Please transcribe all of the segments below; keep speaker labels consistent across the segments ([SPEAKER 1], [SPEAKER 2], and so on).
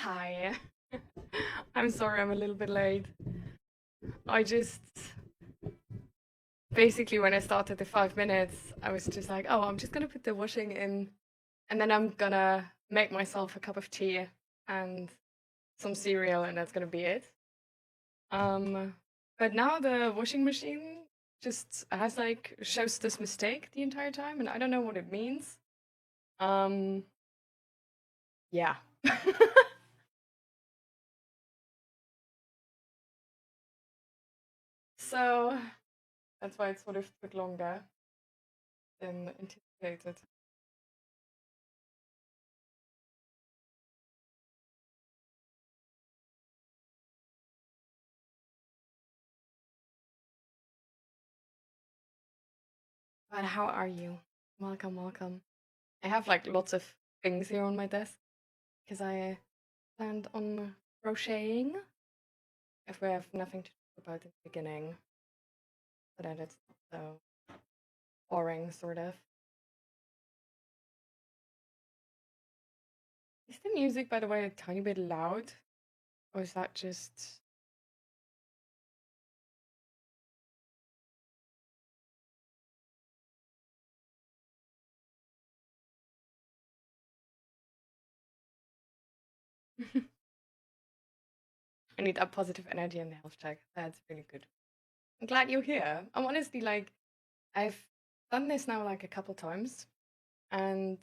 [SPEAKER 1] Hi. I'm sorry I'm a little bit late. I just basically when I started the 5 minutes, I was just like, oh, I'm just gonna put the washing in and then I'm gonna make myself a cup of tea and some cereal and that's gonna be it. Um, but now the washing machine just has like shows this mistake the entire time and I don't know what it means. Um, yeah. So that's why it sort of took longer than anticipated. But how are you? Welcome, welcome. I have like lots of things here on my desk because I planned on crocheting. If we have nothing to talk about in the beginning, so that it's not so boring, sort of. Is the music, by the way, a tiny bit loud? Or is that just. I need that positive energy in the health check. That's really good. I'm glad you're here. I'm honestly like, I've done this now like a couple times, and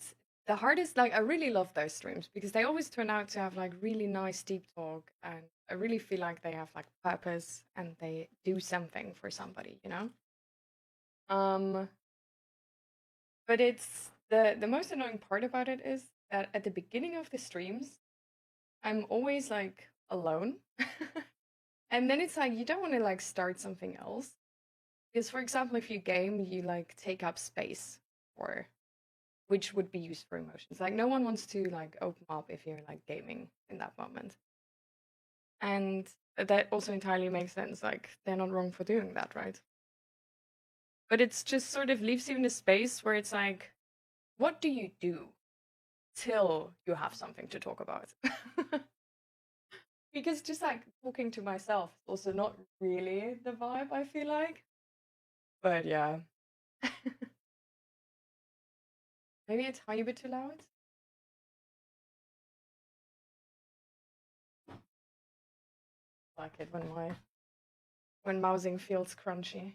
[SPEAKER 1] the hardest, like, I really love those streams because they always turn out to have like really nice deep talk, and I really feel like they have like purpose and they do something for somebody, you know? Um, but it's the most annoying part about it is that at the beginning of the streams, I'm always like alone. And then it's like you don't want to like start something else. Because for example, if you game, you like take up space for which would be used for emotions. Like no one wants to like open up if you're like gaming in that moment. And that also entirely makes sense. Like they're not wrong for doing that, right? But it's just sort of leaves you in a space where it's like, what do you do till you have something to talk about? Because just like talking to myself is also not really the vibe, I feel like. But yeah. Maybe a tiny bit too loud? Like it when mousing feels crunchy.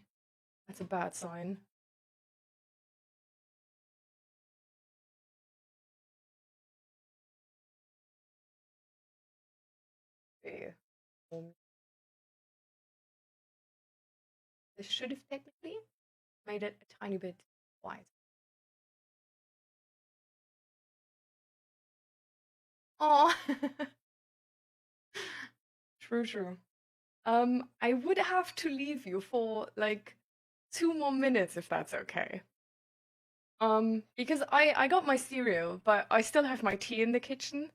[SPEAKER 1] That's a bad sign. Okay. This should have technically made it a tiny bit wide. Oh, true, true. I would have to leave you for like 2 more minutes if that's okay. Because I got my cereal, but I still have my tea in the kitchen,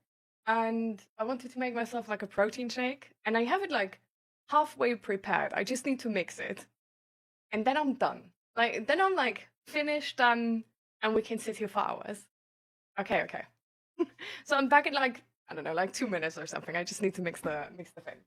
[SPEAKER 1] and I wanted to make myself like a protein shake, and I have it like halfway prepared. I just need to mix it, and then I'm done. Like then I'm like finished, done, and we can sit here for hours. Okay, okay. So I'm back in like I don't know, like 2 minutes or something. I just need to mix the thing.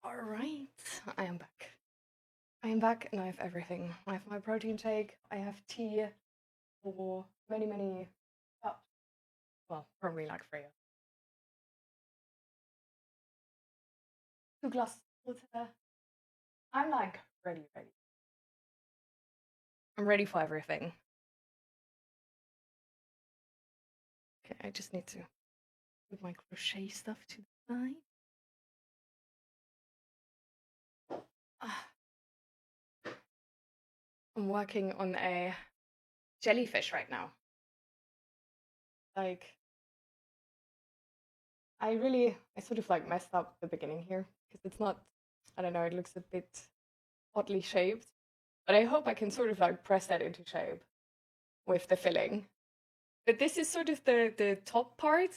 [SPEAKER 1] Alright, I am back. I am back and I have everything. I have my protein shake, I have tea for many cups. Well, probably like 3. 2 glasses of water. I'm like ready. I'm ready for everything. Okay, I just need to put my crochet stuff to the side. I'm working on a jellyfish right now. Like, I sort of like messed up the beginning here because it's not, I don't know, it looks a bit oddly shaped, but I hope I can sort of like press that into shape with the filling. But this is sort of the top part,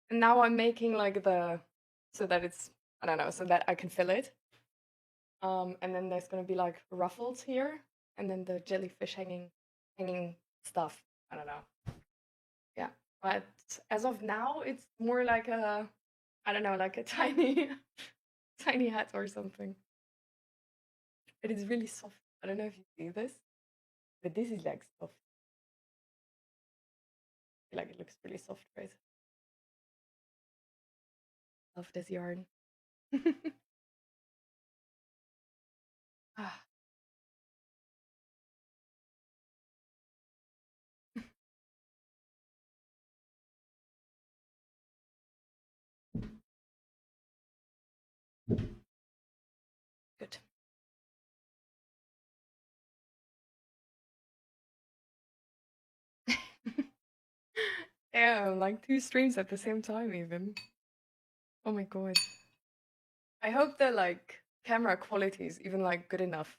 [SPEAKER 1] and now I'm making like so that it's, I don't know, so that I can fill it. And then there's gonna be like ruffles here, and then the jellyfish hanging stuff. I don't know. Yeah, but as of now, it's more like a, I don't know, like a tiny hat or something. It is really soft. I don't know if you see this, but this is like soft. I feel like it looks really soft, right? Love this yarn. Ah. Good. Yeah, like 2 streams at the same time even. Oh my god. I hope the like camera quality is even like good enough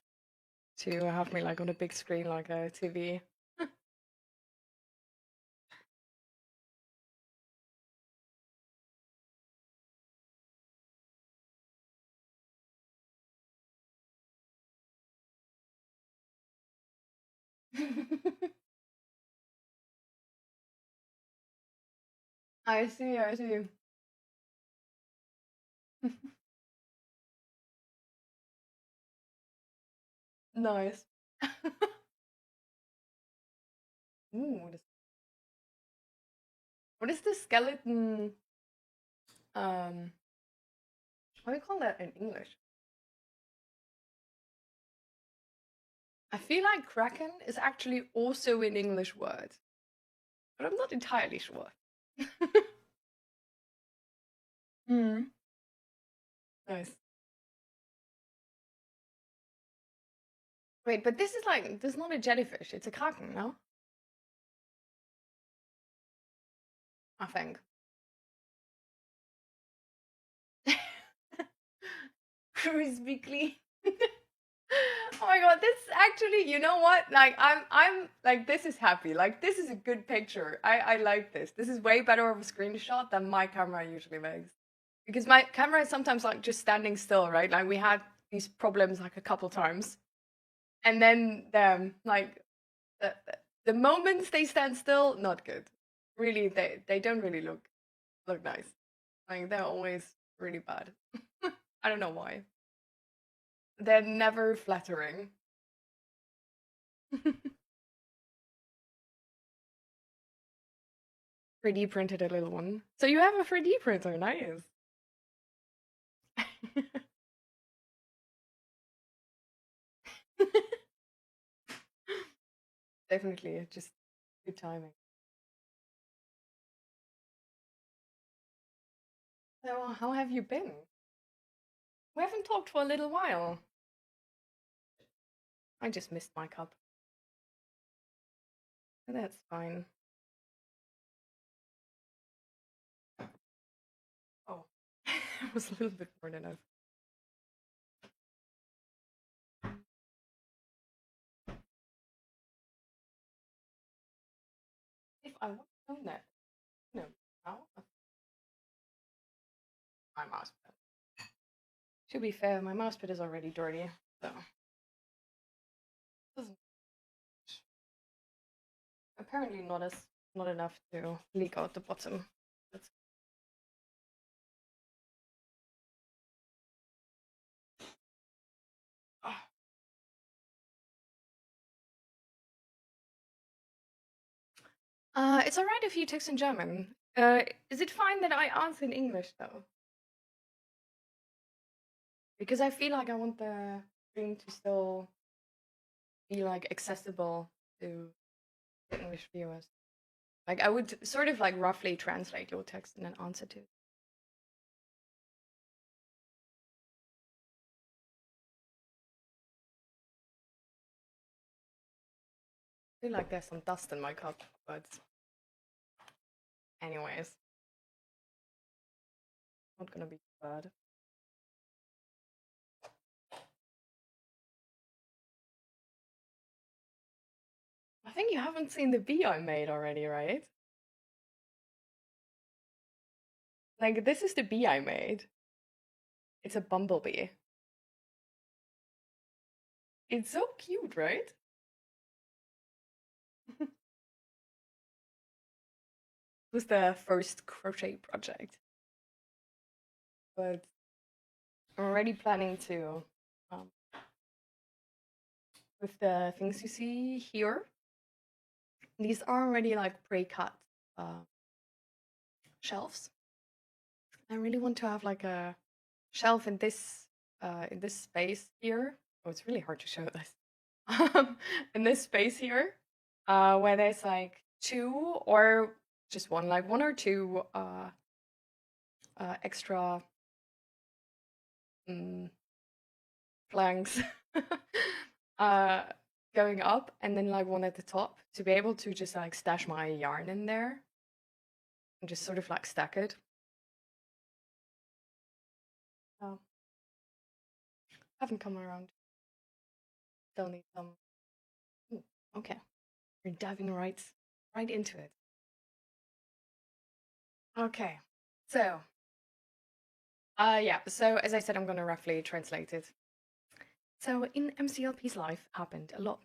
[SPEAKER 1] to have me like on a big screen like a TV. I see. Nice. Ooh, what is the skeleton? What do you call that in English? I feel like kraken is actually also an English word, but I'm not entirely sure. Mm. Nice. Wait, but this is not a jellyfish. It's a kraken, no? I think. Crispy clean. Oh my god, this actually, you know what? Like I'm like, this is happy. Like this is a good picture. I like this. This is way better of a screenshot than my camera usually makes. Because my camera is sometimes like just standing still, right? Like we had these problems like a couple times. And then like the moments they stand still, not good. Really, they don't really look nice. Like they're always really bad. I don't know why. They're never flattering. 3D printed a little one. So you have a 3D printer, nice. Definitely, just good timing. So, how have you been? We haven't talked for a little while. I just missed my cup. That's fine. Oh, it was a little bit more than enough. If I would have known that, no, now my mouse pad. To be fair, my mouse pad is already dirty, so apparently not enough to leak out the bottom. That's It's alright if you text in German. Is it fine that I answer in English though? Because I feel like I want the stream to still be like accessible to English viewers. Like I would sort of like roughly translate your text and then answer to it. I feel like there's some dust in my cup, but anyways, not gonna be bad. I think you haven't seen the bee I made already, right? Like, this is the bee I made. It's a bumblebee. It's so cute, right? It was the first crochet project. But I'm already planning to, with the things you see here, these are already like pre-cut shelves. I really want to have like a shelf in this space here. Oh, it's really hard to show this. In this space here, where there's like two or just one, like one or two extra planks going up, and then like one at the top to be able to just like stash my yarn in there and just sort of like stack it. Oh, haven't come around. Still need some. Ooh, okay, you're diving right into it. Okay, so yeah, so as I said, I'm gonna roughly translate it. So in MCLP's life happened a lot.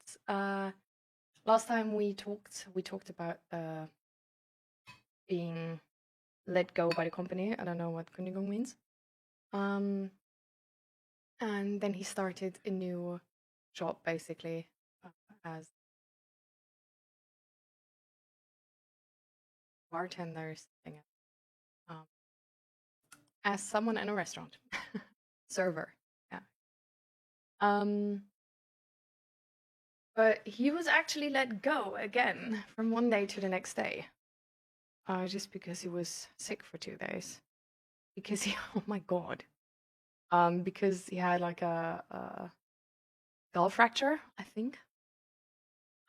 [SPEAKER 1] Last time we talked about being let go by the company. I don't know what Kündigung means. And then he started a new job, basically, as bartender, something, as someone in a restaurant, server. Yeah. But he was actually let go again from one day to the next day, just because he was sick for 2 days. Because he, oh my god, because he had like a skull fracture, I think.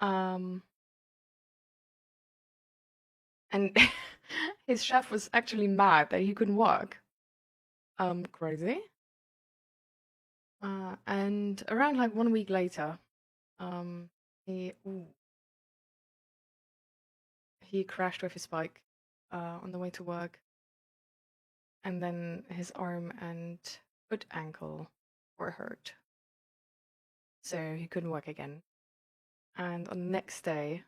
[SPEAKER 1] And his chef was actually mad that he couldn't work. Crazy. And around like 1 week later, he crashed with his bike on the way to work, and then his arm and foot ankle were hurt, so he couldn't work again. And on the next day,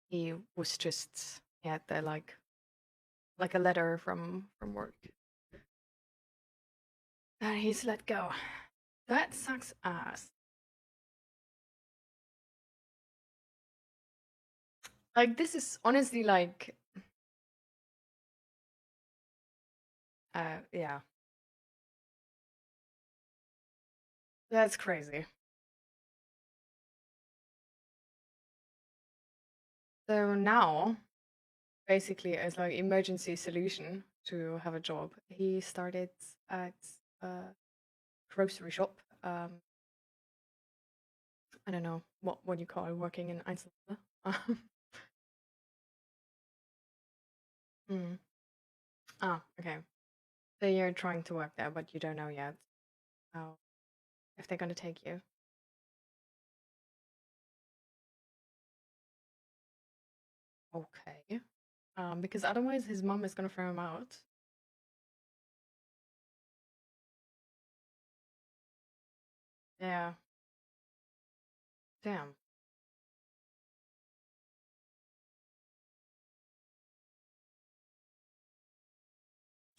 [SPEAKER 1] he was just had the like a letter from work that he's let go. That sucks ass. Like, this is honestly like, yeah. That's crazy. So now, basically, as like emergency solution to have a job, he started at a grocery shop. I don't know what you call it, working in Einzelhandel. Hmm. Ah, okay. So you're trying to work there, but you don't know yet how if they're gonna take you. Okay. Because otherwise his mom is gonna throw him out. Yeah. Damn.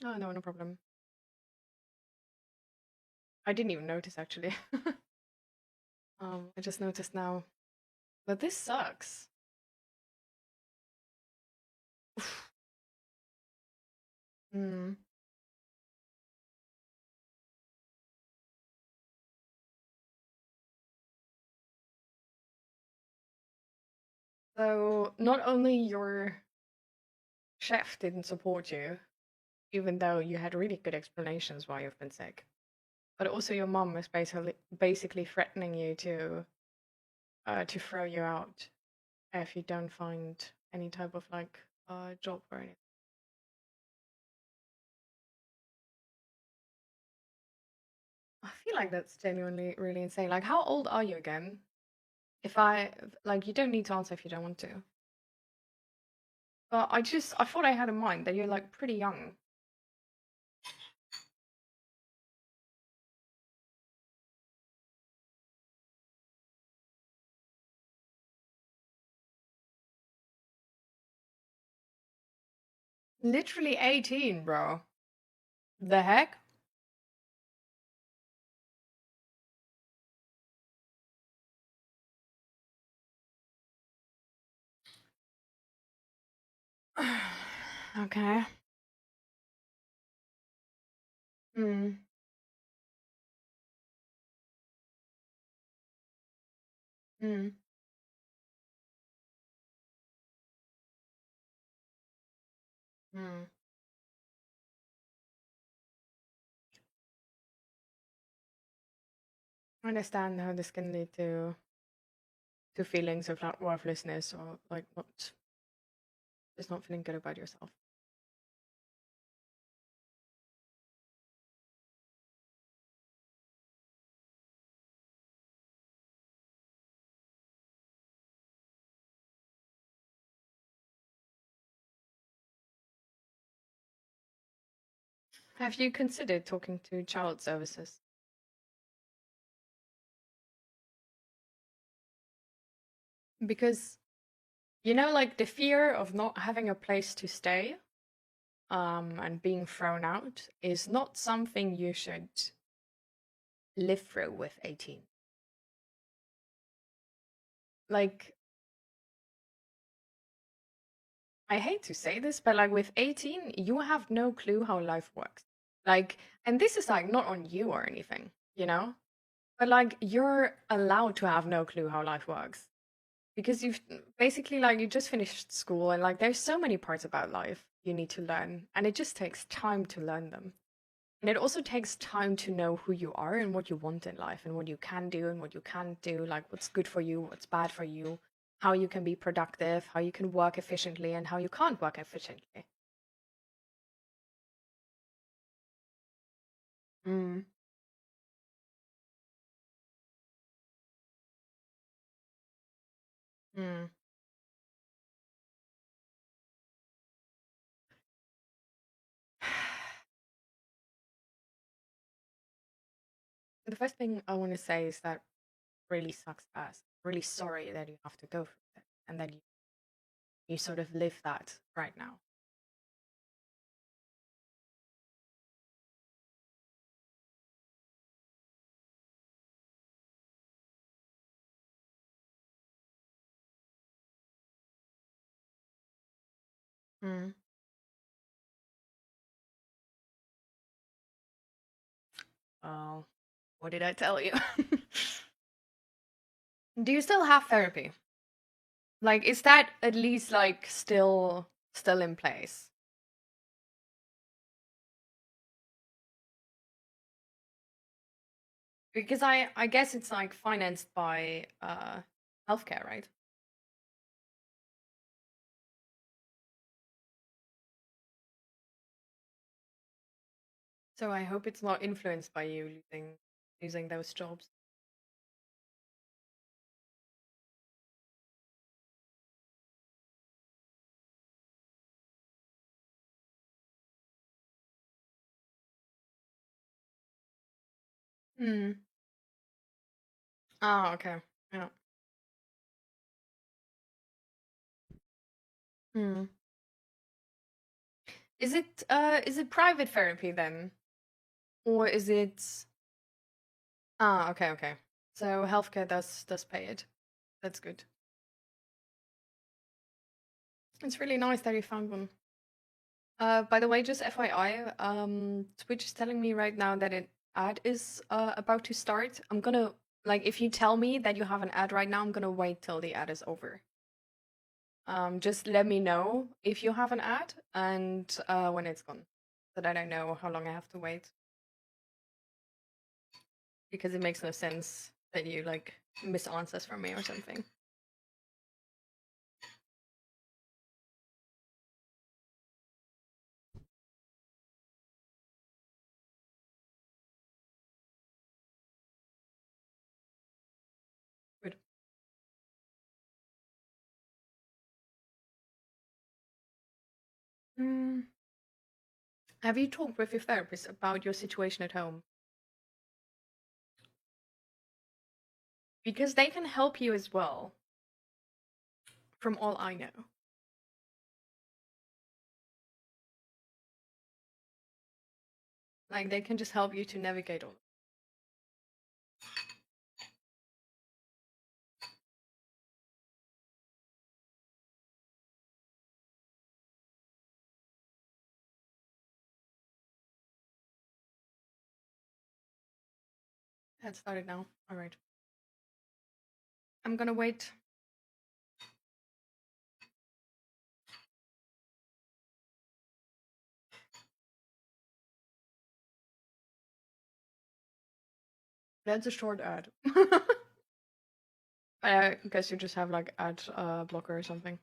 [SPEAKER 1] Oh no, no problem. I didn't even notice actually. I just noticed now. But this sucks. Mm. So not only your chef didn't support you, even though you had really good explanations why you've been sick, but also your mom is basically threatening you to throw you out if you don't find any type of like job or anything. I feel like that's genuinely really insane. Like, how old are you again? If I like, you don't need to answer if you don't want to. But I thought I had in mind that you're like pretty young. Literally 18, bro. The heck? Okay. Hmm. Hmm. Hmm. I understand how this can lead to feelings of like worthlessness or like not just not feeling good about yourself. Have you considered talking to child services? Because you know, like the fear of not having a place to stay, and being thrown out is not something you should live through with 18. Like, I hate to say this, but like with 18, you have no clue how life works. Like, and this is like not on you or anything, you know? But like, you're allowed to have no clue how life works because you've basically like you just finished school and like there's so many parts about life you need to learn, and it just takes time to learn them. And it also takes time to know who you are and what you want in life and what you can do and what you can't do, like what's good for you, what's bad for you, how you can be productive, how you can work efficiently, and how you can't work efficiently. Mm. Mm. The first thing I want to say is that really sucks ass. Really sorry that you have to go through that and that you sort of live that right now. Mm. Oh, what did I tell you? Do you still have therapy? Like, is that at least like still in place? Because I guess it's like financed by healthcare, right? So I hope it's not influenced by you losing those jobs. Hmm. Oh, okay. Yeah. Hmm. Is it private therapy then? Or is it okay, okay. So healthcare does pay it. That's good. It's really nice that you found one. By the way, just FYI, Twitch is telling me right now that an ad is about to start. I'm gonna, like, if you tell me that you have an ad right now, I'm gonna wait till the ad is over. Just let me know if you have an ad and when it's gone, so that I know how long I have to wait. Because it makes no sense that you, like, miss answers from me or something. Good. Have you talked with your therapist about your situation at home? Because they can help you as well, from all I know. Like, they can just help you to navigate all. That started now. All right. I'm gonna wait. That's a short ad. I guess you just have like ad blocker or something.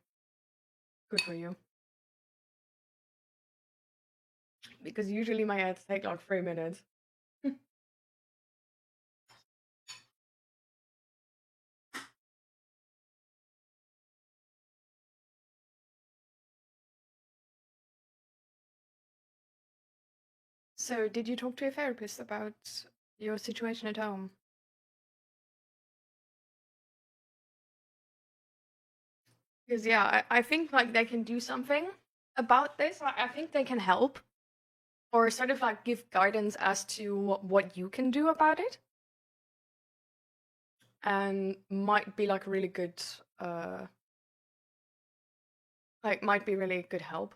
[SPEAKER 1] Good for you. Because usually my ads take like 3 minutes. So, did you talk to a therapist about your situation at home? Because yeah, I think like they can do something about this. I think they can help, or sort of like give guidance as to what you can do about it, and might be like really good, might be really good help.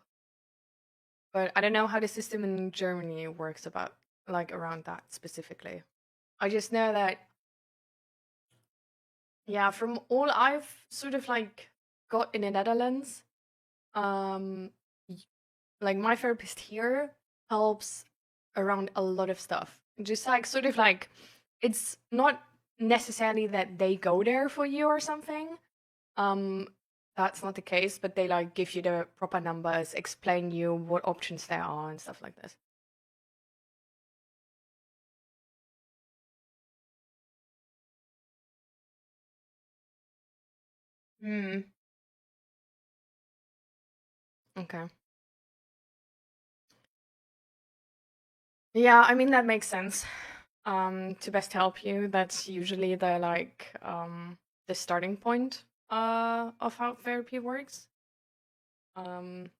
[SPEAKER 1] But I don't know how the system in Germany works about like around that specifically. I just know that, yeah, from all I've sort of like got in the Netherlands, like my therapist here helps around a lot of stuff. Just like sort of like, it's not necessarily that they go there for you or something. That's not the case, but they like give you the proper numbers, explain you what options there are and stuff like this. Hmm. Okay. Yeah, I mean that makes sense. To best help you, that's usually the like the starting point of how therapy works. Um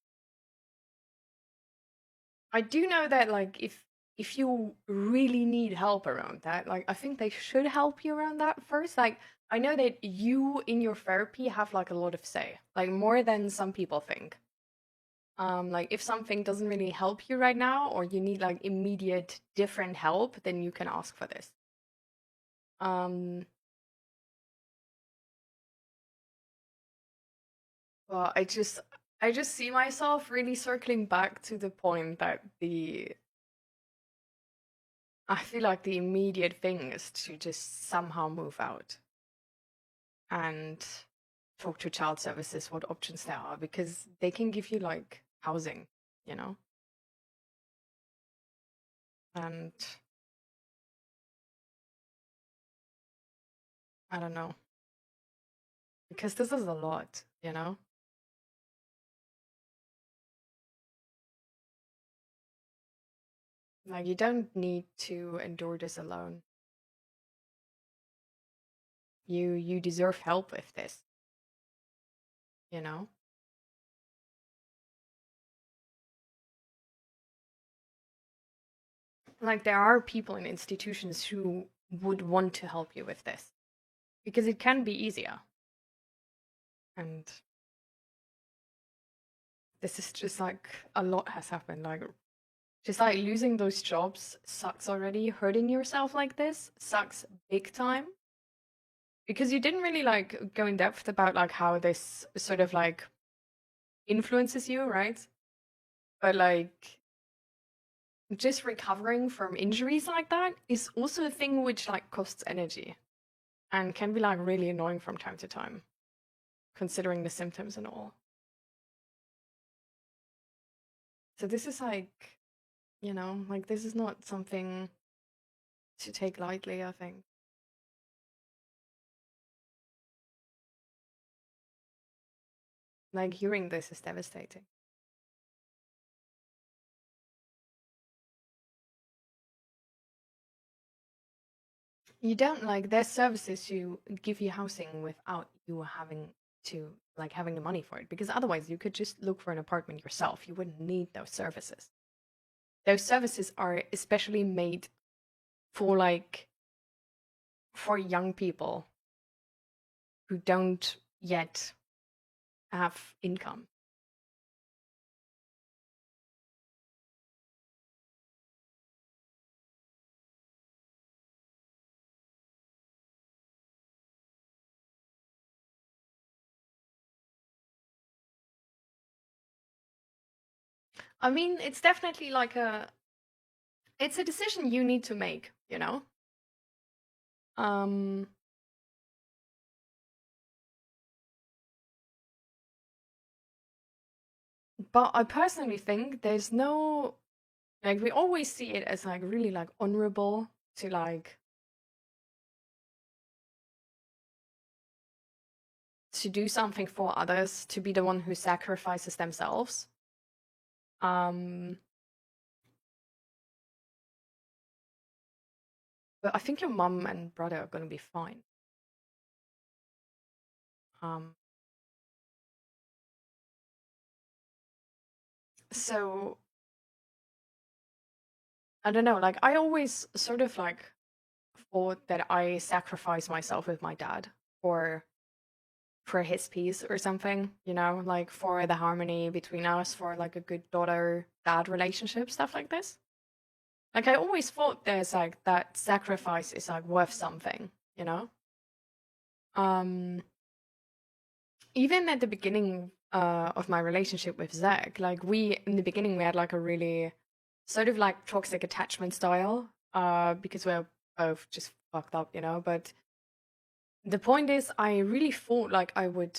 [SPEAKER 1] I do know that like if you really need help around that, like I think they should help you around that first. Like I know that you in your therapy have like a lot of say, like more than some people think. Like if something doesn't really help you right now or you need like immediate different help, then you can ask for this. Um well, I just see myself really circling back to the point that the I feel like the immediate thing is to just somehow move out and talk to child services what options there are because they can give you like housing, you know? And I don't know. Because this is a lot, you know? Like you don't need to endure this alone. You deserve help with this, you know? Like there are people in institutions who would want to help you with this because it can be easier. And this is just like a lot has happened. Like, just like losing those jobs sucks already. Hurting yourself like this sucks big time. Because you didn't really like go in depth about like how this sort of like influences you, right? But like just recovering from injuries like that is also a thing which like costs energy and can be like really annoying from time to time, considering the symptoms and all. So this is like, you know, like this is not something to take lightly, I think. Like hearing this is devastating. You don't like there's services to give you housing without you having to like having the money for it, because otherwise you could just look for an apartment yourself. You wouldn't need those services. Those services are especially made for like for young people who don't yet have income. I mean, it's definitely like it's a decision you need to make, you know? But I personally think there's no like we always see it as like really like honorable to like to do something for others, to be the one who sacrifices themselves. But I think your mom and brother are gonna be fine. So I don't know, like I always sort of like thought that I sacrificed myself with my dad for his peace or something, you know, like for the harmony between us, for like a good daughter-dad relationship, stuff like this. Like I always thought there's like that sacrifice is like worth something, you know? Even at the beginning of my relationship with Zach, like in the beginning we had like a really sort of like toxic attachment style, because we're both just fucked up, you know, but the point is I really thought like I would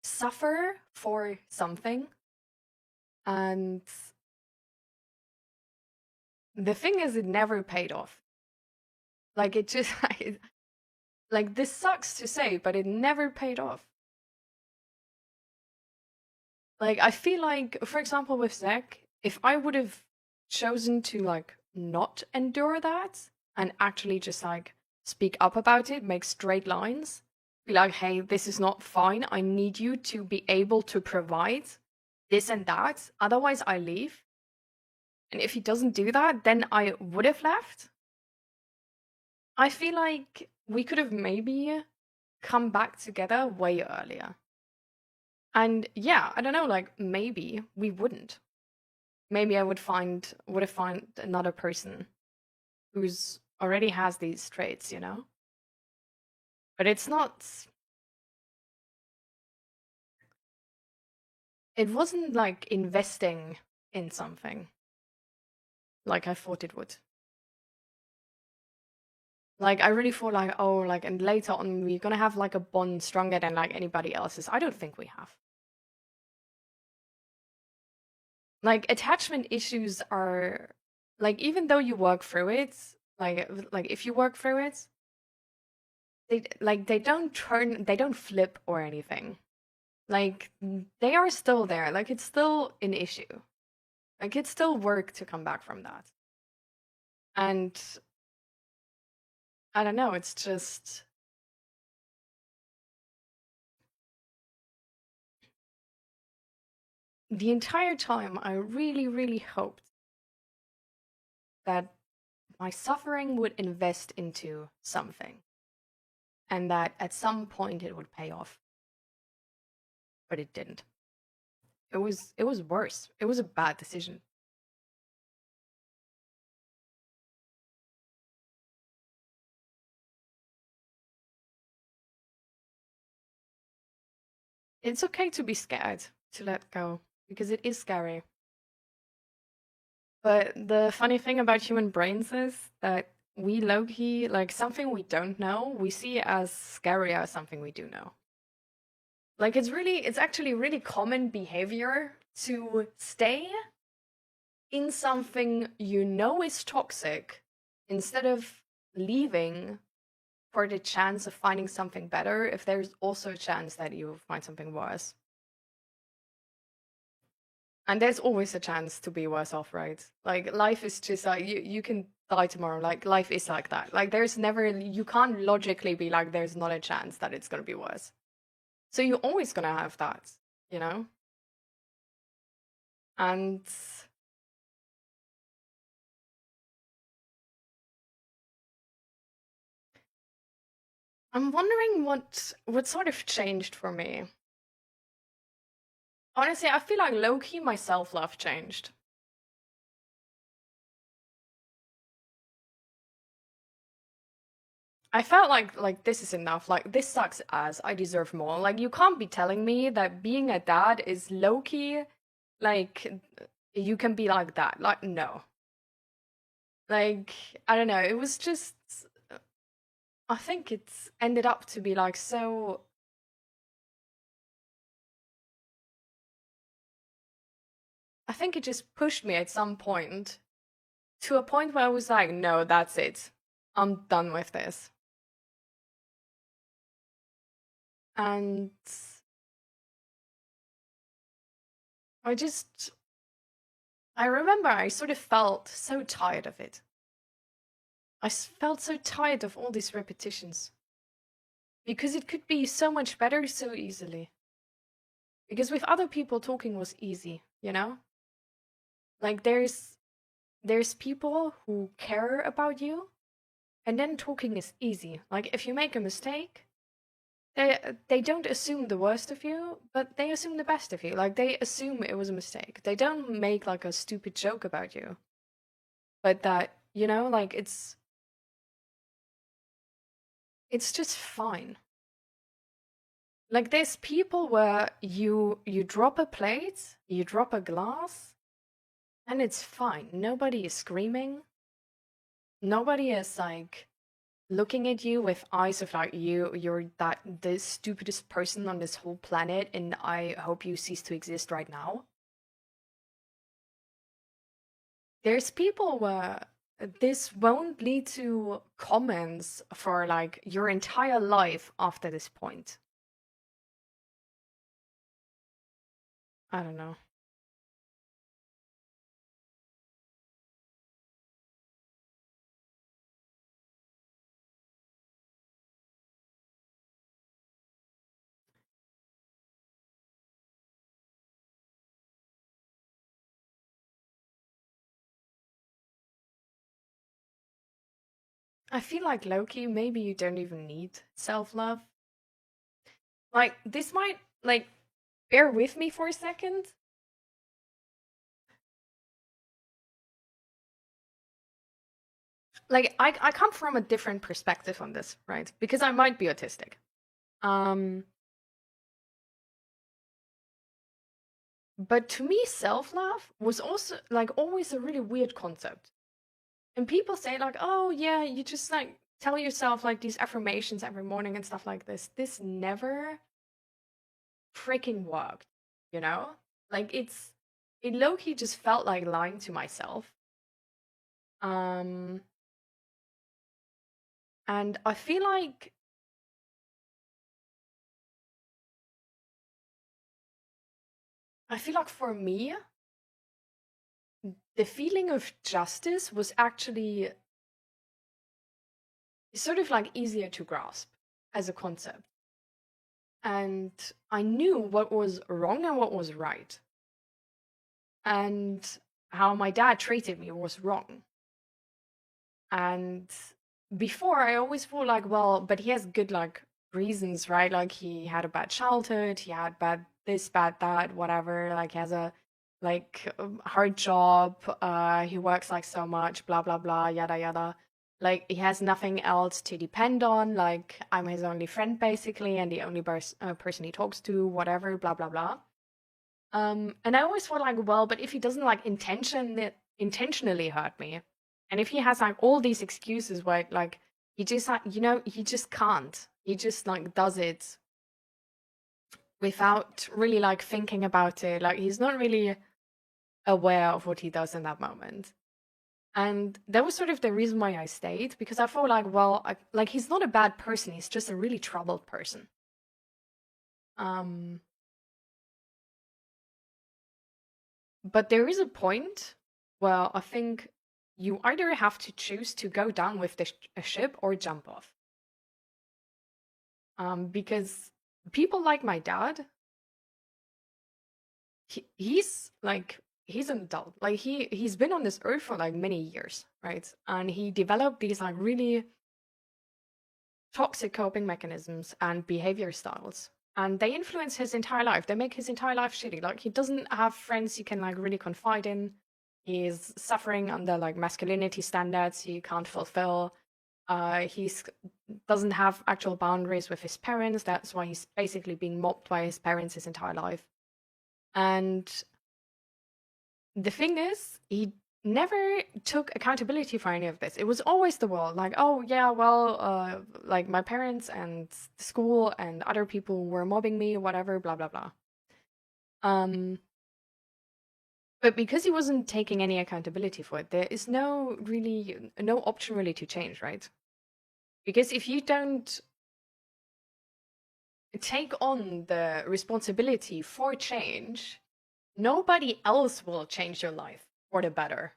[SPEAKER 1] suffer for something, and the thing is it never paid off. Like it just like this sucks to say, but it never paid off. Like I feel like, for example, with Zach, if I would have chosen to like not endure that and actually just like speak up about it, make straight lines, be like, hey, this is not fine. I need you to be able to provide this and that. Otherwise, I leave. And if he doesn't do that, then I would have left. I feel like we could have maybe come back together way earlier. And yeah, I don't know, like maybe we wouldn't. Maybe I would have found another person who's already has these traits, you know? But it's not, it wasn't like investing in something like I thought it would. Like I really thought like, oh, like, and later on we're gonna have like a bond stronger than like anybody else's. I don't think we have. Like attachment issues are like, even though you work through it, like if you work through it, they don't flip or anything. Like they are still there. Like it's still an issue. Like it's still work to come back from that. And I don't know, it's just the entire time I really, really hoped that my suffering would invest into something and that at some point it would pay off. But it didn't. it was worse. It was a bad decision. It's okay to be scared to let go because it is scary. But the funny thing about human brains is that we low-key, like something we don't know, we see as scary as something we do know. Like it's actually really common behavior to stay in something you know is toxic instead of leaving for the chance of finding something better if there's also a chance that you find something worse. And there's always a chance to be worse off, right? Like life is just like you can die tomorrow. Like life is like that. Like there's never you can't logically be like there's not a chance that it's gonna be worse. So you're always gonna have that, you know? And I'm wondering what sort of changed for me. Honestly, I feel like low-key my self-love changed. I felt like this is enough. Like this sucks ass. I deserve more. Like you can't be telling me that being a dad is low-key like you can be like that. Like no. Like I don't know. It was just I think it's ended up to be like so I think it just pushed me at some point to a point where I was like, no, that's it. I'm done with this. And I just, I remember I sort of felt so tired of it. I felt so tired of all these repetitions. Because it could be so much better so easily. Because with other people, talking was easy, you know? Like there's people who care about you, and then talking is easy. Like if you make a mistake, they don't assume the worst of you, but they assume the best of you. Like they assume it was a mistake. They don't make like a stupid joke about you. But that, you know, like it's just fine. Like there's people where you drop a plate, you drop a glass, and it's fine. Nobody is screaming. Nobody is like looking at you with eyes of like you're that the stupidest person on this whole planet and I hope you cease to exist right now. There's people where this won't lead to comments for like your entire life after this point. I don't know. I feel like Loki, maybe you don't even need self-love. Like this might like bear with me for a second. Like I come from a different perspective on this, right? Because I might be autistic. Um but to me self-love was also like always a really weird concept. And people say like, "Oh yeah, you just like tell yourself like these affirmations every morning and stuff like this." This never freaking worked, you know? Like it low-key just felt like lying to myself. Um and I feel like for me the feeling of justice was actually sort of like easier to grasp as a concept. And I knew what was wrong and what was right. And how my dad treated me was wrong. And before I always thought like, well, but he has good like reasons, right? Like he had a bad childhood, he had bad this bad dad, whatever. Like he has a hard job. He works like so much, blah blah blah, yada yada. Like he has nothing else to depend on. Like I'm his only friend basically, and the only person he talks to, whatever, blah blah blah. And I always thought like, well, but if he doesn't like intentionally hurt me, and if he has like all these excuses where like he just like he just can't, he just like does it without really like thinking about it, like he's not really aware of what he does in that moment. And that was sort of the reason why I stayed, because I felt like, well, like he's not a bad person, he's just a really troubled person. But there is a point where I think you either have to choose to go down with the ship or jump off. Because people like my dad, he's an adult. Like he's been on this earth for like many years, right? And he developed these like really toxic coping mechanisms and behavior styles. And they influence his entire life. They make his entire life shitty. Like he doesn't have friends he can like really confide in. He's suffering under like masculinity standards he can't fulfill. He doesn't have actual boundaries with his parents. That's why he's basically being mobbed by his parents his entire life. And the thing is, he never took accountability for any of this. It was always the world, like, oh yeah, well, like my parents and school and other people were mobbing me, whatever, blah blah blah. But because he wasn't taking any accountability for it, there is no option really to change, right? Because if you don't take on the responsibility for change, nobody else will change your life for the better.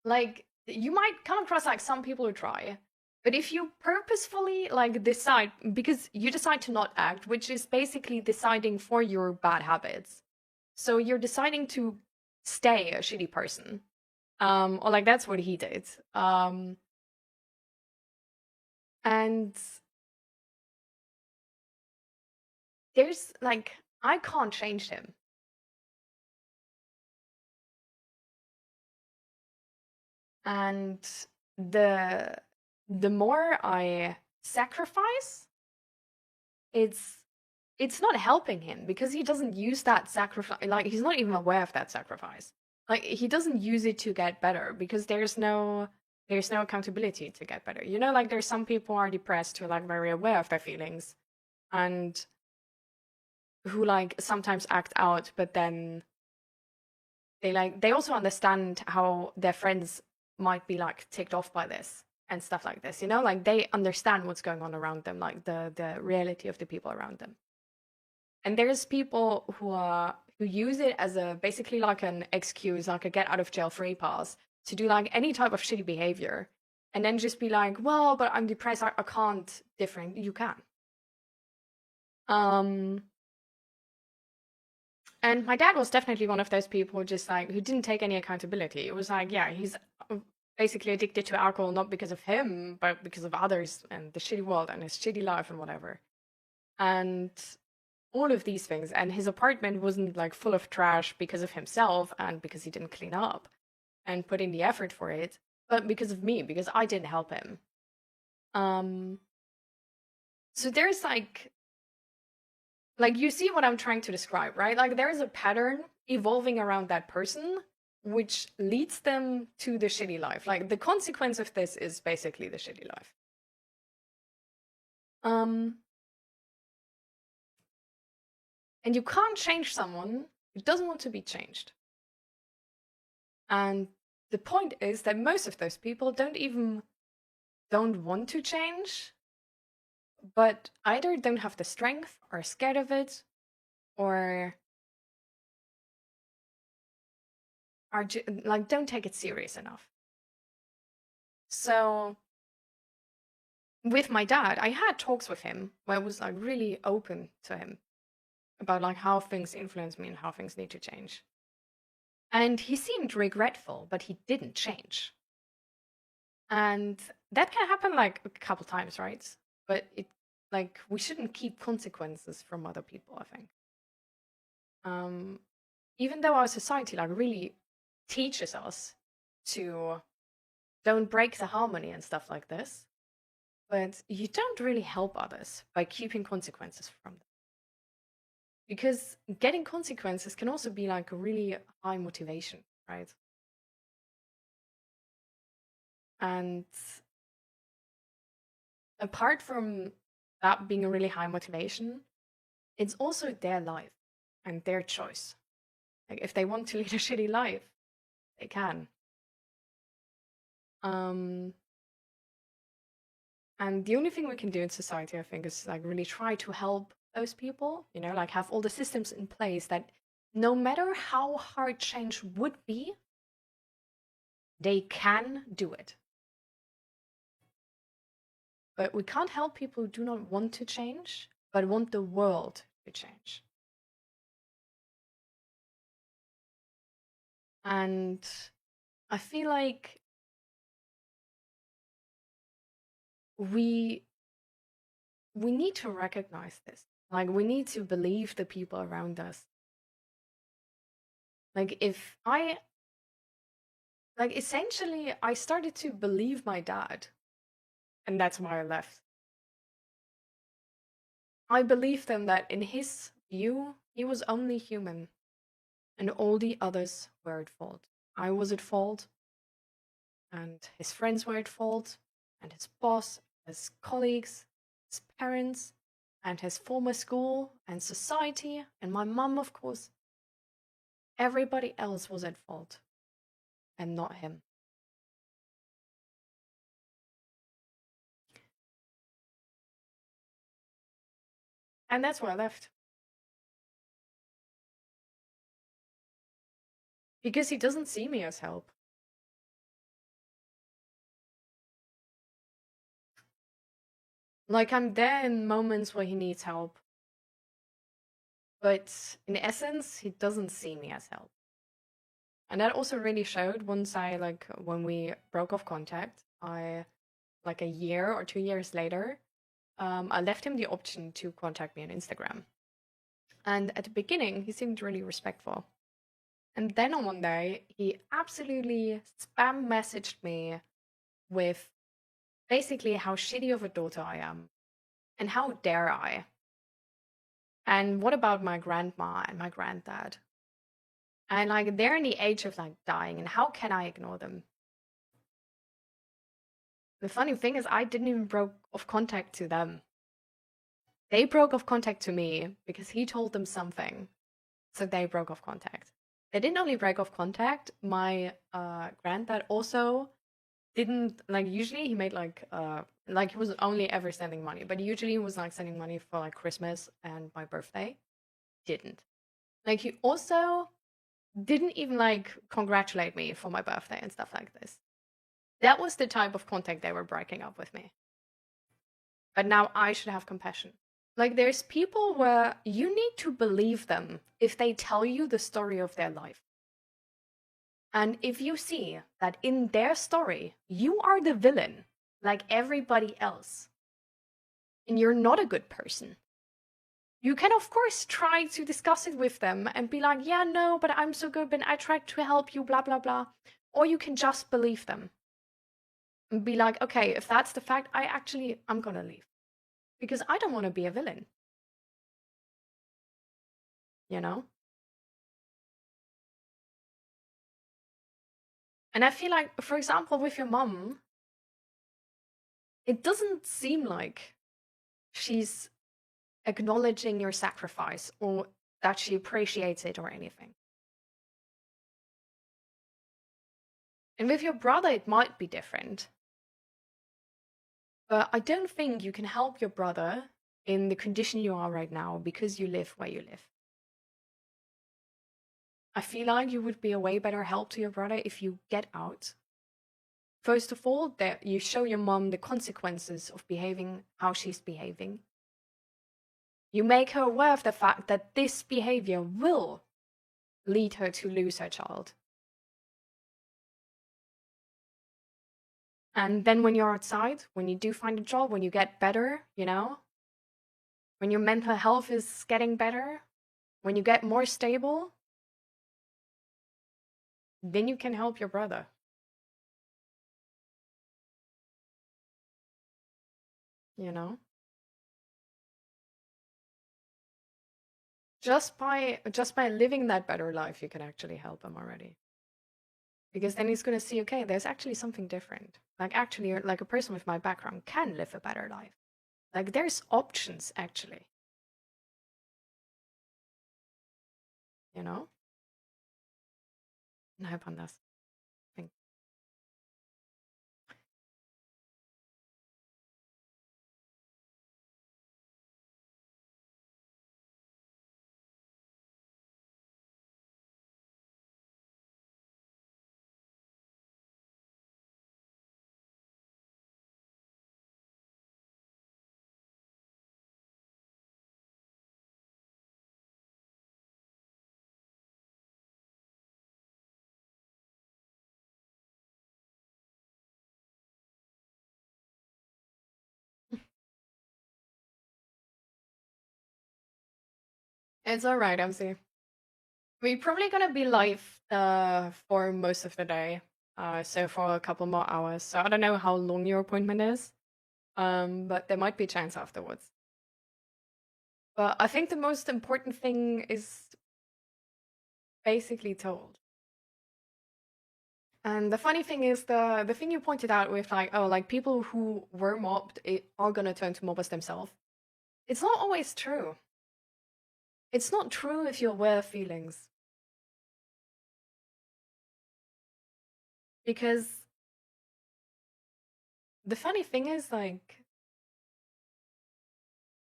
[SPEAKER 1] Like, you might come across like some people who try, but if you purposefully like decide, because you decide to not act, which is basically deciding for your bad habits. So you're deciding to stay a shitty person. Or like that's what he did. And there's like, I can't change him. And the more I sacrifice, it's not helping him, because he doesn't use that sacrifice, like he's not even aware of that sacrifice. Like he doesn't use it to get better, because there's no accountability to get better. You know, like there's some people who are depressed who are like very aware of their feelings and who like sometimes act out, but then they also understand how their friends might be like ticked off by this and stuff like this, you know, like they understand what's going on around them, like the reality of the people around them. And there's people who use it as a basically like an excuse, like a get out of jail free pass, to do like any type of shitty behavior, and then just be like, well, but I'm depressed, I can't different. You can. And my dad was definitely one of those people just like who didn't take any accountability. It was like, yeah, he's basically addicted to alcohol, not because of him, but because of others and the shitty world and his shitty life and whatever. And all of these things. And his apartment wasn't like full of trash because of himself and because he didn't clean up and put in the effort for it, but because of me, because I didn't help him. So there's like you see what I'm trying to describe, right? Like there is a pattern evolving around that person which leads them to the shitty life. Like the consequence of this is basically the shitty life. And you can't change someone who doesn't want to be changed. And the point is that most of those people don't want to change, but either don't have the strength, or are scared of it, or are like don't take it serious enough. So with my dad, I had talks with him where I was like really open to him about like how things influence me and how things need to change. And he seemed regretful, but he didn't change. And that can happen like a couple times, right? But it like we shouldn't keep consequences from other people, I think. Even though our society like really teaches us to don't break the harmony and stuff like this, but you don't really help others by keeping consequences from them. Because getting consequences can also be like a really high motivation, right? And apart from that being a really high motivation, it's also their life and their choice. Like if they want to lead a shitty life, they can. And the only thing we can do in society, I think, is like really try to help those people, you know, like have all the systems in place that no matter how hard change would be, they can do it. But we can't help people who do not want to change, but want the world to change. And I feel like we need to recognize this. Like, we need to believe the people around us. Like, essentially, I started to believe my dad. And that's why I left. I believed him that in his view, he was only human. And all the others were at fault. I was at fault. And his friends were at fault. And his boss, his colleagues, his parents, and his former school, and society, and my mum, of course. Everybody else was at fault. And not him. And that's why I left. Because he doesn't see me as help. Like, I'm there in moments where he needs help. But in essence, he doesn't see me as help. And that also really showed once when we broke off contact, like a year or 2 years later, I left him the option to contact me on Instagram. And at the beginning, he seemed really respectful. And then on one day, he absolutely spam messaged me with basically how shitty of a daughter I am. And how dare I? And what about my grandma and my granddad? And like they're in the age of like dying, and how can I ignore them? The funny thing is I didn't even broke off contact to them. They broke off contact to me because he told them something. So they broke off contact. They didn't only break off contact, my granddad also didn't, like, usually he made like he was only ever sending money, but usually he was like sending money for like Christmas and my birthday. Didn't. Like he also didn't even like congratulate me for my birthday and stuff like this. That was the type of contact they were breaking up with me. But now I should have compassion. Like there's people where you need to believe them if they tell you the story of their life. And if you see that in their story, you are the villain, like everybody else, and you're not a good person, you can, of course, try to discuss it with them and be like, yeah, no, but I'm so good, but I tried to help you, blah, blah, blah. Or you can just believe them and be like, okay, if that's the fact, I'm gonna leave. Because I don't want to be a villain. You know? And I feel like, for example, with your mom, it doesn't seem like she's acknowledging your sacrifice or that she appreciates it or anything. And with your brother, it might be different. But I don't think you can help your brother in the condition you are right now because you live where you live. I feel like you would be a way better help to your brother if you get out. First of all, that you show your mom the consequences of behaving how she's behaving. You make her aware of the fact that this behavior will lead her to lose her child. And then when you're outside, when you do find a job, when you get better, you know, when your mental health is getting better, When you get more stable, then you can help your brother. You know? Just by living that better life, you can actually help him already. Because then he's going to see, okay, there's actually something different. Like, actually, like a person with my background can live a better life. Like, there's options, actually. You know? And I hope on this. It's all right, MC. We're probably gonna be live for most of the day, so for a couple more hours. So I don't know how long your appointment is, but there might be a chance afterwards. But I think the most important thing is basically told. And the funny thing is the thing you pointed out with like, oh, like people who were mobbed are gonna turn to mobbers themselves. It's not always true. It's not true if you're aware of feelings. Because the funny thing is, like,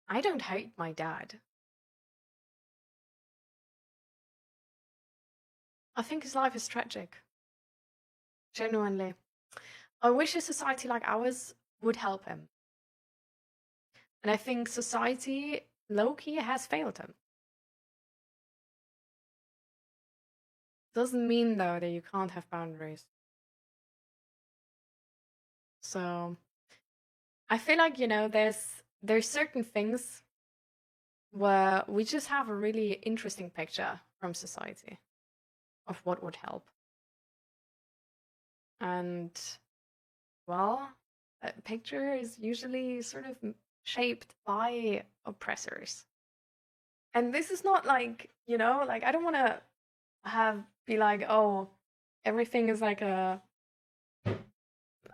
[SPEAKER 1] I don't hate my dad. I think his life is tragic. Genuinely. I wish a society like ours would help him. And I think society, low-key, has failed him. Doesn't mean, though, that you can't have boundaries. So, I feel like, you know, there's certain things where we just have a really interesting picture from society of what would help. And, well, that picture is usually sort of shaped by oppressors. And this is not like, you know, like I don't want to be like, oh, everything is like a,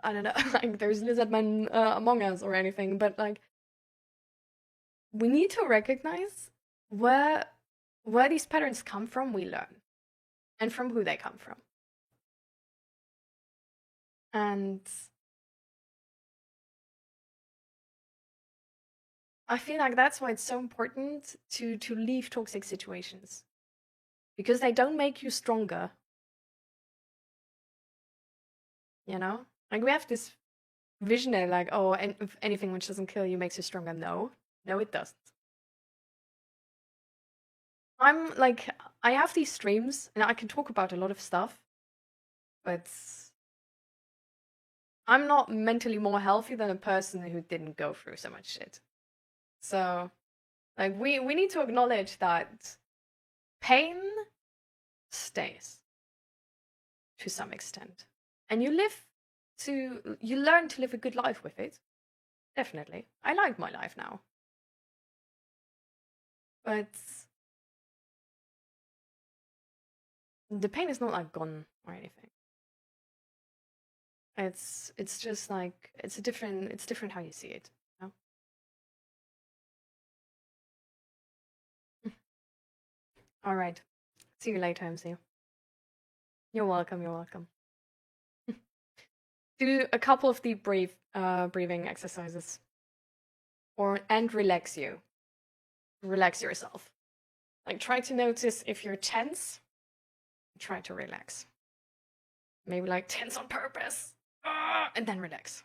[SPEAKER 1] I don't know, like there's lizard men among us or anything, but like we need to recognize where these patterns come from, we learn, and from who they come from. And I feel like that's why it's so important to leave toxic situations. Because they don't make you stronger. You know? Like we have this visionary, like, oh, and if anything which doesn't kill you makes you stronger. No, it doesn't. I'm like, I have these streams and I can talk about a lot of stuff, but I'm not mentally more healthy than a person who didn't go through so much shit. So, like, we need to acknowledge that pain stays to some extent, and you learn to live a good life with it. Definitely, I like my life now, but the pain is not like gone or anything. It's just like it's different how you see it. You know? All right. See you later, MC. You're welcome. You're welcome. Do a couple of deep breathing exercises, and relax you. Relax yourself. Like try to notice if you're tense. Try to relax. Maybe like tense on purpose, and then relax.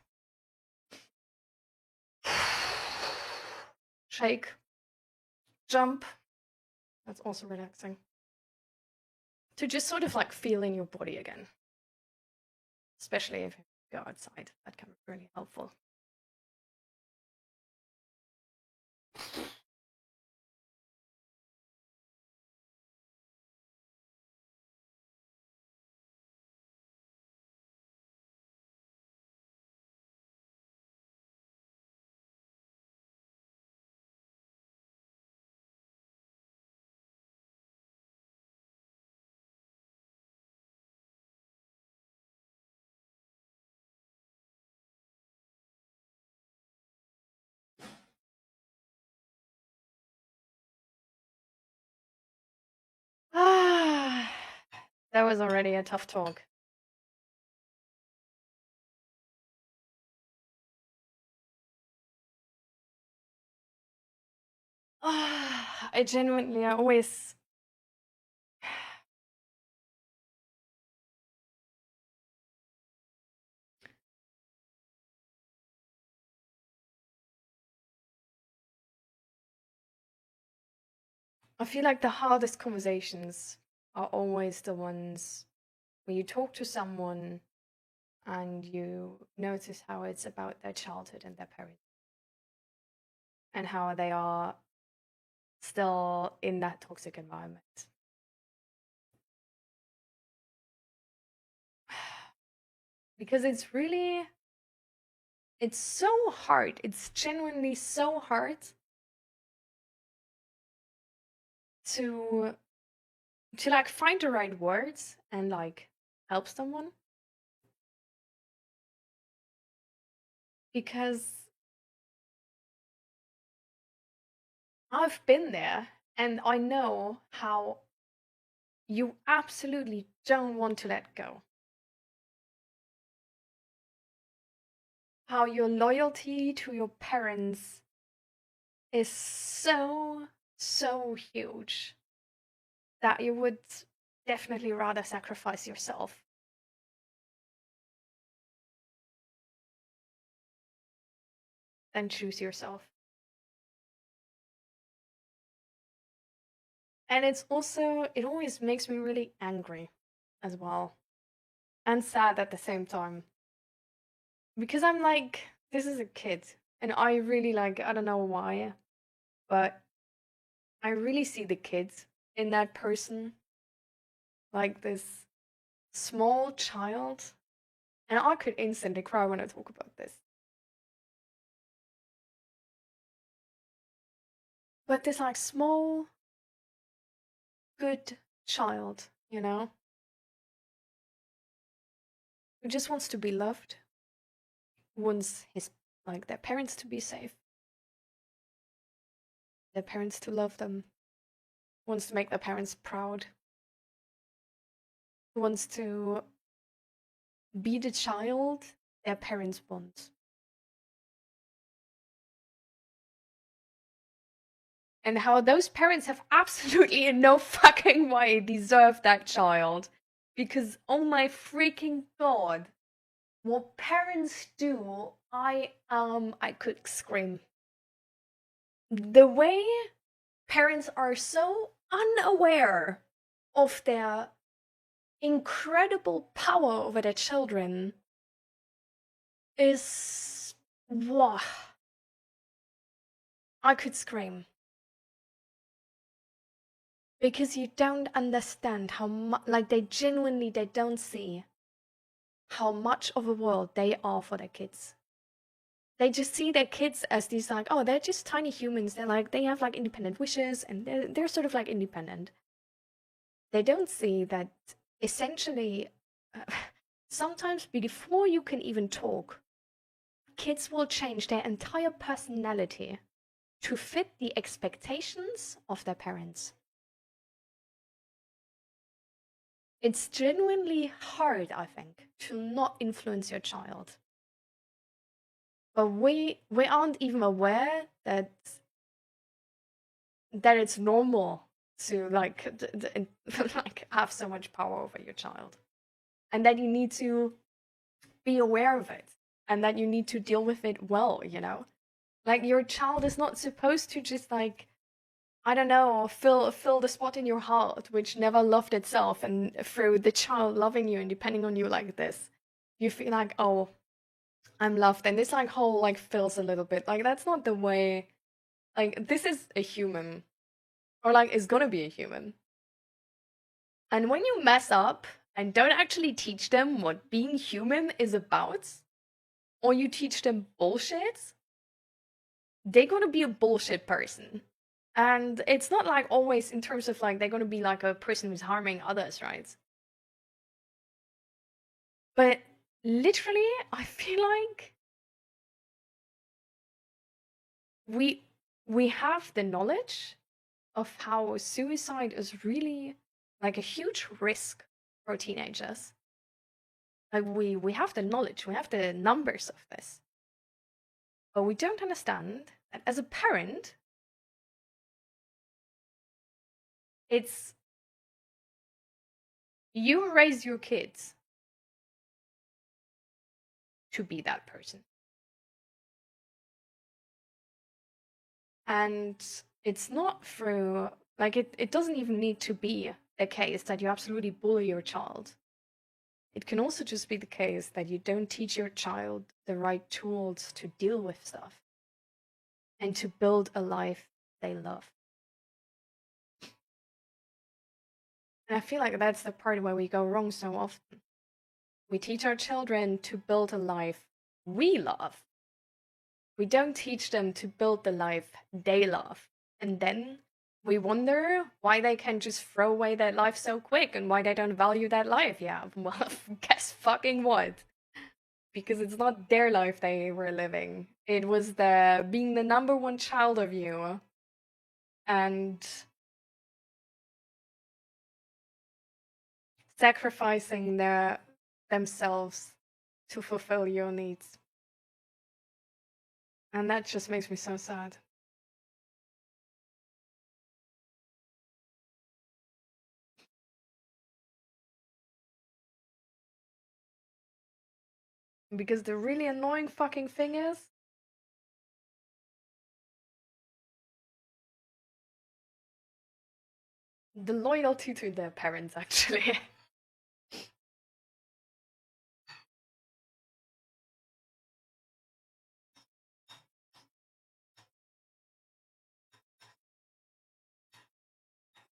[SPEAKER 1] Shake, jump. That's also relaxing. To just sort of like feel in your body again. Especially if you go outside. That can be really helpful. That was already a tough talk. I genuinely, I always... I feel like the hardest conversations are always the ones where you talk to someone and you notice how it's about their childhood and their parents, and how they are still in that toxic environment. Because it's so hard. It's genuinely so hard to like find the right words and like help someone. Because I've been there and I know how you absolutely don't want to let go. How your loyalty to your parents is so huge that you would definitely rather sacrifice yourself than choose yourself. And it's also, it always makes me really angry as well, and sad at the same time. Because I'm like, this is a kid, and I really like, I don't know why, but I really see the kids in that person, like this small child, and I could instantly cry when I talk about this. But this like small, good child, you know, who just wants to be loved, wants their parents to be safe, their parents to love them, wants to make their parents proud, wants to be the child their parents want. And how those parents have absolutely in no fucking way deserved that child. Because, oh my freaking god, what parents do, I could scream. The way parents are so unaware of their incredible power over their children is... Wow. I could scream. Because you don't understand how much, like they don't see how much of a world they are for their kids. They just see their kids as these like, oh, they're just tiny humans. They're like, they have like independent wishes and they're sort of like independent. They don't see that essentially, sometimes before you can even talk, kids will change their entire personality to fit the expectations of their parents. It's genuinely hard, I think, to not influence your child. But we aren't even aware that it's normal to like have so much power over your child, and that you need to be aware of it, and that you need to deal with it well, you know? Like your child is not supposed to just like, I don't know, fill the spot in your heart which never loved itself, and through the child loving you and depending on you like this, you feel like, oh, I'm loved, and this like whole like fills a little bit. Like that's not the way. Like this is a human, or like is gonna be a human. And when you mess up and don't actually teach them what being human is about, or you teach them bullshit, they're gonna be a bullshit person. And it's not like always in terms of like they're gonna be like a person who's harming others, right? But literally, I feel like we have the knowledge of how suicide is really like a huge risk for teenagers. Like we have the knowledge, we have the numbers of this. But we don't understand that as a parent, it's you raise your kids to be that person. And it's not through, like, it doesn't even need to be the case that you absolutely bully your child. It can also just be the case that you don't teach your child the right tools to deal with stuff and to build a life they love. And I feel like that's the part where we go wrong so often. We teach our children to build a life we love. We don't teach them to build the life they love. And then we wonder why they can just throw away their life so quick and why they don't value that life. Yeah, well, guess fucking what? Because it's not their life they were living. It was being the number one child of you and sacrificing themselves to fulfill your needs. And that just makes me so sad. Because the really annoying fucking thing is, the loyalty to their parents, actually.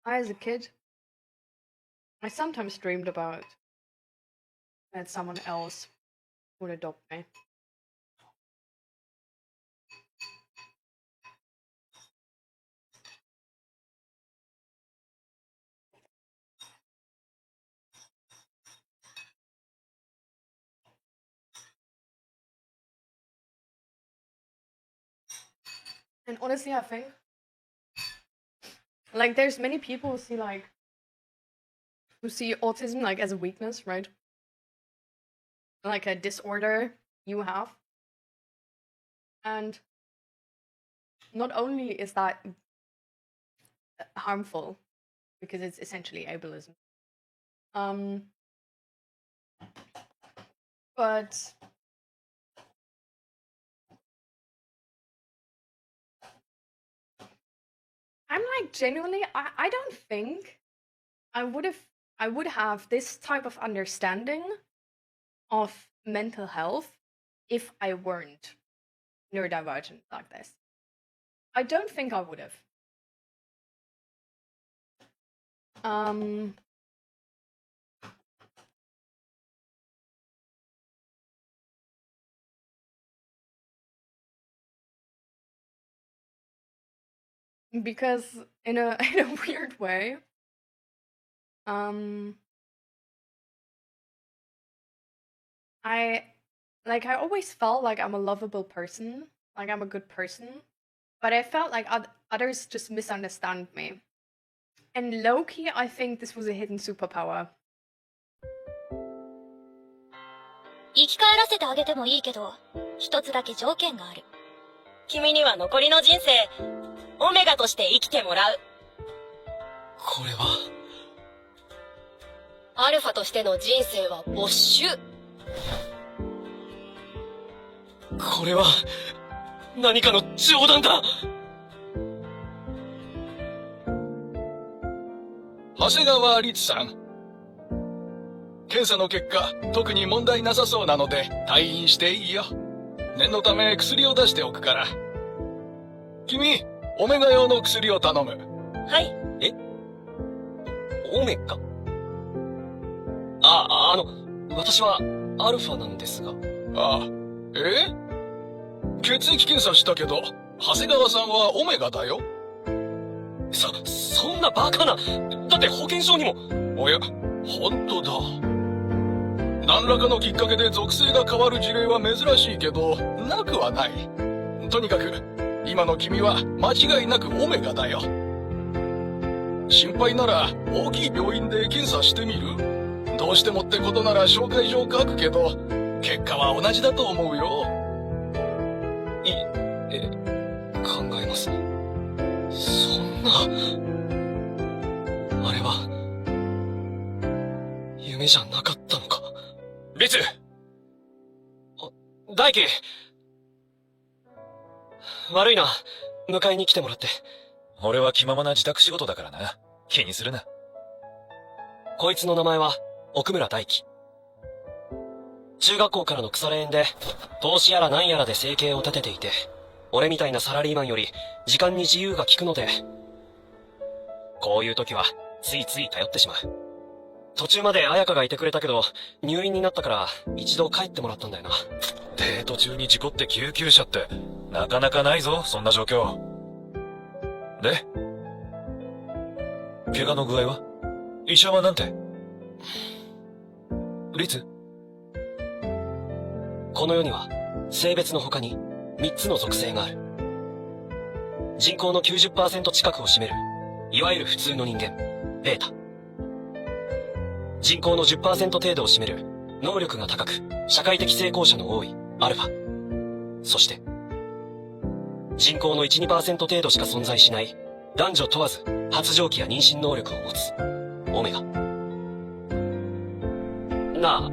[SPEAKER 1] As a kid, I sometimes dreamed about that someone else would adopt me. And honestly, I think, like, there's many people who see autism like as a weakness, right? Like a disorder you have. And not only is that harmful, because it's essentially ableism, but I'm like, genuinely, I don't think I would have this type of understanding of mental health if I weren't neurodivergent like this. I don't think I would have. Because in a weird way, I always felt like I'm a lovable person, like I'm a good person, but I felt like others just misunderstand me. And low-key, I think this was a hidden superpower.
[SPEAKER 2] 生き返らせてあげてもいいけど、一つだけ条件がある。君には残りの人生、オメガとして生きてもらう。
[SPEAKER 3] これは。
[SPEAKER 2] アルファとしての人生は没収。
[SPEAKER 3] これは、何かの冗談だ。長谷川律さん。検査の結果、特に問題なさそうなので退院していいよ。念のため薬を出しておくから。君、オメガ用の薬を頼む。
[SPEAKER 2] はい。
[SPEAKER 3] え？オメガ？私はアルファなんですが。血液検査したけど、長谷川さんはオメガだよ。そんなバカな。だって保険証にも。おや、本当だ。何らかのきっかけで属性が変わる事例は珍しいけど、なくはない。とにかく、今の君は間違いなくオメガだよ。心配なら大きい病院で検査してみる？どうしてもってことなら紹介状書くけど、結果は同じだと思うよ。
[SPEAKER 4] 考えます。そんな。あれは、夢じゃなかったのか。
[SPEAKER 3] リツ！
[SPEAKER 4] 大輝！悪いな。迎えに来てもらって。
[SPEAKER 5] 俺は気ままな自宅仕事だからな。気にするな。
[SPEAKER 4] こいつの名前は、奥村大輝。中学校からの腐れ縁で、投資やら何やらで生計を立てていて、俺みたいなサラリーマンより時間に自由が利くので、こういう時はついつい頼ってしまう。途中まで彩香がいてくれたけど、入院になったから一度帰ってもらったんだよな。
[SPEAKER 5] デート中に事故って救急車って、なかなかないぞ、そんな状況。で、怪我の具合は？医者はなんて？リツ？
[SPEAKER 4] この世には、性別の他に3つの属性がある。人口の 90% 近くを占める、いわゆる普通の人間、ベータ。人口の 10% 程度を占める、能力が高く、社会的成功者の多い、アルファ。そして、人口の 1、2% 程度しか存在しない、男女問わず発情期や妊娠能力を持つ、オメガ。なあ、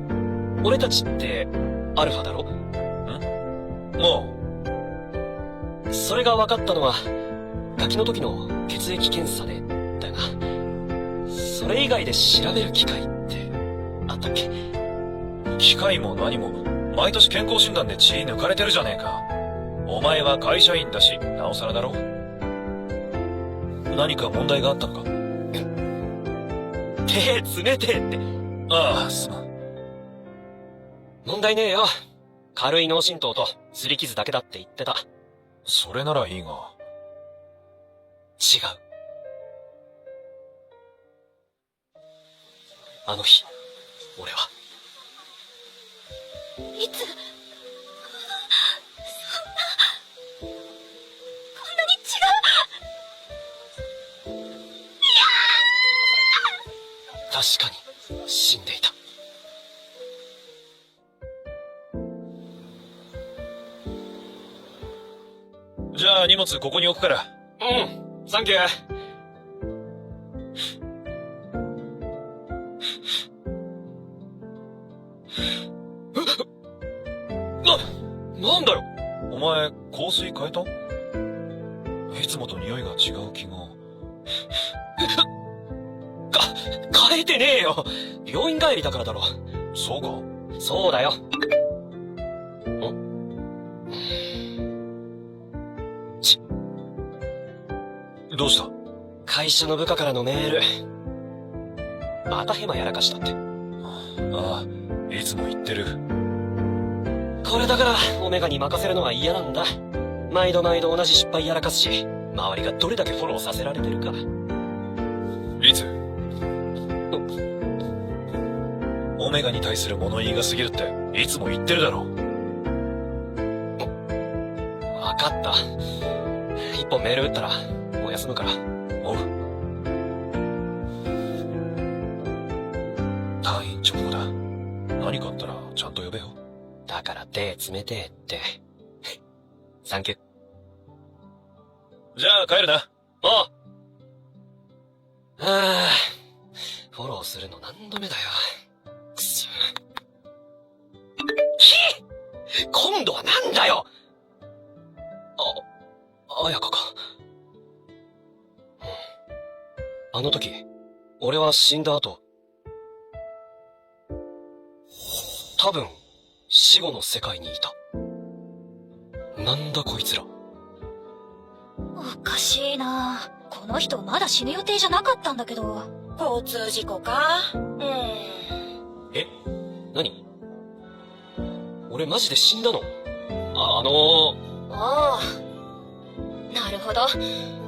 [SPEAKER 4] 俺たちって、アルファだろ？
[SPEAKER 5] も
[SPEAKER 4] う。それが分かったのは、ガキの時の血液検査で、だよな。それ以外で調べる機会ってあったっけ？
[SPEAKER 5] 機械も何も、毎年健康診断で血抜かれてるじゃねえか。お前は会社員だし、なおさらだろ。何か問題があったのか？
[SPEAKER 4] 手冷てえって。
[SPEAKER 5] ああ、すまん。
[SPEAKER 4] 問題ねえよ。軽い脳震盪と擦り傷だけだって言ってた。
[SPEAKER 5] それならいいが。
[SPEAKER 4] 違う。あの日、俺は。
[SPEAKER 2] いつ、そんな、こんなに違う。
[SPEAKER 4] 確かに、死んでいた。
[SPEAKER 5] じゃあ荷物ここに置くから。
[SPEAKER 4] うん、サンキュー。なんだよ。
[SPEAKER 5] お前、香水変えた？いつもと匂いが違う気が。
[SPEAKER 4] 変えてねえよ。病院帰りだからだろ。
[SPEAKER 5] そうか？
[SPEAKER 4] そうだよ。
[SPEAKER 5] どうした？
[SPEAKER 4] 会社の部下からのメール。またヘマやらかしたって。
[SPEAKER 5] ああ、いつも言ってる。
[SPEAKER 4] これだから、オメガに任せるのは嫌なんだ。毎度毎度同じ失敗やらかすし、周りがどれだけフォローさせられてるか。
[SPEAKER 5] リツ。オメガに対する物言いが過ぎるって、いつも言ってるだろ。
[SPEAKER 4] わかった。一本メール打ったら、もう休むから。
[SPEAKER 5] おう。退院直後だ。何かあったらちゃんと呼べよ。
[SPEAKER 4] だから手冷てえって。サンキュー。
[SPEAKER 5] じゃあ帰るな。
[SPEAKER 4] おう。はあ、フォローするの何度目だよ。くそ。今度はなんだよ。彩香か。あの時、俺は死んだ後、多分、死後の世界にいた。なんだこいつら。
[SPEAKER 2] おかしいな。この人まだ死ぬ予定じゃなかったんだけど。交通事故か？
[SPEAKER 4] え？何？俺マジで死んだの？あ
[SPEAKER 2] ああ。なるほど。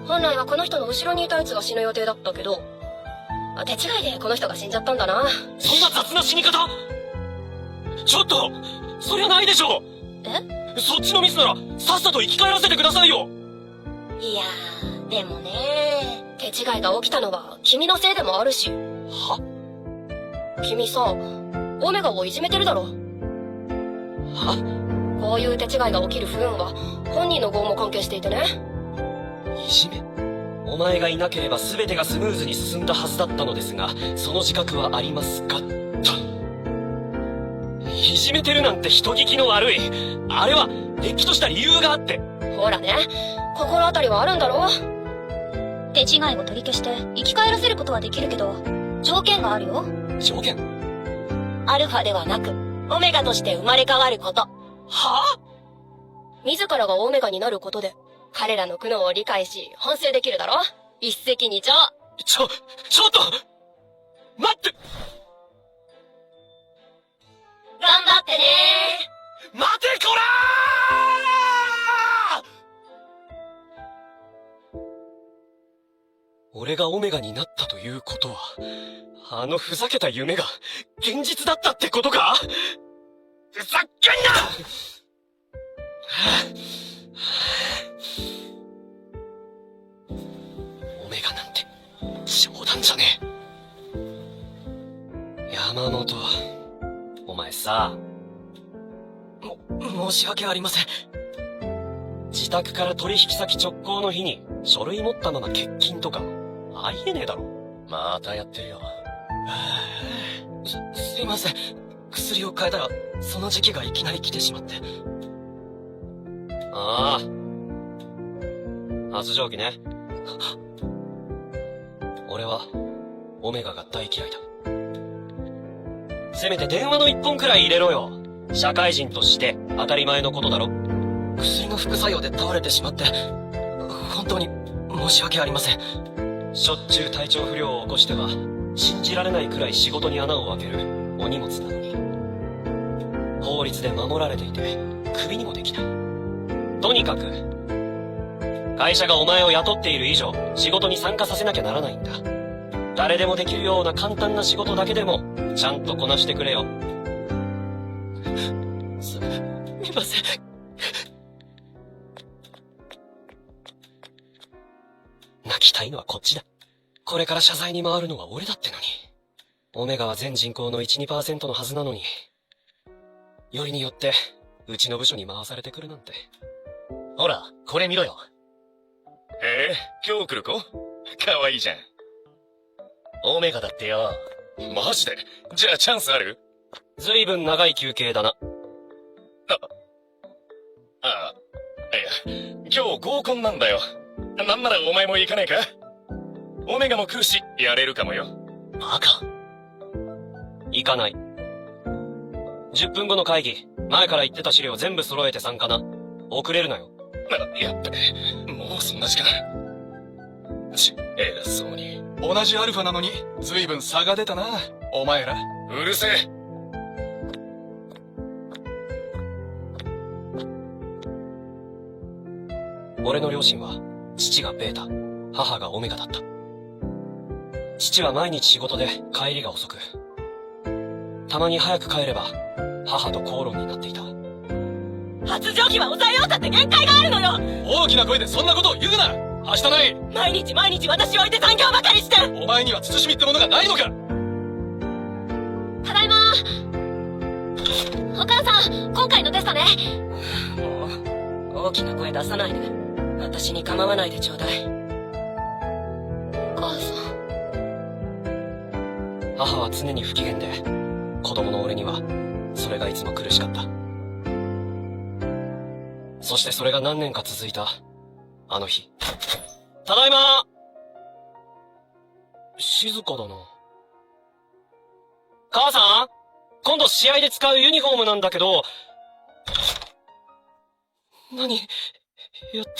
[SPEAKER 2] 本来はこの人の後ろにいたやつが死ぬ予定だったけど、手違いでこの人が死んじゃったんだな。
[SPEAKER 4] そんな雑な死に方！ちょっと！そりゃないでしょ！
[SPEAKER 2] え？
[SPEAKER 4] そっちのミスなら、さっさと生き返らせてくださいよ！
[SPEAKER 2] いやー、でもね、手違いが起きたのは君のせいでもあるし。
[SPEAKER 4] は？
[SPEAKER 2] 君さ、オメガをいじめてるだろ。
[SPEAKER 4] は？
[SPEAKER 2] こういう手違いが起きる不運は本人の業も関係していてね。
[SPEAKER 4] いじめ？お前がいなければ全てがスムーズに進んだはずだったのですが、その自覚はありますか？と。いじめてるなんて人聞きの悪い。あれは、れっきとした理由があって。
[SPEAKER 2] ほらね、心当たりはあるんだろ。
[SPEAKER 6] 手違いを取り消して生き返らせることはできるけど、条件があるよ。
[SPEAKER 4] 条件？
[SPEAKER 2] アルファではなく、オメガとして生まれ変わること。
[SPEAKER 4] はぁ？
[SPEAKER 2] 自らがオメガになることで、彼らの苦悩を理解し、反省できるだろ。一石二鳥。
[SPEAKER 4] ちょっと待って。
[SPEAKER 2] 頑張ってね
[SPEAKER 4] 待てこらー！俺がオメガになったということは、あのふざけた夢が現実だったってことか？ふざけんな！オメガなんて冗談じゃねえ。山本、お前さ、申し訳ありません。自宅から取引先直行の日に書類持ったまま欠勤とかありえねえだろ。
[SPEAKER 5] またやってるよ。
[SPEAKER 4] すいません。薬を変えたらその時期がいきなり来てしまって。ああ、発情期ね。俺はオメガが大嫌いだ。せめて電話の一本くらい入れろよ。社会人として当たり前のことだろ。薬の副作用で倒れてしまって、本当に申し訳ありません。しょっちゅう体調不良を起こしては、信じられないくらい仕事に穴を開けるお荷物なのに。法律で守られていて、クビにもできない。とにかく、会社がお前を雇っている以上、仕事に参加させなきゃならないんだ。誰でもできるような簡単な仕事だけでも、ちゃんとこなしてくれよ。すみません。泣きたいのはこっちだ。これから謝罪に回るのは俺だってのに。オメガは全人口の 1、2% のはずなのに。よりによって、うちの部署に回されてくるなんて。
[SPEAKER 5] ほら、これ見ろよ。今日来る子？かわいいじゃん。オメガだってよ。
[SPEAKER 3] マジで？じゃあチャンスある？
[SPEAKER 4] ずいぶん長い休憩だな。
[SPEAKER 3] いや、今日合コンなんだよ。なんならお前も行かねえか？オメガも来るし、やれるかもよ。
[SPEAKER 5] バカ。
[SPEAKER 4] 行かない。10分後の会議、前から言ってた資料全部揃えて参加な。遅れるなよ。
[SPEAKER 3] やっべ、もうそんな時間。偉そうに。
[SPEAKER 7] 同じアルファなのに、ずいぶん差が出たな、お前ら。
[SPEAKER 3] うるせえ。
[SPEAKER 4] 俺の両親は、父がベータ、母がオメガだった。父は毎日仕事で帰りが遅く、たまに早く帰れば、母と口論になっていた。
[SPEAKER 2] 発情期は抑えようったって限界があるのよ。
[SPEAKER 7] 大きな声でそんなことを言うな。はしたない。
[SPEAKER 2] 毎日私を置いて残業ばかりして。
[SPEAKER 7] お前には慎みってものがないのか。
[SPEAKER 6] ただいまお母さん、今回のテストね。
[SPEAKER 2] もう、大きな声出さないで。私に構わないでちょうだい。
[SPEAKER 6] お母さん。
[SPEAKER 4] 母は常に不機嫌で、子供の俺には、それがいつも苦しかった。そしてそれが何年か続いた、あの日。ただいま。静かだな。母さん？今度試合で使うユニフォームなんだけど、何やって。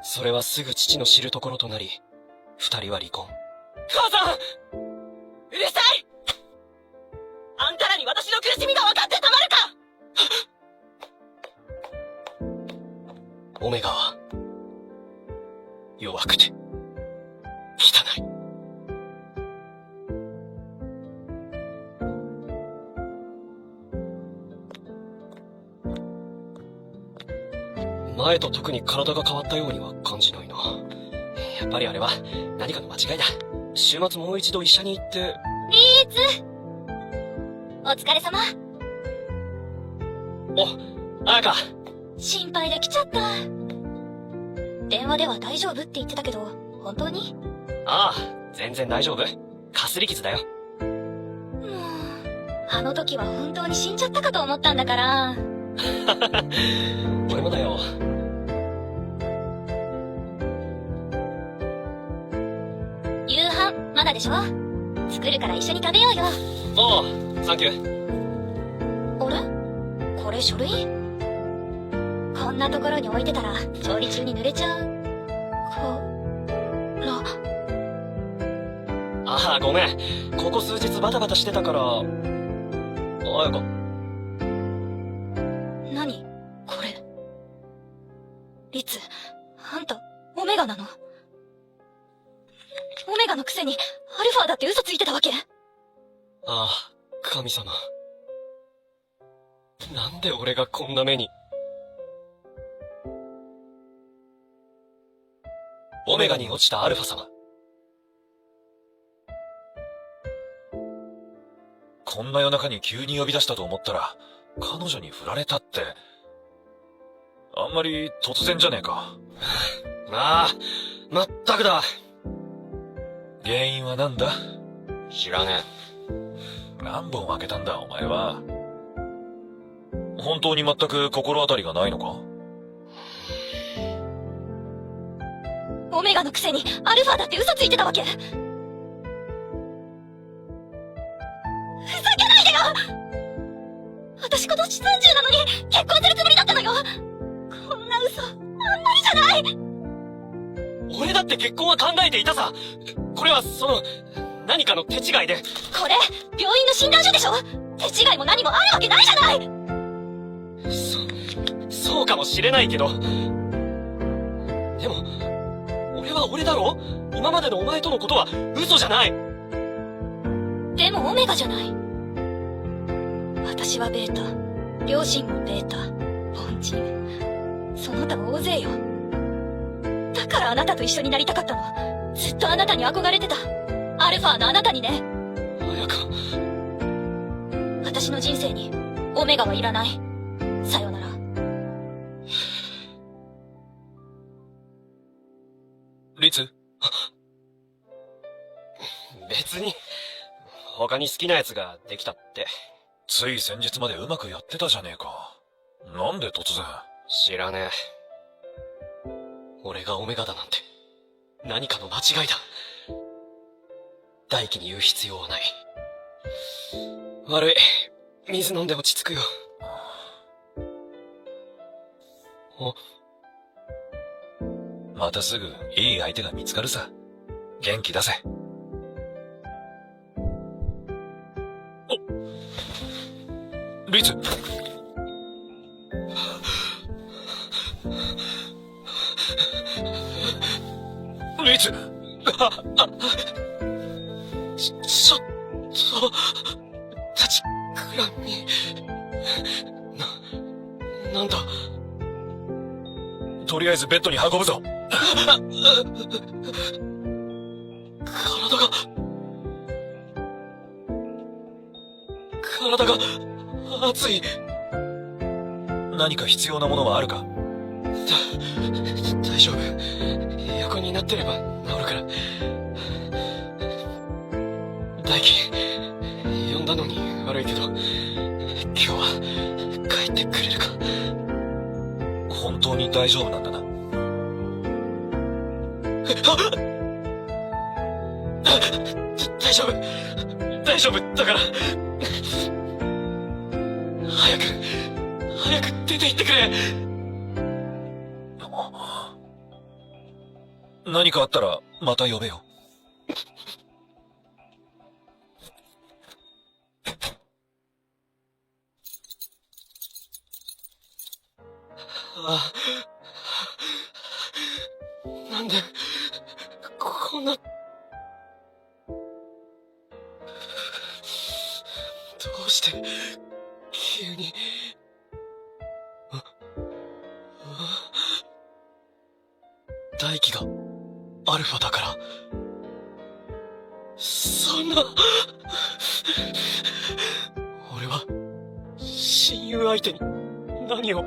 [SPEAKER 4] それはすぐ父の知るところとなり、二人は離婚。
[SPEAKER 2] 母さん！うるさい！あんたらに私の苦しみが分かってたまるか！
[SPEAKER 4] オメガは、弱くて、汚い。前と特に体が変わったようには感じないな。やっぱりあれは何かの間違いだ。週末もう一度医者に行って。
[SPEAKER 6] リーツ、お疲れ様。
[SPEAKER 4] お、彩香。
[SPEAKER 6] 心配で来ちゃった。電話では大丈夫って言ってたけど、本当に？
[SPEAKER 4] ああ、全然大丈夫。かすり傷だよ。
[SPEAKER 6] もう、あの時は本当に死んじゃったかと思ったんだから。
[SPEAKER 4] 俺もだよ。
[SPEAKER 6] 夕飯、まだでしょ？作るから一緒に食べようよ。
[SPEAKER 4] おう、サンキュー。
[SPEAKER 6] あれ？これ書類？こんなところに置いてたら調理中に濡れちゃうから。
[SPEAKER 4] ああ、ごめん。ここ数日バタバタしてたから。あやか。
[SPEAKER 6] 何これ。リツ、あんたオメガなの？オメガのくせにアルファだって嘘ついてたわけ？
[SPEAKER 4] ああ、神様。なんで俺がこんな目に。オメガに落ちたアルファ様。
[SPEAKER 5] こんな夜中に急に呼び出したと思ったら、彼女に振られたって。あんまり突然じゃねえか。
[SPEAKER 4] ああ、まったくだ。
[SPEAKER 5] 原因は何だ？
[SPEAKER 4] 知らね
[SPEAKER 5] え。何本開けたんだ、お前は。本当に全く心当たりがないのか？
[SPEAKER 6] オメガのくせにアルファだって嘘ついてたわけ？ふざけないでよ！私今年30なのに結婚するつもりだったのよ！こんな嘘、あんまりじゃない！
[SPEAKER 4] 俺だって結婚は考えていたさ。これは何かの手違いで。
[SPEAKER 6] これ、病院の診断書でしょ？手違いも何もあるわけないじゃない！
[SPEAKER 4] そうかもしれないけど。でも、俺は俺だろ？今までのお前とのことは嘘じゃない。
[SPEAKER 6] でもオメガじゃない。私はベータ。両親もベータ。凡人。その他大勢よ。だからあなたと一緒になりたかったの。ずっとあなたに憧れてた。アルファのあなたにね。
[SPEAKER 4] 彩香。
[SPEAKER 6] 私の人生にオメガはいらない。さよなら。
[SPEAKER 5] リツ？
[SPEAKER 4] 別に、他に好きなやつができたって。
[SPEAKER 5] つい先日までうまくやってたじゃねえか。なんで突然？
[SPEAKER 4] 知らねえ。俺がオメガだなんて、何かの間違いだ。大輝に言う必要はない。悪い。水飲んで落ち着くよ。
[SPEAKER 5] またすぐいい相手が見つかるさ。元気出せ。リツ。リツ。
[SPEAKER 4] ちょっと、立ちくらみ。なんだ。
[SPEAKER 5] とりあえずベッドに運ぶぞ。
[SPEAKER 4] 体が熱い。
[SPEAKER 5] 何か必要なものはあるか？
[SPEAKER 4] 大丈夫。横になってれば治るから。大輝、呼んだのに悪いけど、今日は帰ってくれるか？
[SPEAKER 5] 本当に大丈夫なんだな。
[SPEAKER 4] 大丈夫だから。早く出て行ってくれ。
[SPEAKER 5] 何かあったらまた呼べよ。
[SPEAKER 4] ああ、なんでこんな。どうして急に。大輝がアルファだから。そんな。俺は、親友相手に何を。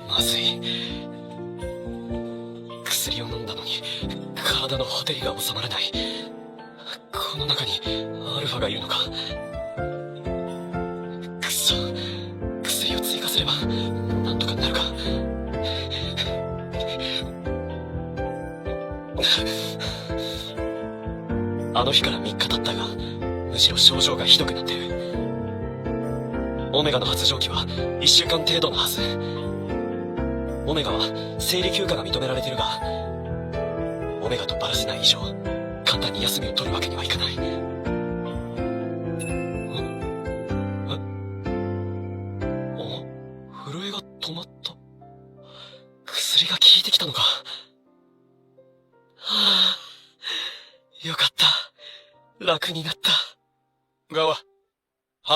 [SPEAKER 4] まずい。薬を飲んだのに体のほてりが収まらない。この中にアルファがいるのか。くそ、薬を追加すればなんとかなるか。あの日から3日経ったが、むしろ症状がひどくなってる。オメガの発情期は1週間程度のはず。オメガは生理休暇が認められてるが、オメガとバラせない以上、簡単に休みを取るわけにはいかない。震えが止まった。薬が効いてきたのか。はあ、よかった。楽になった。
[SPEAKER 7] 長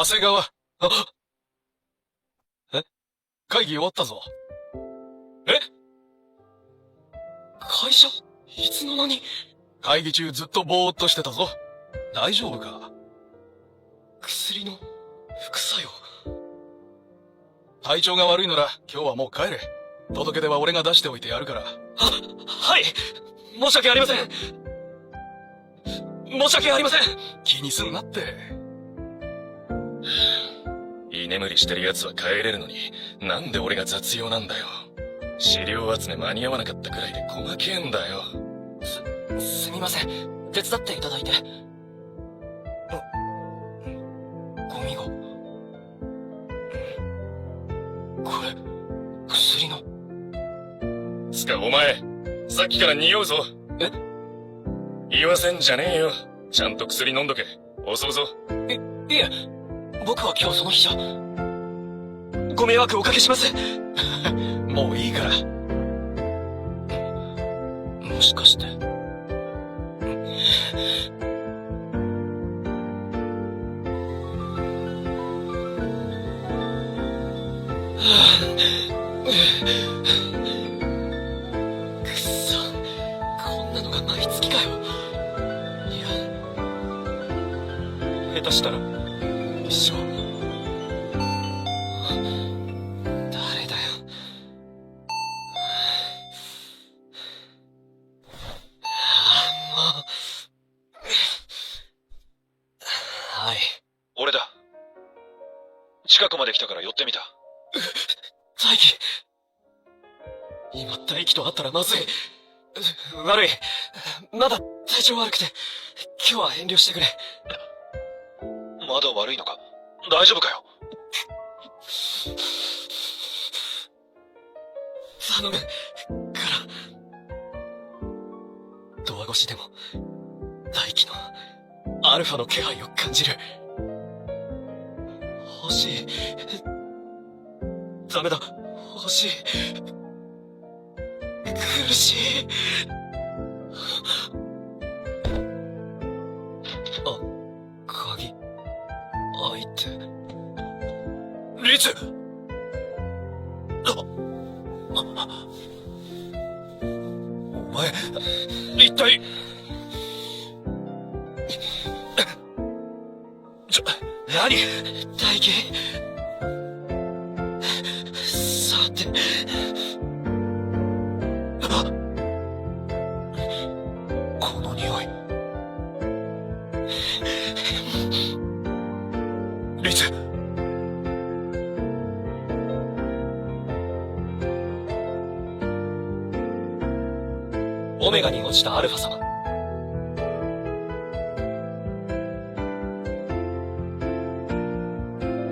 [SPEAKER 7] 谷川。
[SPEAKER 4] え？
[SPEAKER 7] 会議終わったぞ。
[SPEAKER 4] え？会社？いつの間に？
[SPEAKER 7] 会議中ずっとぼーっとしてたぞ。大丈夫か？
[SPEAKER 4] 薬の副作用。
[SPEAKER 7] 体調が悪いなら今日はもう帰れ。届け出は俺が出しておいてやるから。
[SPEAKER 4] はい。申し訳ありません。申し訳ありません。
[SPEAKER 7] 気にすんなって。
[SPEAKER 5] 居眠りしてる奴は帰れるのに、なんで俺が雑用なんだよ。資料集め間に合わなかったくらいで細けえんだよ。
[SPEAKER 4] すみません。手伝っていただいて。ゴミが。これ、薬の。
[SPEAKER 5] つかお前、さっきから匂うぞ。
[SPEAKER 4] え？
[SPEAKER 5] 言わせんじゃねえよ。ちゃんと薬飲んどけ。遅うぞ。
[SPEAKER 4] いえ、僕は今日その日じゃ。ご迷惑をおかけします。
[SPEAKER 7] もういいから。
[SPEAKER 4] もしかして。くっそ、こんなのが毎月かよ。いや、下手したら一生。誰だよ。もう。はい。
[SPEAKER 8] 俺だ。近くまで来たから寄ってみた。
[SPEAKER 4] 大輝。今大輝と会ったらまずい。悪い。まだ体調悪くて、今日は遠慮してくれ。
[SPEAKER 8] まだ悪いのか？大丈夫かよ？
[SPEAKER 4] 頼む。から。ドア越しでも、大輝のアルファの気配を感じる。欲しい。ダメだ。欲しい。苦しい。あ、鍵。開いて。リツ！
[SPEAKER 8] お前、一体。
[SPEAKER 4] 何？大輝。さて。
[SPEAKER 8] この匂い。リツ。
[SPEAKER 4] オメガに落ちたアルファ様。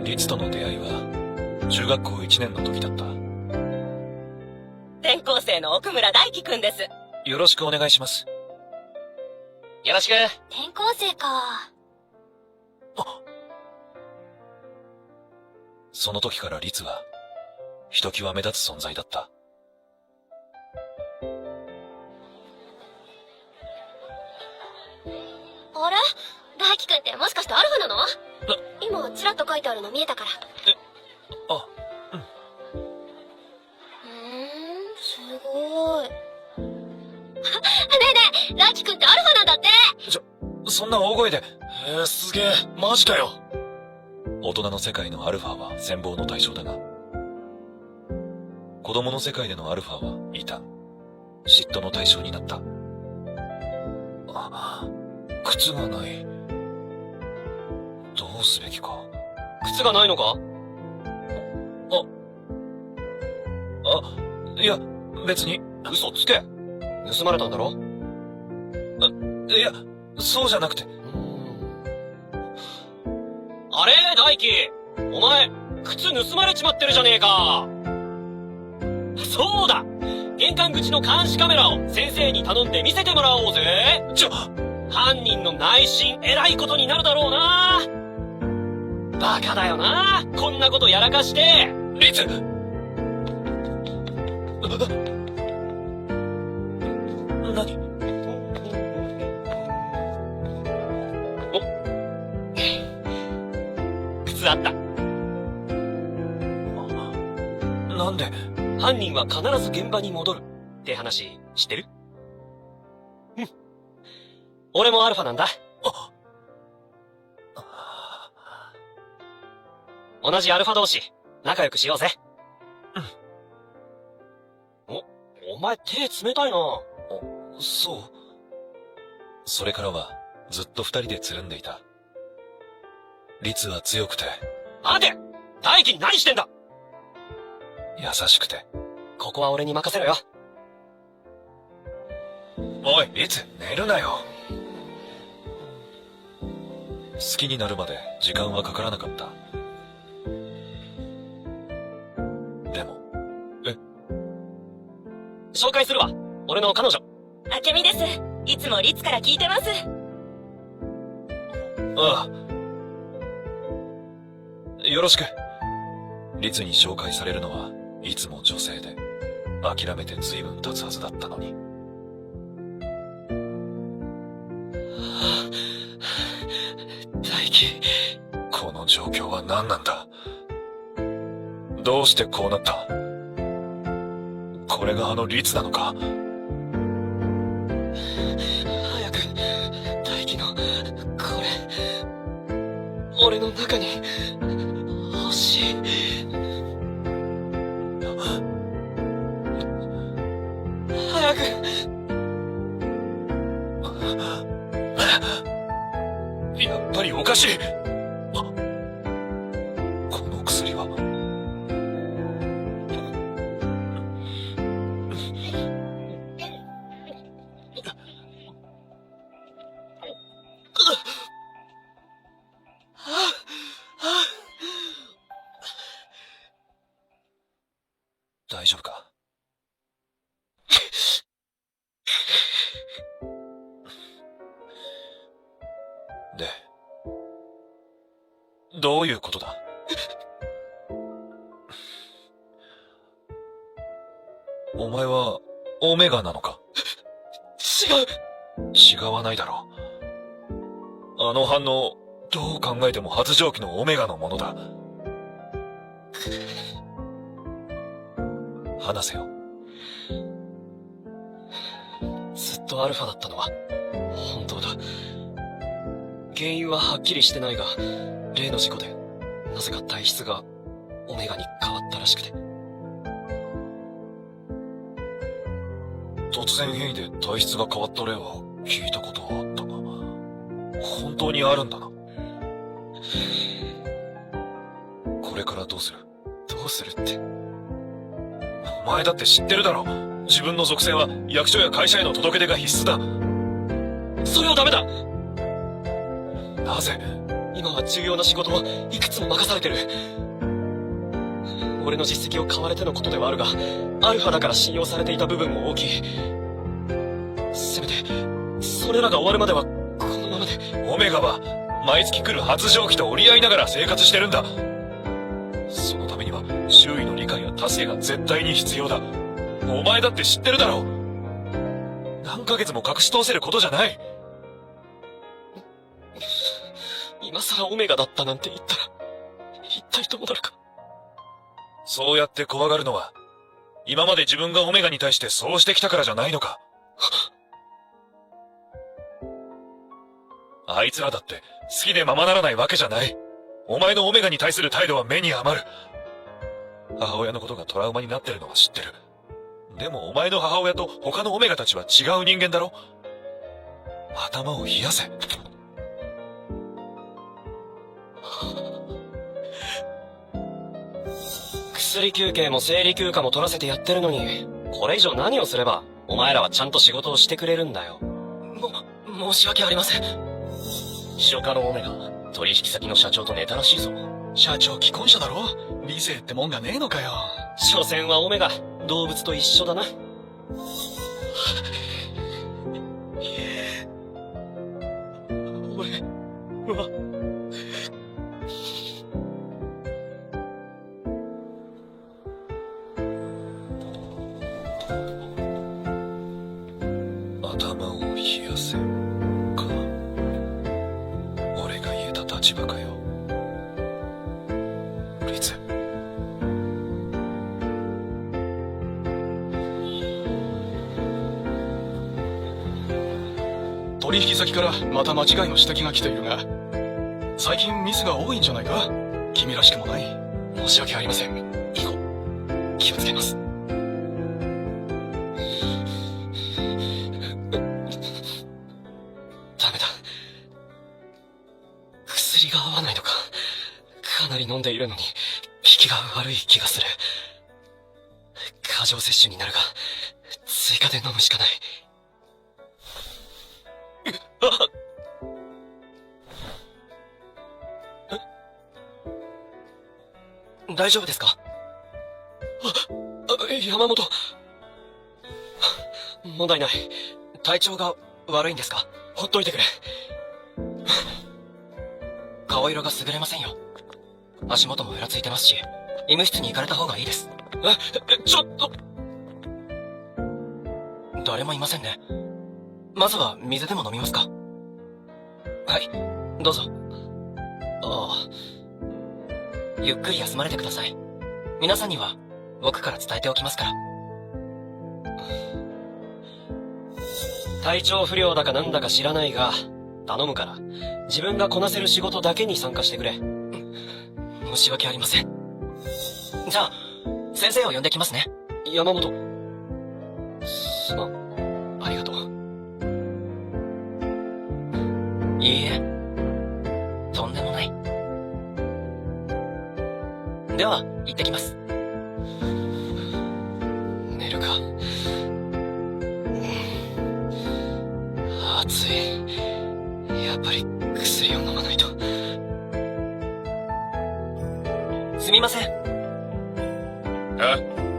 [SPEAKER 8] リツとの出会いは中学校1年の時だった。
[SPEAKER 2] 転校生の奥村大輝くんです。
[SPEAKER 8] よろしくお願いします。
[SPEAKER 5] よろしく。
[SPEAKER 6] 転校生か。
[SPEAKER 8] その時からリツはひときわ目立つ存在だった。
[SPEAKER 2] あれ大輝くんってもしかしてアルファなの？今チラッと書いてあるの見えたから。
[SPEAKER 5] あ、
[SPEAKER 2] すごい。ねえねえ、大輝くんってアルファなんだって。
[SPEAKER 5] そんな大声で。すげえ、マジかよ。大人の世界のアルファは羨望の対象だが、子供の世界でのアルファは異端、嫉妬の対象になった。靴がない。どうすべきか。
[SPEAKER 4] 靴がないのか？
[SPEAKER 5] いや、別に。
[SPEAKER 4] 嘘つけ。盗まれたんだろ？
[SPEAKER 5] いや、そうじゃなくて。
[SPEAKER 4] あれ大輝、お前、靴盗まれちまってるじゃねえか。そうだ、玄関口の監視カメラを先生に頼んで見せてもらおうぜ。犯人の内心えらいことになるだろうな。バカだよな、こんなことやらかして。
[SPEAKER 5] リツ！何？
[SPEAKER 4] 靴あった。
[SPEAKER 5] なんで？
[SPEAKER 4] 犯人は必ず現場に戻るって話知ってる？うん。俺もアルファなんだ。同じアルファ同士、仲良くしようぜ。お前手冷たいな。
[SPEAKER 5] そう。それからはずっと二人でつるんでいた。リツは強くて。
[SPEAKER 4] 待て！大輝に何してんだ！
[SPEAKER 5] 優しくて。
[SPEAKER 4] ここは俺に任せろよ。
[SPEAKER 5] おい、リツ、寝るなよ。好きになるまで時間はかからなかった。でも。
[SPEAKER 4] 紹介するわ。俺の彼女。
[SPEAKER 2] 明美です。いつもリツから聞いてます。
[SPEAKER 5] ああ。よろしく。リツに紹介されるのはいつも女性で、諦めて随分経つはずだったのに。
[SPEAKER 4] 大輝。
[SPEAKER 5] この状況は何なんだ？どうしてこうなった？これがあのリツなのか？
[SPEAKER 4] 早く、大輝の、これ、俺の中に、欲しい。早く。
[SPEAKER 5] やっぱりおかしい。この薬は。大丈夫か？で、どういうことだ？お前はオメガなのか？違わないだろう。あの反応、どう考えても発情期のオメガのものだ。話せよ。
[SPEAKER 4] ずっとアルファだったのは本当だ。原因ははっきりしてないが、例の事故でなぜか体質がオメガに変わったらしくて。
[SPEAKER 5] 突然変異で体質が変わった例は聞いたことはあったが、本当にあるんだな。これからどうする？
[SPEAKER 4] どうするって。
[SPEAKER 5] お前だって知ってるだろ。自分の属性は役所や会社への届け出が必須だ。
[SPEAKER 4] それはダメだ。
[SPEAKER 5] なぜ？
[SPEAKER 4] 今は重要な仕事をいくつも任されてる。俺の実績を買われてのことではあるが、アルファだから信用されていた部分も大きい。せめてそれらが終わるまではこのままで。
[SPEAKER 5] オメガは毎月来る発情期と折り合いながら生活してるんだ。そのためには周囲の理解や助けが絶対に必要だ。お前だって知ってるだろう。何ヶ月も隠し通せることじゃない。
[SPEAKER 4] 今更オメガだったなんて言ったら、一体どうなるか。
[SPEAKER 5] そうやって怖がるのは、今まで自分がオメガに対してそうしてきたからじゃないのか。あいつらだって好きでままならないわけじゃない。お前のオメガに対する態度は目に余る。母親のことがトラウマになってるのは知ってる。でもお前の母親と他のオメガたちは違う人間だろ。頭を冷やせ。
[SPEAKER 4] 薬休憩も生理休暇も取らせてやってるのに、これ以上何をすれば、お前らはちゃんと仕事をしてくれるんだよ。申し訳ありません。初夏のオメガ、取引先の社長と寝たらしいぞ。
[SPEAKER 7] 社長既婚者だろ。理性ってもんがねえのかよ。
[SPEAKER 4] 所詮はオメガ、動物と一緒だな。俺は、
[SPEAKER 5] 頭を冷やせか。俺が言えた立場かよ。リツ。
[SPEAKER 7] 取引先からまた間違いの指摘が来ているが、最近ミスが多いんじゃないか。君らしくもない。
[SPEAKER 4] 申し訳ありません。以後、気をつけます。ダメだ。薬が合わないのか。かなり飲んでいるのに、効きが悪い気がする。過剰摂取になるが、追加で飲むしかない。大丈夫ですか？山本。問題ない。体調が悪いんですか？ほっといてくれ。顔色が優れませんよ。足元もふらついてますし、医務室に行かれた方がいいです。ちょっと。誰もいませんね。まずは水でも飲みますか？はい、どうぞ。ああ。ゆっくり休まれてください。皆さんには僕から伝えておきますから。体調不良だかなんだか知らないが、頼むから、自分がこなせる仕事だけに参加してくれ。申し訳ありません。じゃあ、先生を呼んできますね。山本。すまん。ありがとう。いいえ。とんでもない。では、行ってきます。寝るか。暑い。やっぱり薬を飲まないと。すみません。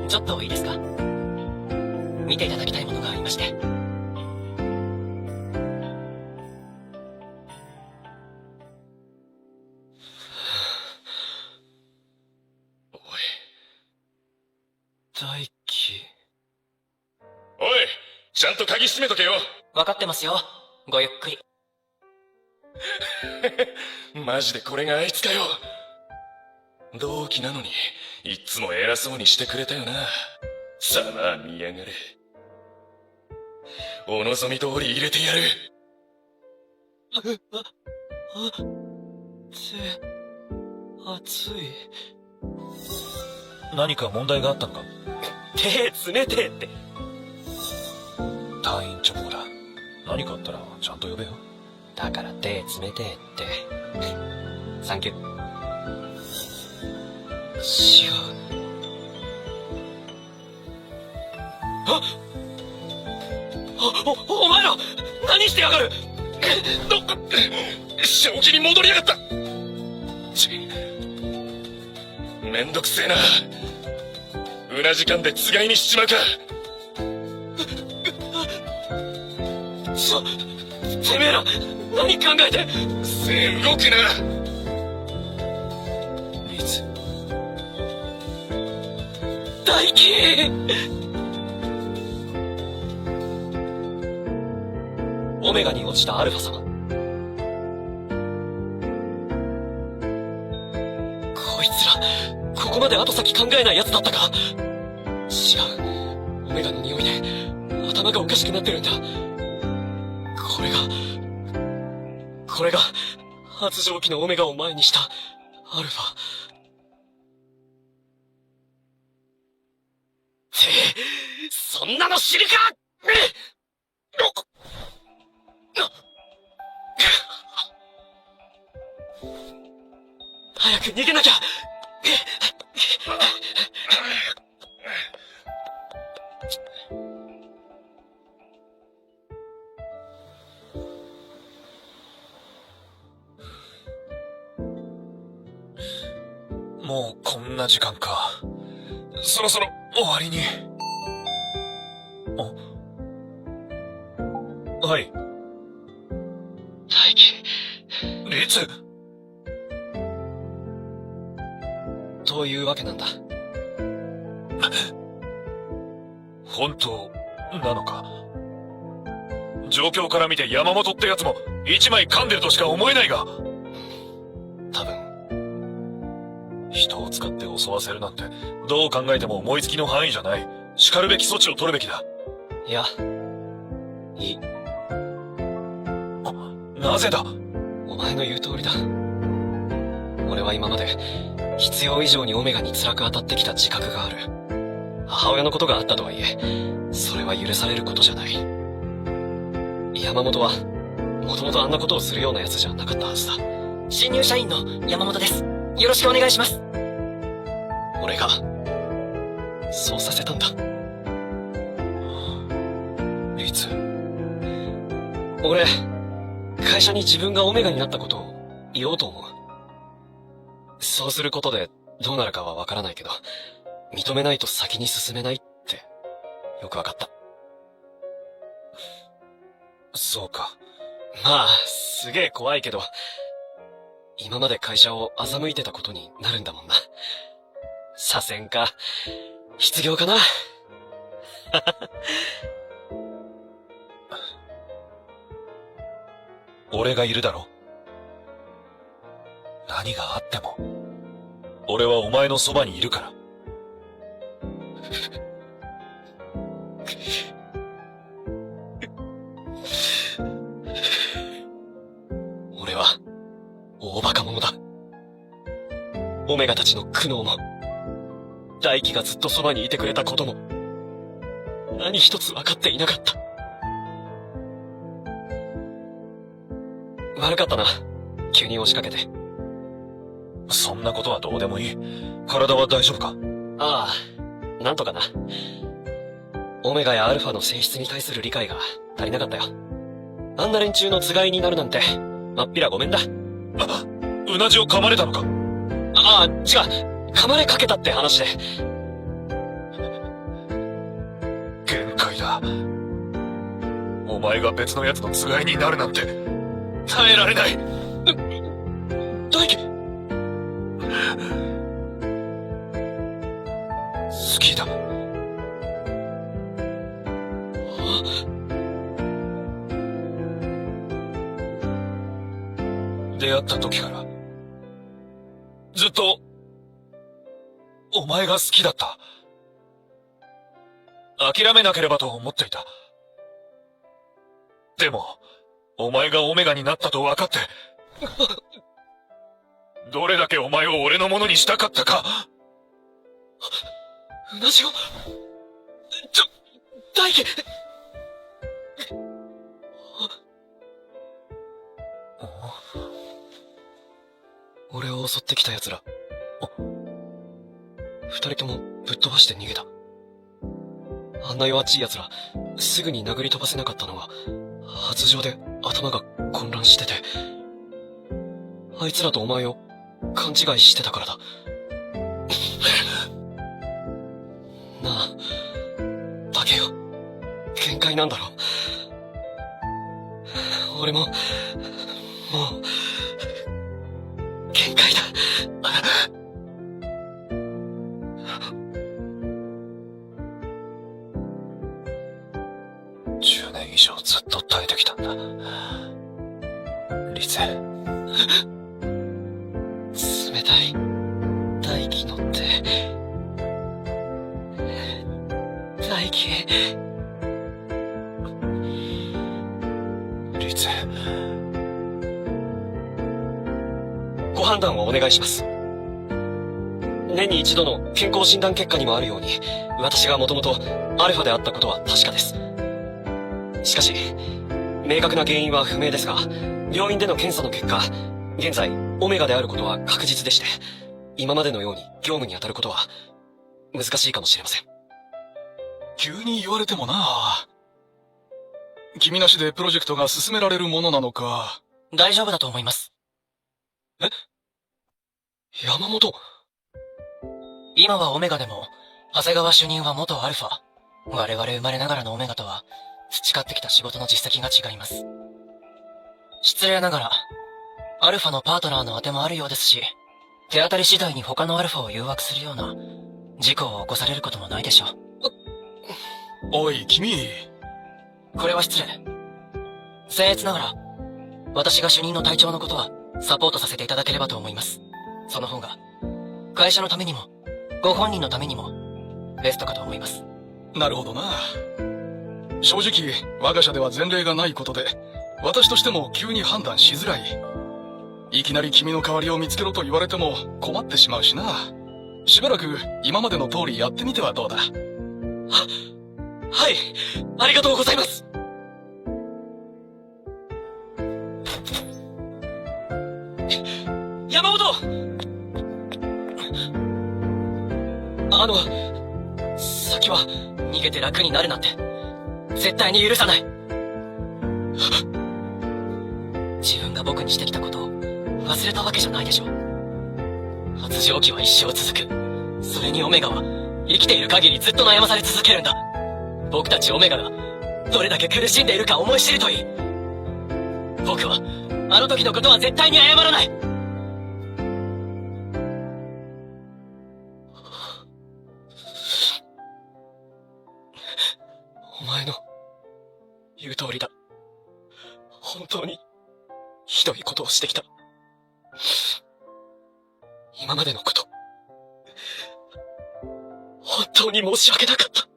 [SPEAKER 4] ちょっといいですか？見ていただきたいものがありまして。大輝。
[SPEAKER 5] おい、ちゃんと鍵閉めとけよ。
[SPEAKER 4] わかってますよ。ごゆっくり。
[SPEAKER 5] マジでこれがあいつかよ。同期なのにいっつも偉そうにしてくれたよな。さあ見やがれ。お望み通り入れてやる。熱い。何か問題があったのか？
[SPEAKER 4] 手冷てえって。
[SPEAKER 5] 退院直後だ。何かあったらちゃんと呼べよ。
[SPEAKER 4] だから手冷てえって。サンキュー。違う。お前ら何してやがる。
[SPEAKER 5] 正気に戻りやがった。めんどくせえな。うな時間でつがいにしちまうか。
[SPEAKER 4] てめえら何考えて。
[SPEAKER 5] 動くな。リツ。
[SPEAKER 4] 大輝。オメガに落ちたアルファ様。こまで後先考えない奴だったか。違う。オメガの匂いで頭がおかしくなってるんだ。これが発情期のオメガを前にしたアルファ。そんなの知るか。早く逃げなきゃ。
[SPEAKER 5] もうこんな時間か。そろそろ終わりに。はい。
[SPEAKER 4] 大輝。
[SPEAKER 5] 律。
[SPEAKER 4] というわけなんだ。
[SPEAKER 5] 本当なのか。状況から見て山本ってやつも一枚噛んでるとしか思えないが。
[SPEAKER 4] 多分。
[SPEAKER 5] 人を使って襲わせるなんてどう考えても思いつきの範囲じゃない。叱るべき措置を取るべきだ。
[SPEAKER 4] いや、いい。
[SPEAKER 5] なぜだ。
[SPEAKER 4] お前の言う通りだ。俺は今まで必要以上にオメガに辛く当たってきた自覚がある。母親のことがあったとはいえ、それは許されることじゃない。山本はもともとあんなことをするような奴じゃなかったはずだ。
[SPEAKER 2] 新入社員の山本です。よろしくお願いします。
[SPEAKER 4] 俺がそうさせたんだ。
[SPEAKER 5] 律。
[SPEAKER 4] 俺、会社に自分がオメガになったことを言おうと思う。そうすることでどうなるかはわからないけど、認めないと先に進めないってよくわかった。
[SPEAKER 5] そうか。
[SPEAKER 4] まあ、すげえ怖いけど、今まで会社を欺いてたことになるんだもんな。左遷か、失業かな。
[SPEAKER 5] 俺がいるだろ。何があっても、俺はお前のそばにいるから。
[SPEAKER 4] 俺は、大バカ者だ。オメガたちの苦悩も、大輝がずっとそばにいてくれたことも、何一つ分かっていなかった。悪かったな、急に押しかけて。
[SPEAKER 5] そんなことはどうでもいい。体は大丈夫か？
[SPEAKER 4] ああ、なんとかな。オメガやアルファの性質に対する理解が足りなかったよ。あんな連中のつがいになるなんて、まっぴらごめんだ。
[SPEAKER 5] うなじを噛まれたのか？
[SPEAKER 4] ああ、違う。噛まれかけたって話で。
[SPEAKER 5] 限界だ。お前が別の奴のつがいになるなんて、耐えられない。
[SPEAKER 4] 大輝。
[SPEAKER 5] 好きだ。出会った時から、ずっと、お前が好きだった。諦めなければと思っていた。でも、お前がオメガになったと分かって、どれだけお前を俺のものにしたかったか。
[SPEAKER 4] うなじを、大輝。俺を襲ってきた奴ら、二人ともぶっ飛ばして逃げた。あんな弱っちい奴ら、すぐに殴り飛ばせなかったのは、発情で頭が混乱してて、あいつらとお前を勘違いしてたからだ。なあ、竹よ、限界なんだろ。俺も、もう、限界だ。
[SPEAKER 5] 10年以上ずっと耐えてきたんだ。リツ。
[SPEAKER 4] 冷たい大気の手。
[SPEAKER 5] 律。
[SPEAKER 4] ご判断をお願いします。年に一度の健康診断結果にもあるように、私がもともとアルファであったことは確かです。しかし、明確な原因は不明ですが、病院での検査の結果、現在、オメガであることは確実でして、今までのように業務に当たることは難しいかもしれません。
[SPEAKER 7] 急に言われてもな。君なしでプロジェクトが進められるものなのか。
[SPEAKER 4] 大丈夫だと思います。え？山本。
[SPEAKER 9] 今はオメガでも、長谷川主任は元アルファ。我々生まれながらのオメガとは、培ってきた仕事の実績が違います。失礼ながら、アルファのパートナーの当てもあるようですし、手当たり次第に他のアルファを誘惑するような、事故を起こされることもないでしょう。
[SPEAKER 7] おい、君。
[SPEAKER 9] これは失礼。僭越ながら、私が主任の隊長のことは、サポートさせていただければと思います。その方が、会社のためにも、ご本人のためにも、ベストかと思います。
[SPEAKER 7] なるほどな。正直、我が社では前例がないことで、私としても急に判断しづらい。いきなり君の代わりを見つけろと言われても困ってしまうしな。しばらく今までの通りやってみてはどうだ。
[SPEAKER 4] はい、ありがとうございます。山本！先は逃げて楽になるなんて、絶対に許さない。自分が僕にしてきたことを忘れたわけじゃないでしょ。発情期は一生続く。それにオメガは生きている限りずっと悩まされ続けるんだ。僕たちオメガがどれだけ苦しんでいるか思い知るといい。僕はあの時のことは絶対に謝らない。お前の言う通りだ。本当にひどいことをしてきた。今までのこと、本当に申し訳なかった。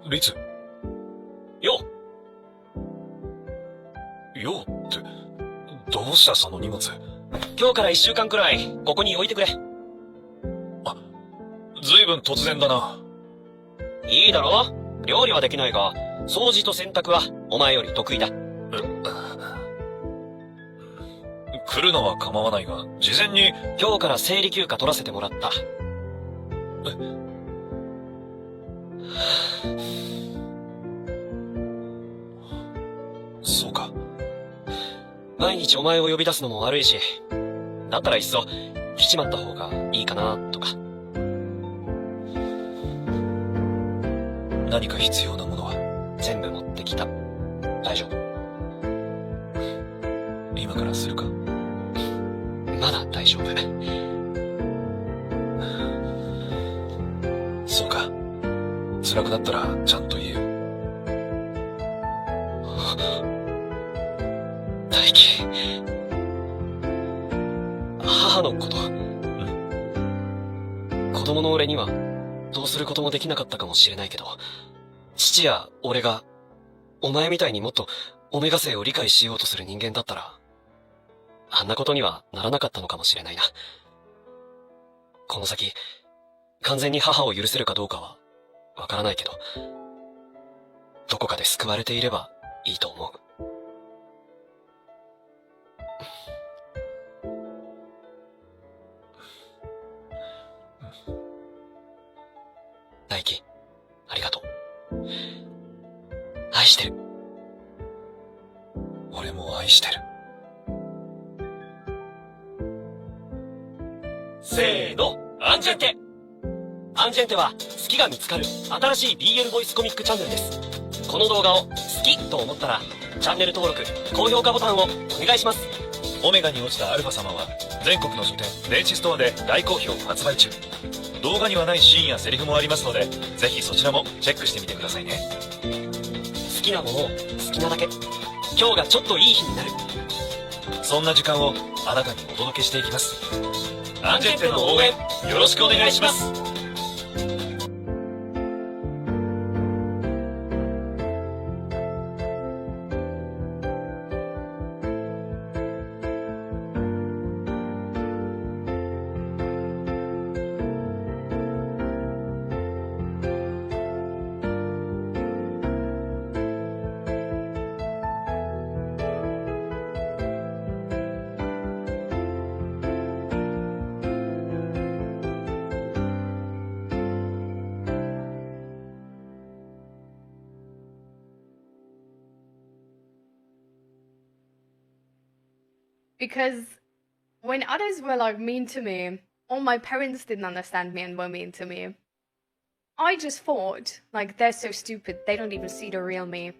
[SPEAKER 5] 律。
[SPEAKER 4] よ
[SPEAKER 5] よって、どうしたその荷物。
[SPEAKER 4] 今日から1週間くらい、ここに置いてくれ。
[SPEAKER 5] ずいぶん突然だな。
[SPEAKER 4] いいだろ？料理はできないが、掃除と洗濯はお前より得意だ。
[SPEAKER 5] 来るのは構わないが、事前に。
[SPEAKER 4] 今日から生理休暇取らせてもらった。
[SPEAKER 5] そうか。
[SPEAKER 4] 毎日お前を呼び出すのも悪いし、だったらいっそ来ちまった方がいいかな、とか。
[SPEAKER 5] 何か必要なものは
[SPEAKER 4] 全部持ってきた。大丈夫。
[SPEAKER 5] 今からするか？
[SPEAKER 4] まだ大丈夫。
[SPEAKER 5] そうか。辛くなったらちゃんと言えよ。
[SPEAKER 4] 大輝。母のこと。子供の俺にはどうすることもできなかったかもしれないけど、父や俺がお前みたいにもっとオメガ生を理解しようとする人間だったら、あんなことにはならなかったのかもしれないな。この先、完全に母を許せるかどうかはわからないけど、どこかで救われていればいいと思う。大輝、ありがとう。愛してる。
[SPEAKER 5] 俺も愛してる。
[SPEAKER 4] せーの、アンジェンテ。アンジェンテは好きが見つかる新しい BL ボイスコミックチャンネルです。この動画を好きと思ったら、チャンネル登録、高評価ボタンをお願いします。
[SPEAKER 5] オメガに落ちたアルファ様は全国の書店、電子ストアで大好評発売中。動画にはないシーンやセリフもありますので、ぜひそちらもチェックしてみてくださいね。
[SPEAKER 4] 好きなものを好きなだけ。今日がちょっといい日になる。
[SPEAKER 5] そんな時間をあなたにお届けしていきます。アンジェッテの応援よろしくお願いします。
[SPEAKER 1] Because when others were like mean to me, or my parents didn't understand me and were mean to me, I just thought, like, they're so stupid, they don't even see the real me.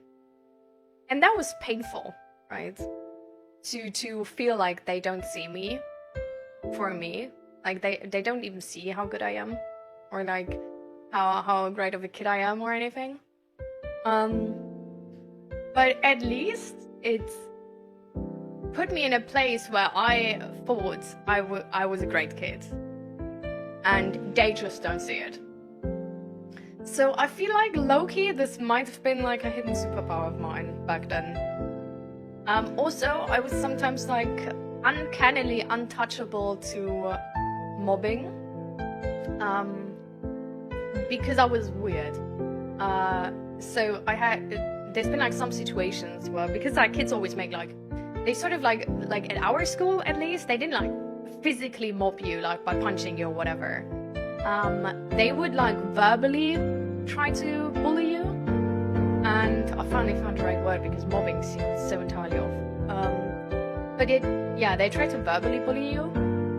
[SPEAKER 1] And that was painful, right? To feel like they don't see me for me. Like, they don't even see how good I am. Or, like, how great of a kid I am or anything. But at least it's put me in a place where I thought I was a great kid. And they just don't see it. So I feel like low-key this might have been like a hidden superpower of mine back then. Also, I was sometimes like uncannily untouchable to mobbing. Because I was weird. So there's been like some situations where, because like kids always make like, they sort of like at our school at least, they didn't like physically mob you like by punching you or whatever. They would like verbally try to bully you, and I finally found the right word because mobbing seems so entirely off. But they try to verbally bully you,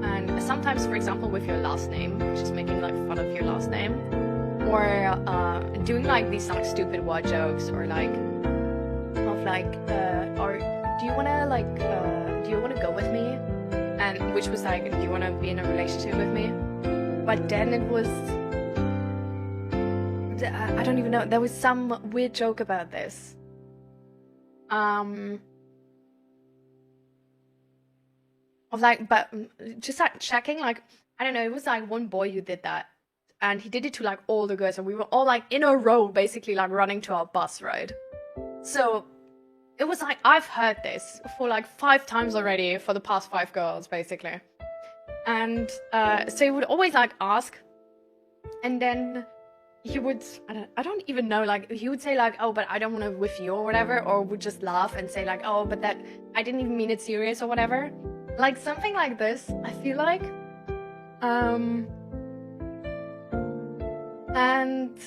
[SPEAKER 1] and sometimes, for example, with your last name, just making like fun of your last name, or doing like these like stupid word jokes, or like of like, or do you wanna go with me? And which was like, do you wanna be in a relationship with me? But then it was, I don't even know, there was some weird joke about this. Of like, but just like checking, like, I don't know, it was like one boy who did that. And he did it to like all the girls, and we were all like in a row, basically like running to our bus, right? So it was like, I've heard this for like 5 times already for the past 5 girls, basically. And so he would always like ask, and then he would, I don't even know, like he would say like, oh, but I don't want to with you or whatever, or would just laugh and say like, oh, but that, I didn't even mean it serious or whatever. Like something like this, I feel like. And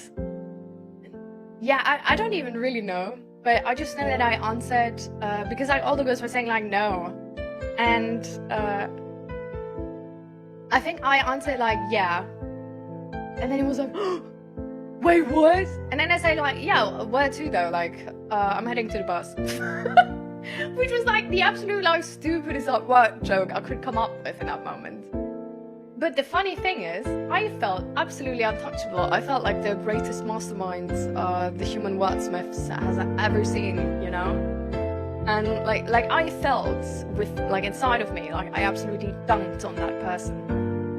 [SPEAKER 1] yeah, I don't even really know, but I just know that I answered, because like all the girls were saying like no. And I think I answered like, yeah. And then he was like, wait, what? And then I say like, yeah, where to though? Like, I'm heading to the bus. Which was like the absolute like stupidest word joke I could come up with in that moment. But the funny thing is, I felt absolutely untouchable. I felt like the greatest mastermind the human wordsmiths has ever seen, you know? And like I felt with like inside of me, like I absolutely dunked on that person.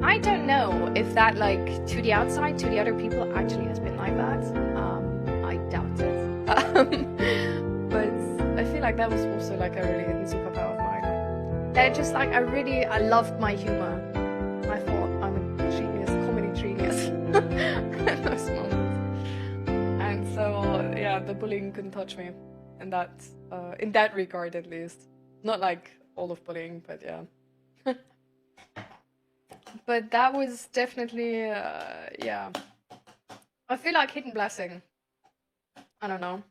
[SPEAKER 1] I don't know if that like to the outside, to the other people actually has been like that. I doubt it. But I feel like that was also like a really hidden superpower of mine. That just like I loved my humor. I thought I'm a genius, comedy genius in those moments. And so yeah, the bullying couldn't touch me in that regard at least. Not like all of bullying, but yeah. But that was definitely yeah. I feel like hidden blessing. I don't know.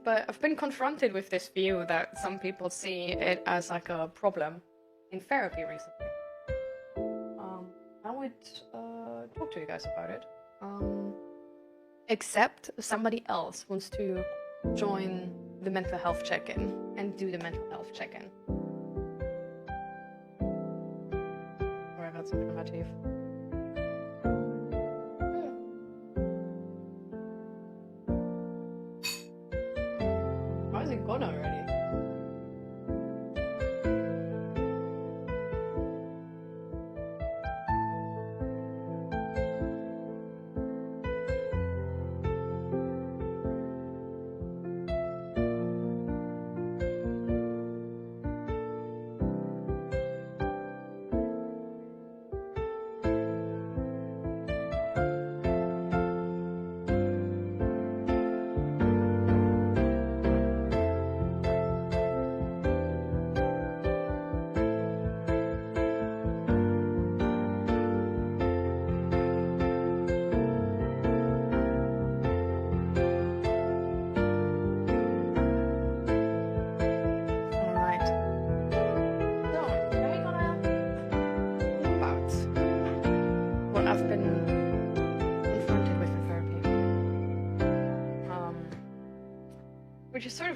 [SPEAKER 1] But I've been confronted with this view that some people see it as like a problem in therapy recently. I would talk to you guys about it. Except somebody else wants to join the mental health check-in and do the mental health check-in. Sorry, I got something in my teeth.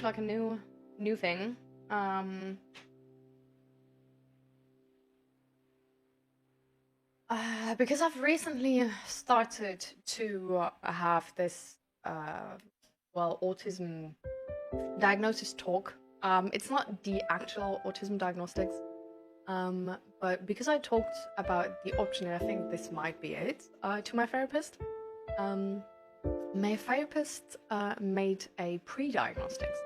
[SPEAKER 1] of like a new thing. Because I've recently started to have this autism diagnosis talk. It's not the actual autism diagnostics, but because I talked about the option, and I think this might be it, to my therapist. My therapist made a pre-diagnostics,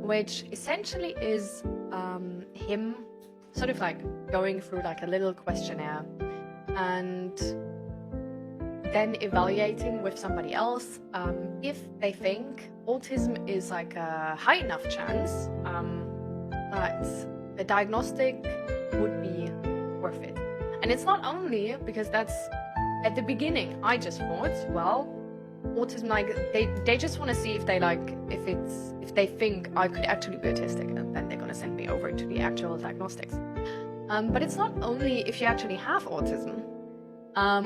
[SPEAKER 1] which essentially is him sort of like going through like a little questionnaire and then evaluating with somebody else if they think autism is like a high enough chance that a diagnostic would be worth it. And it's not only because that's at the beginning I just thought, well, autism, like they just want to see if they like if they think I could actually be autistic, and then they're gonna send me over to the actual diagnostics. But it's not only if you actually have autism,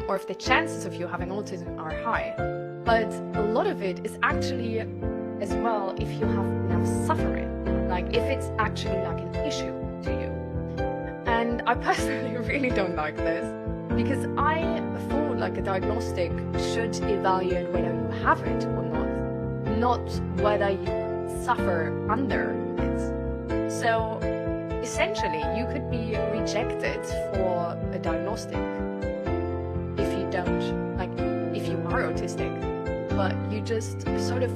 [SPEAKER 1] or if the chances of you having autism are high, but a lot of it is actually as well if you have enough suffering, like if it's actually like an issue to you. And I personally really don't like this, because I thought like a diagnostic should evaluate whether you have it or not whether you suffer under it. So essentially, you could be rejected for a diagnostic if you don't, like, if you are autistic, but you just sort of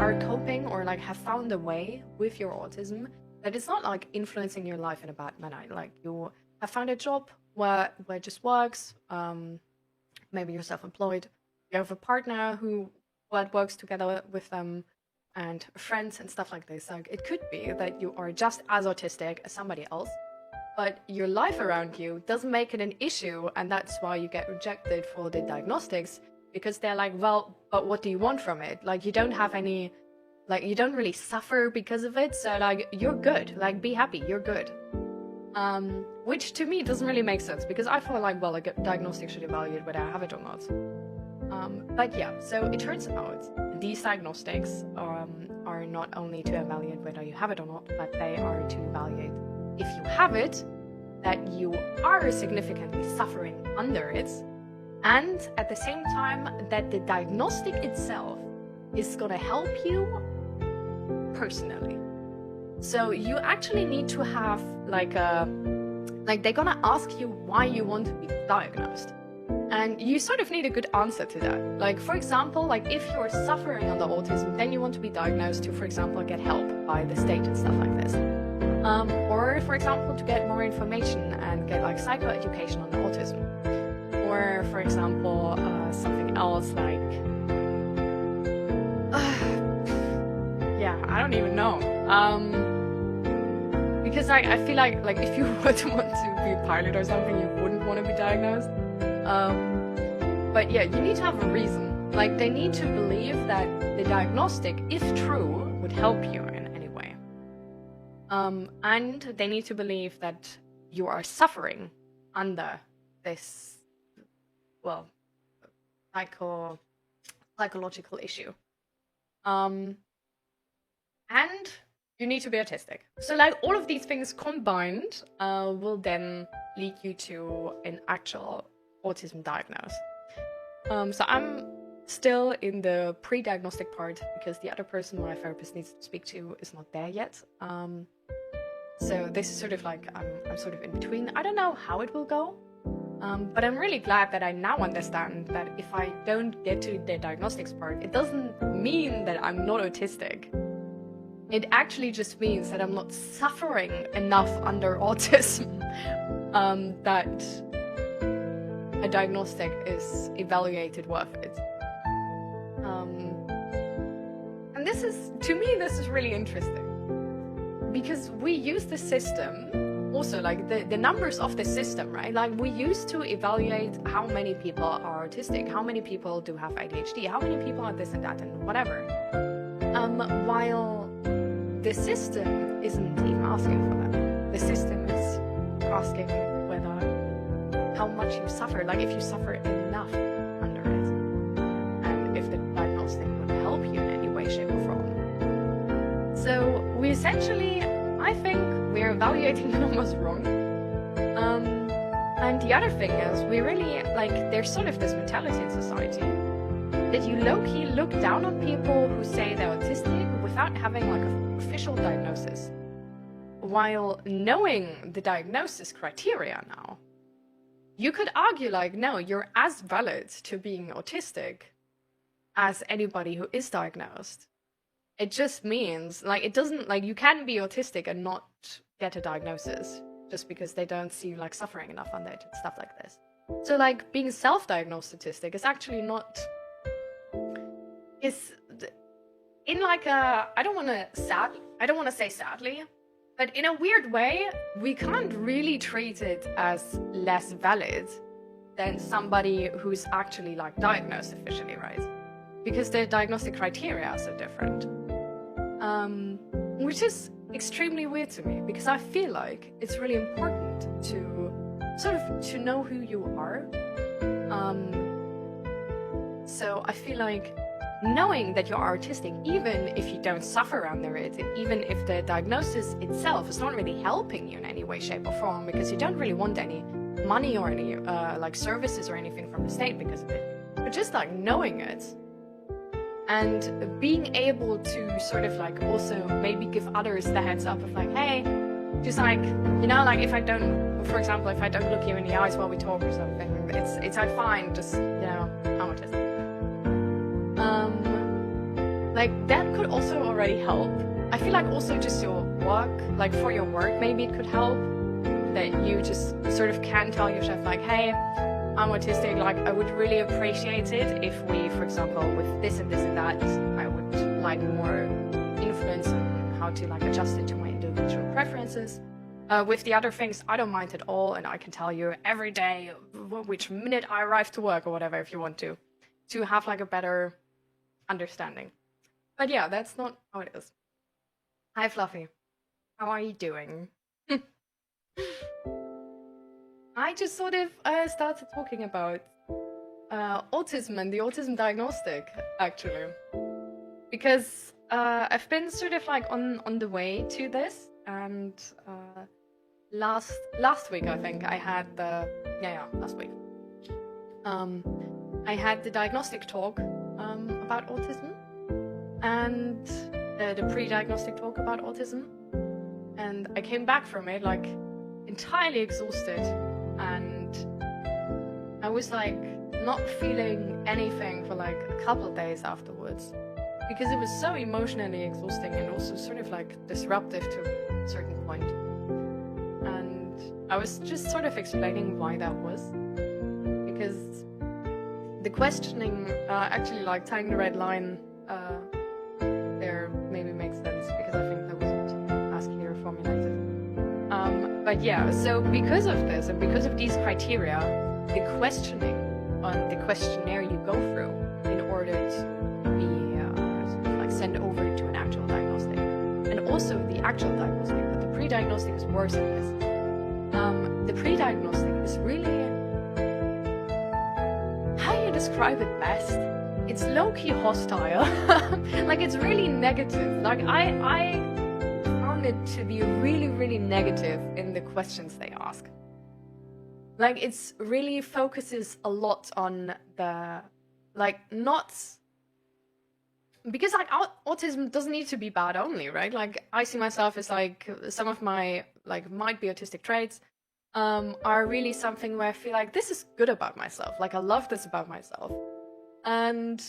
[SPEAKER 1] are coping or like have found a way with your autism that it's not like influencing your life in a bad manner. Like you have found a job where it just works. Maybe you're self-employed. You have a partner who works together with them, and friends and stuff like this. Like it could be that you are just as autistic as somebody else, but your life around you doesn't make it an issue, and that's why you get rejected for the diagnostics, because they're like, well, but what do you want from it? Like you don't have any, like you don't really suffer because of it, so like you're good, like be happy, you're good. Which to me doesn't really make sense, because I feel like, well, a diagnostic should evaluate whether I have it or not. But yeah, so it turns out these diagnostics are not only to evaluate whether you have it or not, but they are to evaluate if you have it, that you are significantly suffering under it, and at the same time that the diagnostic itself is going to help you personally. So you actually need to have like they're going to ask you why you want to be diagnosed. And you sort of need a good answer to that. Like, for example, like if you're suffering under autism, then you want to be diagnosed to, for example, get help by the state and stuff like this. Or, for example, to get more information and get like psychoeducation on autism. Or, for example, something else like, yeah, I don't even know. Because I feel like if you would want to be a pilot or something, you wouldn't want to be diagnosed. But yeah, you need to have a reason. Like they need to believe that the diagnostic, if true, would help you in any way. And they need to believe that you are suffering under this, well, psychological issue. And you need to be autistic. So like all of these things combined will then lead you to an actual autism diagnosis. So I'm still in the pre-diagnostic part, because the other person my therapist needs to speak to is not there yet. So this is sort of like, I'm sort of in between. I don't know how it will go, but I'm really glad that I now understand that if I don't get to the diagnostics part, it doesn't mean that I'm not autistic. It actually just means that I'm not suffering enough under autism that a diagnostic is evaluated worth it. And this is, to me, this is really interesting, because we use the system, also like the numbers of the system, right? Like we used to evaluate how many people are autistic, how many people do have ADHD, how many people are this and that and whatever. While the system isn't even asking for that. The system is asking whether, how much you suffer, like if you suffer enough under it, and if the diagnostic would help you in any way, shape or form. So essentially, I think we're evaluating the numbers wrong. And the other thing is, we really, like, there's sort of this mentality in society that you low-key look down on people who say they're autistic without having, like, an official diagnosis. While knowing the diagnosis criteria now, you could argue, like, no, you're as valid to being autistic as anybody who is diagnosed. It just means, like, it doesn't, like, you can be autistic and not get a diagnosis just because they don't see you, like, suffering enough on it and stuff like this. So, like, being self-diagnosed autistic is actually not, is in, like, a, I don't want to say sadly, but in a weird way, we can't really treat it as less valid than somebody who's actually, like, diagnosed officially, right? Because the diagnostic criteria are so different. Which is extremely weird to me, because I feel like it's really important to sort of to know who you are. So I feel like knowing that you're autistic, even if you don't suffer under it, and even if the diagnosis itself is not really helping you in any way, shape, or form, because you don't really want any money or any like services or anything from the state because of it, but just like knowing it and being able to sort of like also maybe give others the heads up of like, hey, just like, you know, like if I don't, for example, if I don't look you in the eyes while we talk or something, it's like fine, just, you know, I'm autistic. Like that could also already help. I feel like also just your work, like for your work, maybe it could help that you just sort of can tell your chef like, hey, I'm autistic, like I would really appreciate it if we, for example, with this and this and that, I would like more influence on how to like adjust it to my individual preferences. With the other things, I don't mind at all, and I can tell you every day which minute I arrive to work or whatever if you want to have like a better understanding. But yeah, that's not how it is. Hi Fluffy, how are you doing? I just sort of started talking about autism and the autism diagnostic, actually. Because I've been sort of like on the way to this, and last week I think I had the, last week. I had the diagnostic talk about autism, and the pre-diagnostic talk about autism, and I came back from it like entirely exhausted, and I was like not feeling anything for like a couple of days afterwards, because it was so emotionally exhausting and also sort of like disruptive to a certain point. And I was just sort of explaining why that was, because the questioning, actually like tying the red line there maybe makes sense, because I think that wasn't as clear or formulated. But yeah, so because of this and because of these criteria, the questioning on the questionnaire you go through in order to be sort of like sent over to an actual diagnostic, and also the actual diagnostic, but the pre-diagnostic is worse than this. The pre-diagnostic is really, how do you describe it best? It's low-key hostile. Like it's really negative. Like I found it to be really, really negative in the questions they ask. Like it's really focuses a lot on the, like not, because like autism doesn't need to be bad only, right? Like I see myself as like some of my like might be autistic traits are really something where I feel like this is good about myself. Like I love this about myself. And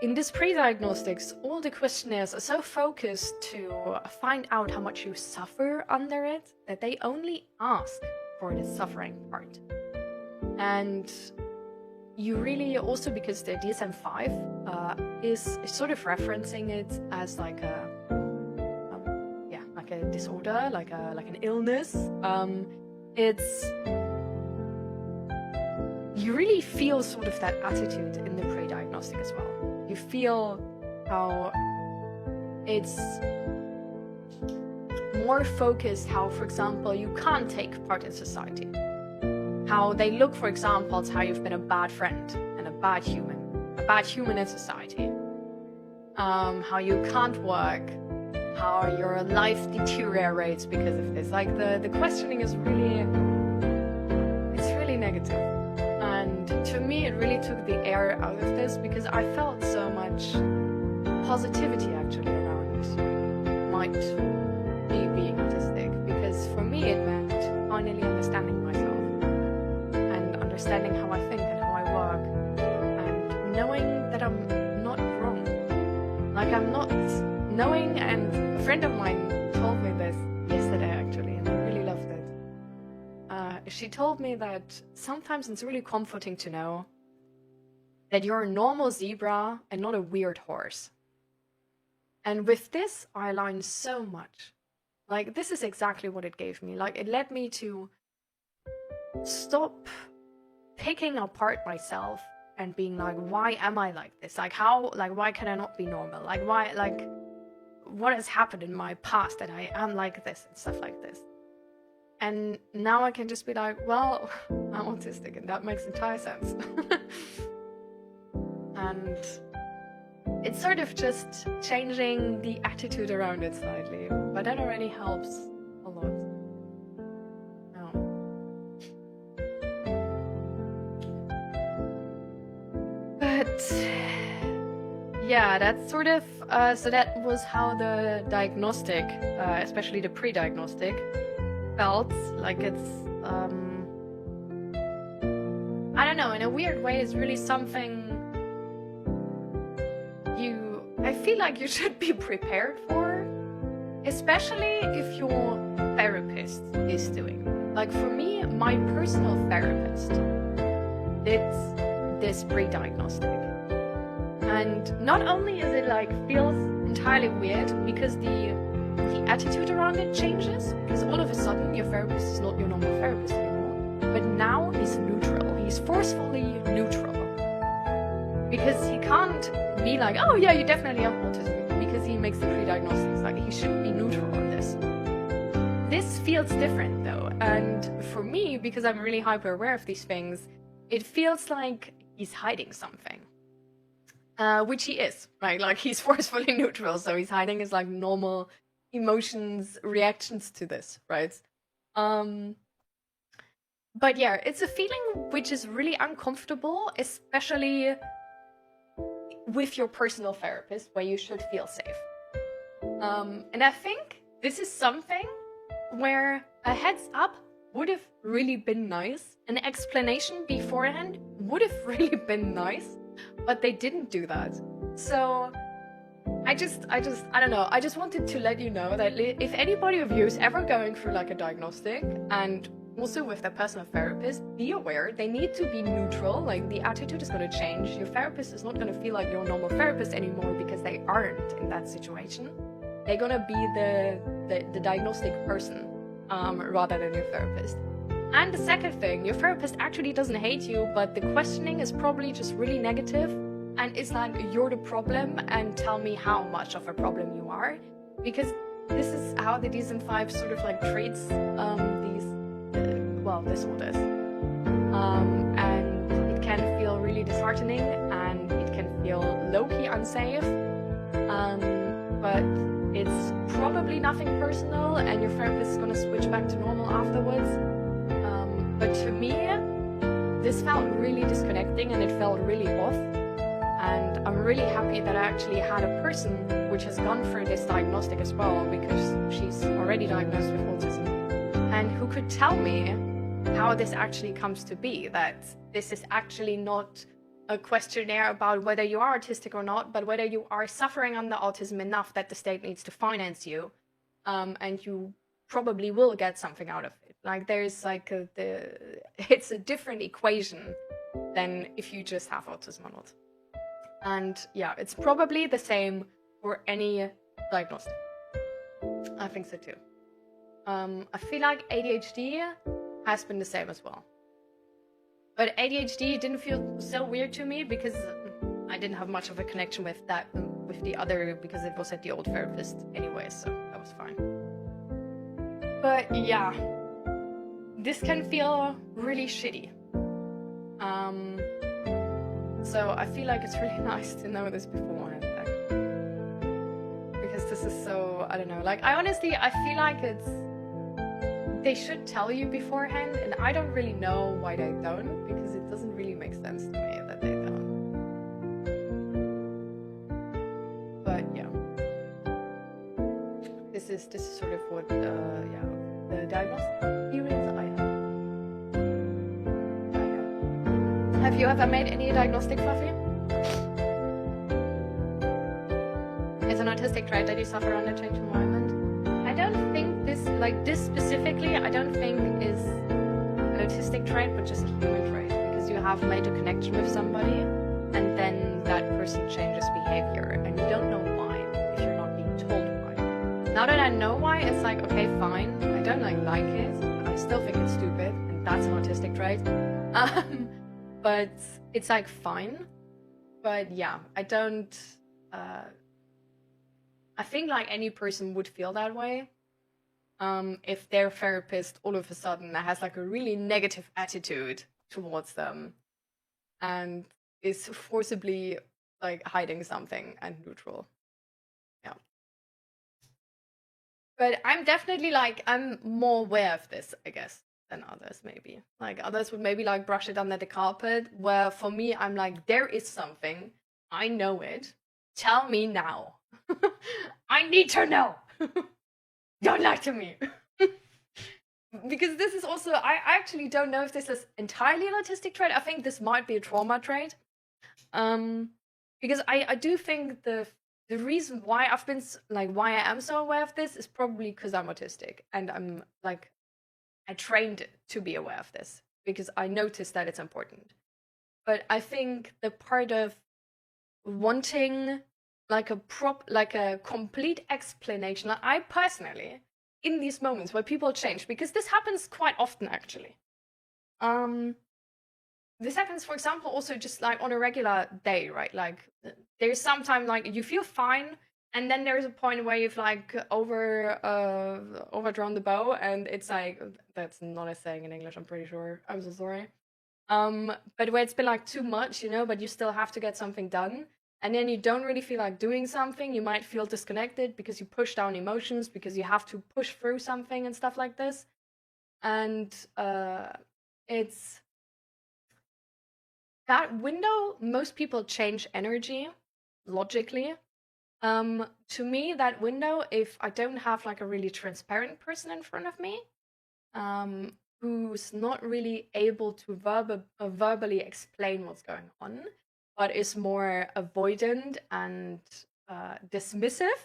[SPEAKER 1] in this pre-diagnostics, all the questionnaires are so focused to find out how much you suffer under it that they only ask for the suffering part. And you really also, because the DSM-5 is sort of referencing it as like a like a disorder, like an illness. It's, you really feel sort of that attitude in the pre-diagnostic as well. You feel how it's more focused, how, for example, you can't take part in society. How they look, for example, at how you've been a bad friend and a bad human in society. How you can't work, how your life deteriorates because of this. Like the questioning is really negative. And to me, it really took the air out of this because I felt so much positivity actually around might me being autistic. Because for me, it meant finally understanding myself and understanding how I think and how I work and knowing that I'm not wrong. Like I'm not knowing, and a friend of mine told me this yesterday actually, and I really loved it. She told me that sometimes it's really comforting to know that you're a normal zebra and not a weird horse. And with this, I aligned so much. Like, this is exactly what it gave me. Like, it led me to stop picking apart myself and being like, why am I like this? Like, why can I not be normal? Like, what has happened in my past that I am like this and stuff like this? And now I can just be like, well, I'm autistic, and that makes entire sense. And it's sort of just changing the attitude around it slightly, but that already helps a lot. But yeah, that's sort of, so that was how the diagnostic, especially the pre-diagnostic, felt. Like it's, I don't know, in a weird way, it's really something I feel like you should be prepared for, especially if your therapist is doing it. Like for me, my personal therapist did this pre-diagnostic. And not only is it like feels entirely weird because the attitude around it changes, because all of a sudden your therapist is not your normal therapist anymore. But now he's neutral. He's forcefully neutral. Because he can't be like, oh yeah, you definitely have autism, because he makes the pre-diagnostics. Like, he should be neutral on this. This feels different though, and for me, because I'm really hyper aware of these things, it feels like he's hiding something. Which he is, right? Like, he's forcefully neutral, so he's hiding his like normal emotions, reactions to this, right? But yeah, it's a feeling which is really uncomfortable, especially with your personal therapist, where you should feel safe. And I think this is something where a heads up would have really been nice. An explanation beforehand would have really been nice, but they didn't do that. So I don't know, I just wanted to let you know that if anybody of you is ever going through like a diagnostic, and also with their personal therapist, be aware they need to be neutral. Like, the attitude is going to change. Your therapist is not going to feel like your normal therapist anymore because they aren't in that situation. They're going to be the diagnostic person rather than your therapist. And the second thing, your therapist actually doesn't hate you, but the questioning is probably just really negative, and it's like, you're the problem and tell me how much of a problem you are, because this is how the DSM-5 sort of like treats these disorders. And it can feel really disheartening, and it can feel low-key unsafe, but it's probably nothing personal, and your therapist is going to switch back to normal afterwards. But to me, this felt really disconnecting, and it felt really off, and I'm really happy that I actually had a person which has gone through this diagnostic as well, because she's already diagnosed with autism, and who could tell me how this actually comes to be, that this is actually not a questionnaire about whether you are autistic or not, but whether you are suffering under autism enough that the state needs to finance you, and you probably will get something out of it. Like, there's like it's a different equation than if you just have autism or not. And yeah, it's probably the same for any diagnostic. I think so too. I feel like ADHD has been the same as well. But ADHD didn't feel so weird to me because I didn't have much of a connection with that, with the other, because it was at the old therapist anyway, so that was fine. But yeah, this can feel really shitty. So I feel like it's really nice to know this beforehand, because this is so, I don't know, like, I honestly, I feel like they should tell you beforehand, and I don't really know why they don't, because it doesn't really make sense to me that they don't. But yeah, this is sort of what, yeah, the diagnostic experience I have. Have you ever made any diagnostic, Fluffy? It's an autistic trait that you suffer under change environment. I don't think this, like this specifically, I don't think is an autistic trait, but just a human trait. Because you have made a connection with somebody, and then that person changes behavior, and you don't know why if you're not being told why. Now that I know why, it's like, okay, fine. I don't like it. I still think it's stupid, and that's an autistic trait. But it's like fine. But yeah, I don't. I think like any person would feel that way if their therapist all of a sudden has like a really negative attitude towards them and is forcibly like hiding something and neutral. Yeah. But I'm definitely like, I'm more aware of this, I guess, than others maybe. Like others would maybe like brush it under the carpet, where for me, I'm like, there is something, I know it, tell me now. I need to know. Don't lie to me. Because this is also, I actually don't know if this is entirely an autistic trait. I think this might be a trauma trait. Because I do think the reason why I've been, like, why I am so aware of this is probably because I'm autistic. And I'm, like, I trained to be aware of this. Because I noticed that it's important. But I think the part of wanting like a complete explanation. Like, I personally, in these moments where people change, because this happens quite often actually. This happens, for example, also just like on a regular day, right? Like there's sometimes like you feel fine, and then there's a point where you've like overdrawn the bow, and it's like, that's not a saying in English, I'm pretty sure. I'm so sorry. But where it's been like too much, you know, but you still have to get something done. And then you don't really feel like doing something. You might feel disconnected because you push down emotions, because you have to push through something and stuff like this. And it's that window. Most people change energy logically. To me, that window, if I don't have like a really transparent person in front of me, who's not really able to verbally explain what's going on, but is more avoidant and dismissive,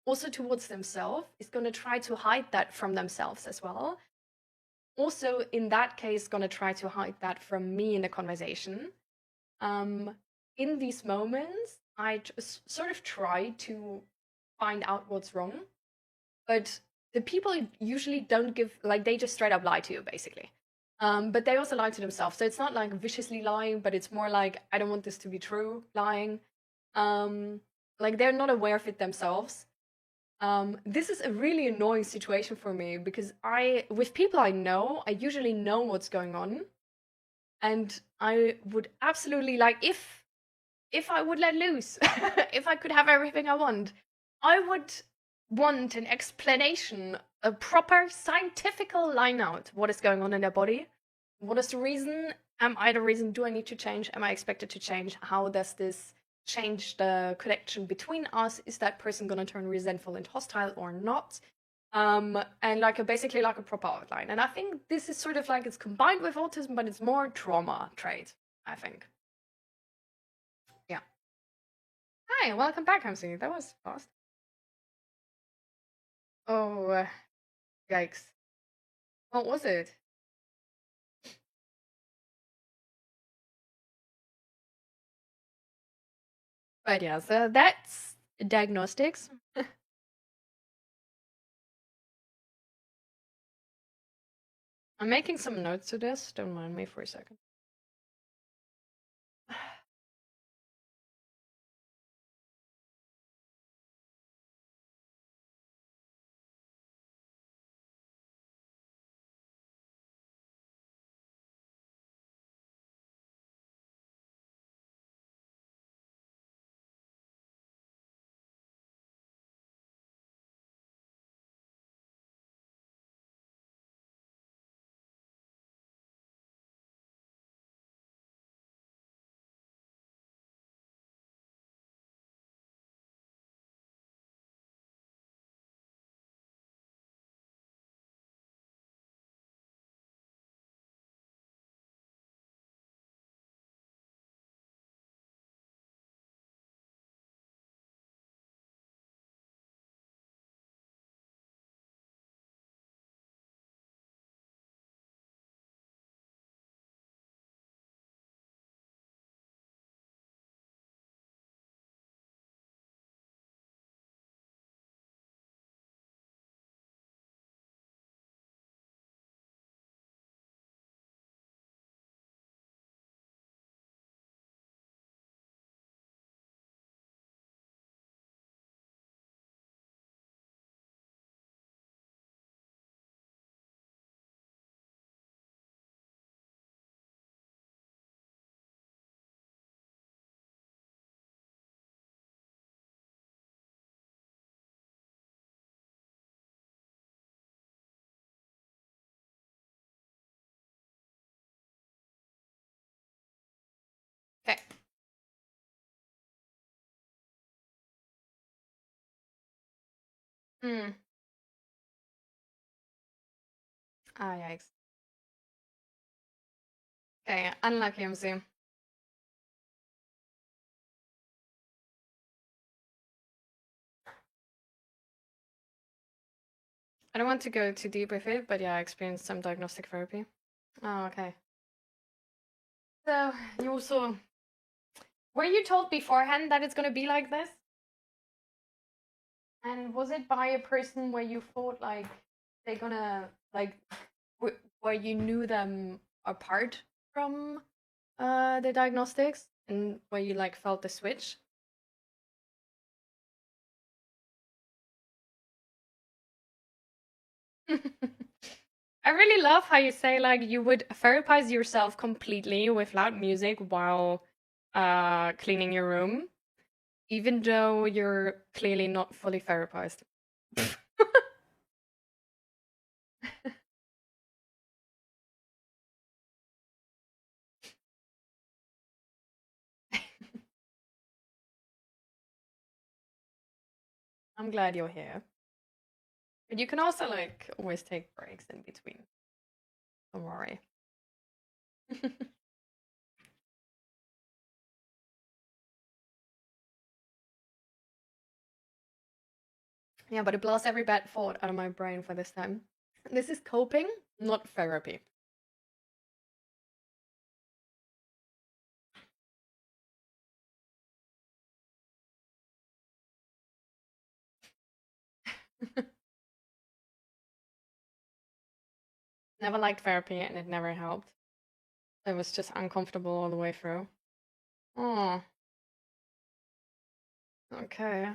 [SPEAKER 1] also towards themselves, is going to try to hide that from themselves as well. Also, in that case, going to try to hide that from me in the conversation. In these moments, I just sort of try to find out what's wrong, but the people usually don't give, like, they just straight up lie to you, basically. But they also lie to themselves. So it's not like viciously lying, but it's more like, I don't want this to be true, lying. Like they're not aware of it themselves. This is a really annoying situation for me because with people I know, I usually know what's going on. And I would absolutely, like, if I would let loose, if I could have everything I want, I would want an explanation, a proper scientific line out what is going on in their body. What is the reason? Am I the reason? Do I need to change? Am I expected to change? How does this change the connection between us? Is that person going to turn resentful and hostile or not? And like basically like a proper outline. And I think this is sort of like, it's combined with autism, but it's more trauma trait, I think. Yeah. Hi, welcome back, Hamsi. That was fast. Oh, yikes. What was it? But yeah, so that's diagnostics. I'm making some notes to this. Don't mind me for a second. Hmm. Ah, yikes. Okay, unlucky MC. I don't want to go too deep with it, but yeah, I experienced some diagnostic therapy. Oh, okay. So, you also... Were you told beforehand that it's gonna be like this? And was it by a person where you thought, like, they're gonna, like, where you knew them apart from the diagnostics? And where you, like, felt the switch? I really love how you say, like, you would therapize yourself completely with loud music while cleaning your room, even though you're clearly not fully therapized. I'm glad you're here. But you can also, like, always take breaks in between. Don't worry. Yeah, but it blasts every bad thought out of my brain for this time. This is coping, not therapy. Never liked therapy and it never helped. It was just uncomfortable all the way through. Oh. Okay.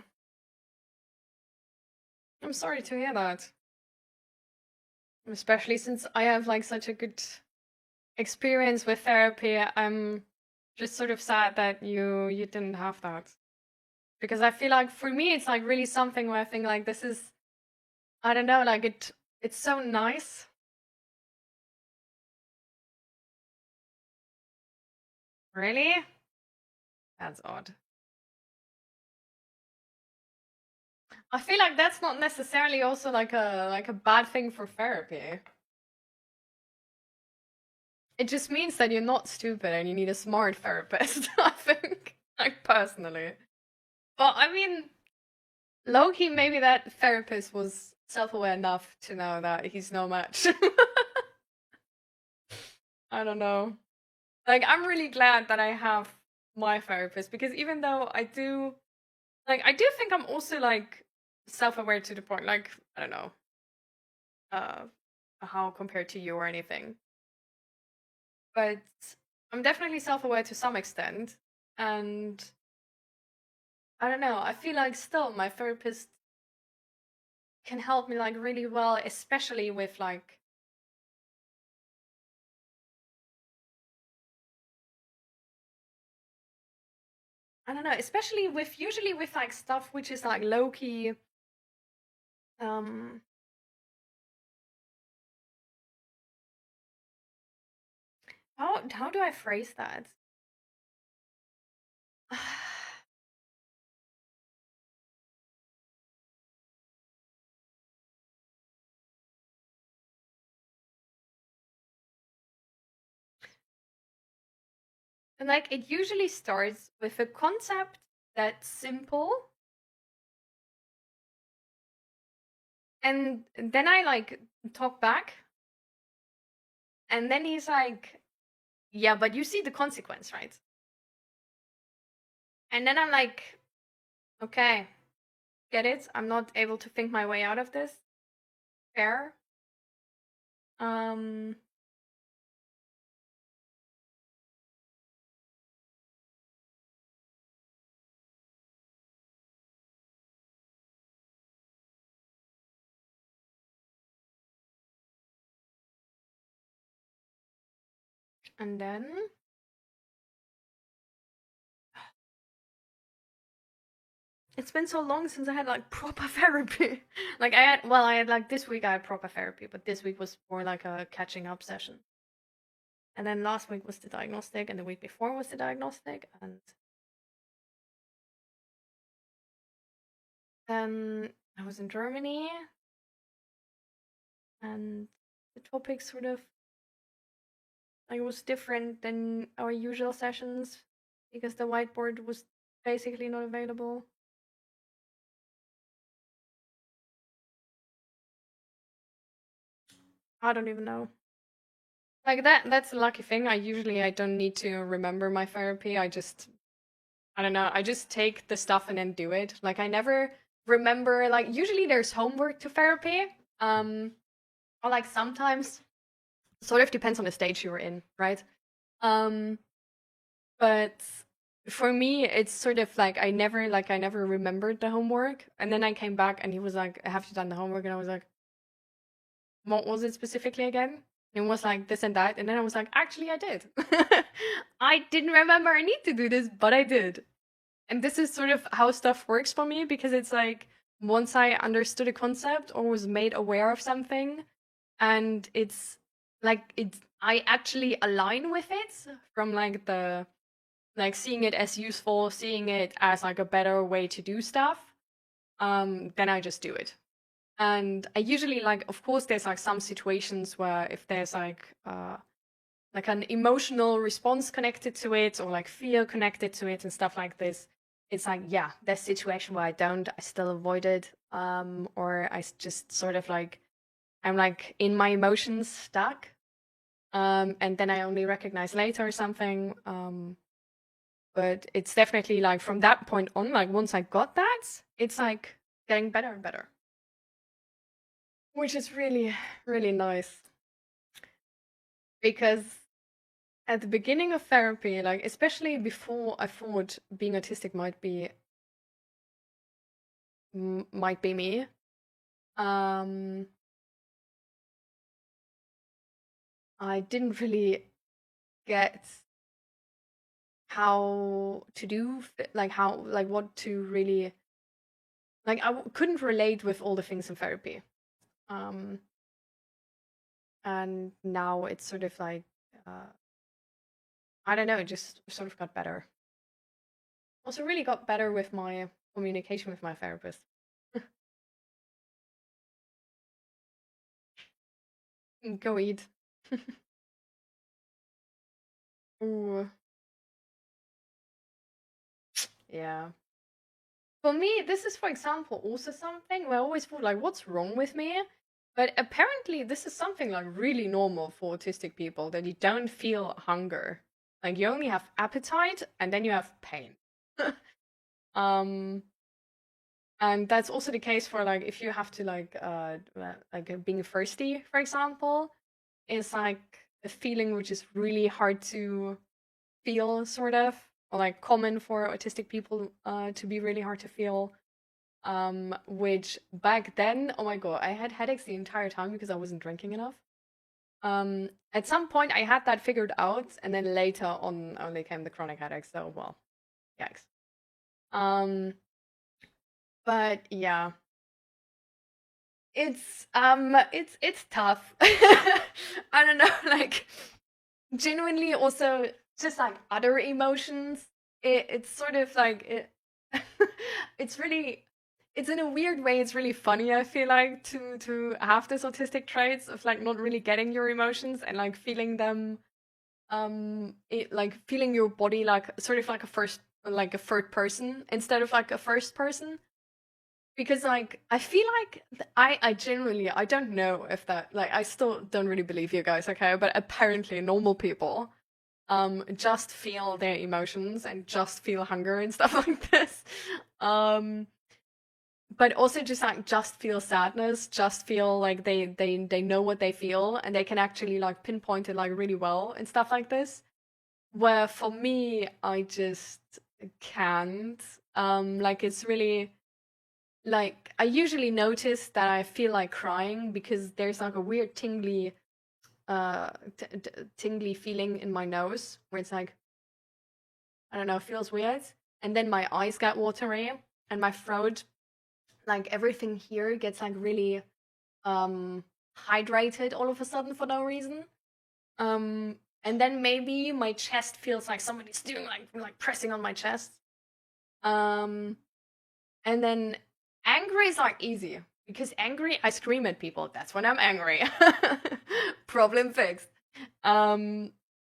[SPEAKER 1] I'm sorry to hear that. Especially since I have, like, such a good experience with therapy. I'm just sort of sad that you didn't have that. Because I feel like for me it's, like, really something where I think, like, this is, I don't know, like, it's so nice. Really? That's odd. I feel like that's not necessarily also like a bad thing for therapy. It just means that you're not stupid and you need a smart therapist, I think. Like, personally. But I mean, low-key, maybe that therapist was self-aware enough to know that he's no match. I don't know. Like, I'm really glad that I have my therapist, because even though I do think I'm also, like, self-aware to the point, like, I don't know, how compared to you or anything. But I'm definitely self-aware to some extent, and I don't know, I feel like still my therapist can help me, like, really well, especially with, like, I don't know, especially with, usually with, like, stuff which is, like, low-key, how do I phrase that? And, like, it usually starts with a concept that's simple, and then I, like, talk back, and then he's like, yeah, but you see the consequence, right? And then I'm like, okay, get it? I'm not able to think my way out of this. Fair. And then it's been so long since I had, like, proper therapy. Like, I had, like, this week I had proper therapy, but this week was more like a catching up session. And then last week was the diagnostic, and the week before was the diagnostic, and then I was in Germany, and the topic sort of like was different than our usual sessions because the whiteboard was basically not available. I don't even know. Like that's a lucky thing. I don't need to remember my therapy. I don't know, I just take the stuff and then do it. Like I never remember, like usually there's homework to therapy. Or like sometimes sort of depends on the stage you're in, right? But for me it's sort of like I never remembered the homework, and then I came back and he was like, have you done the homework? And I was like, what was it specifically again? And it was like this and that, and then I was like, actually I did. I didn't remember I need to do this, but I did. And this is sort of how stuff works for me, because it's like once I understood a concept or was made aware of something, and it's like I actually align with it from like the seeing it as useful, seeing it as like a better way to do stuff, then I just do it. And I usually like, of course, there's like some situations where if there's like an emotional response connected to it, or like fear connected to it and stuff like this, it's like, yeah, there's situation where I still avoid it, or I just sort of like, I'm like in my emotions stuck, and then I only recognize later or something. But it's definitely like from that point on, like once I got that, it's like getting better and better, which is really, really nice. Because at the beginning of therapy, like especially before I thought being autistic might be me, I didn't really get how to do, what to really, like I couldn't relate with all the things in therapy. And now it's sort of like, I don't know, it just sort of got better. Also really got better with my communication with my therapist. Go eat. Ooh. Yeah. For me, this is, for example, also something where I always thought, like, what's wrong with me? But apparently this is something like really normal for autistic people, that you don't feel hunger. Like you only have appetite and then you have pain. And that's also the case for like if you have to like being thirsty, for example, is like a feeling which is really hard to feel, sort of, or like common for autistic people to be really hard to feel. Which back then, oh my god, I had headaches the entire time because I wasn't drinking enough. At some point I had that figured out, and then later on only came the chronic headaches, so well, yikes. But yeah, it's tough. I don't know, like genuinely also just like other emotions. It's sort of like it's really, it's in a weird way, it's really funny, I feel like, to have this autistic traits of like not really getting your emotions and like feeling them, like feeling your body like sort of like a third person instead of like a first person. Because like I feel like I genuinely, I don't know if that, like I still don't really believe you guys, okay, but apparently normal people just feel their emotions and just feel hunger and stuff like this. But also just feel sadness, just feel like they know what they feel, and they can actually like pinpoint it like really well and stuff like this. Where for me, I just can't. Like it's really, like I usually notice that I feel like crying because there's like a weird tingly feeling in my nose where it's like, I don't know, feels weird. And then my eyes get watery and my throat, like everything here gets like really hydrated all of a sudden for no reason. And then maybe my chest feels like somebody's doing like pressing on my chest. And then angry is like easy because angry, I scream at people. That's when I'm angry. Problem fixed. And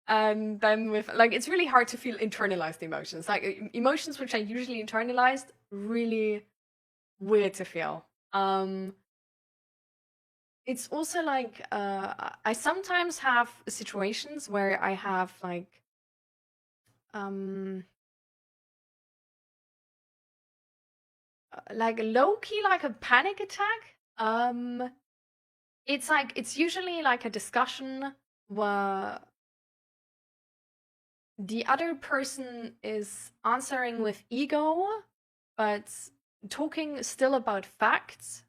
[SPEAKER 1] then with like, it's really hard to feel internalized emotions. Like emotions which are usually internalized, really weird to feel. It's also like I sometimes have situations where I have like low-key like a panic attack. It's like it's usually like a discussion where the other person is answering with ego, but talking still about facts.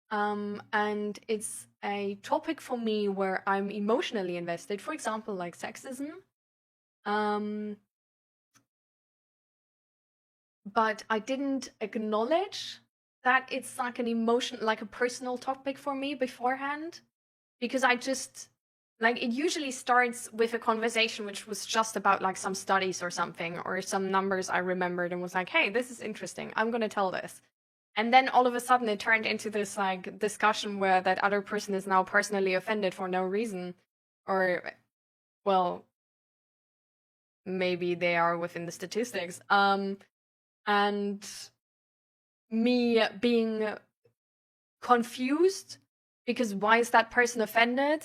[SPEAKER 1] And it's a topic for me where I'm emotionally invested, for example, like sexism. But I didn't acknowledge that it's like an emotion, like a personal topic for me beforehand, because I just, like, it usually starts with a conversation which was just about like some studies or something, or some numbers I remembered and was like, hey, this is interesting, I'm gonna tell this. And then all of a sudden it turned into this like discussion where that other person is now personally offended for no reason. Or, well, maybe they are within the statistics. And me being confused because why is that person offended?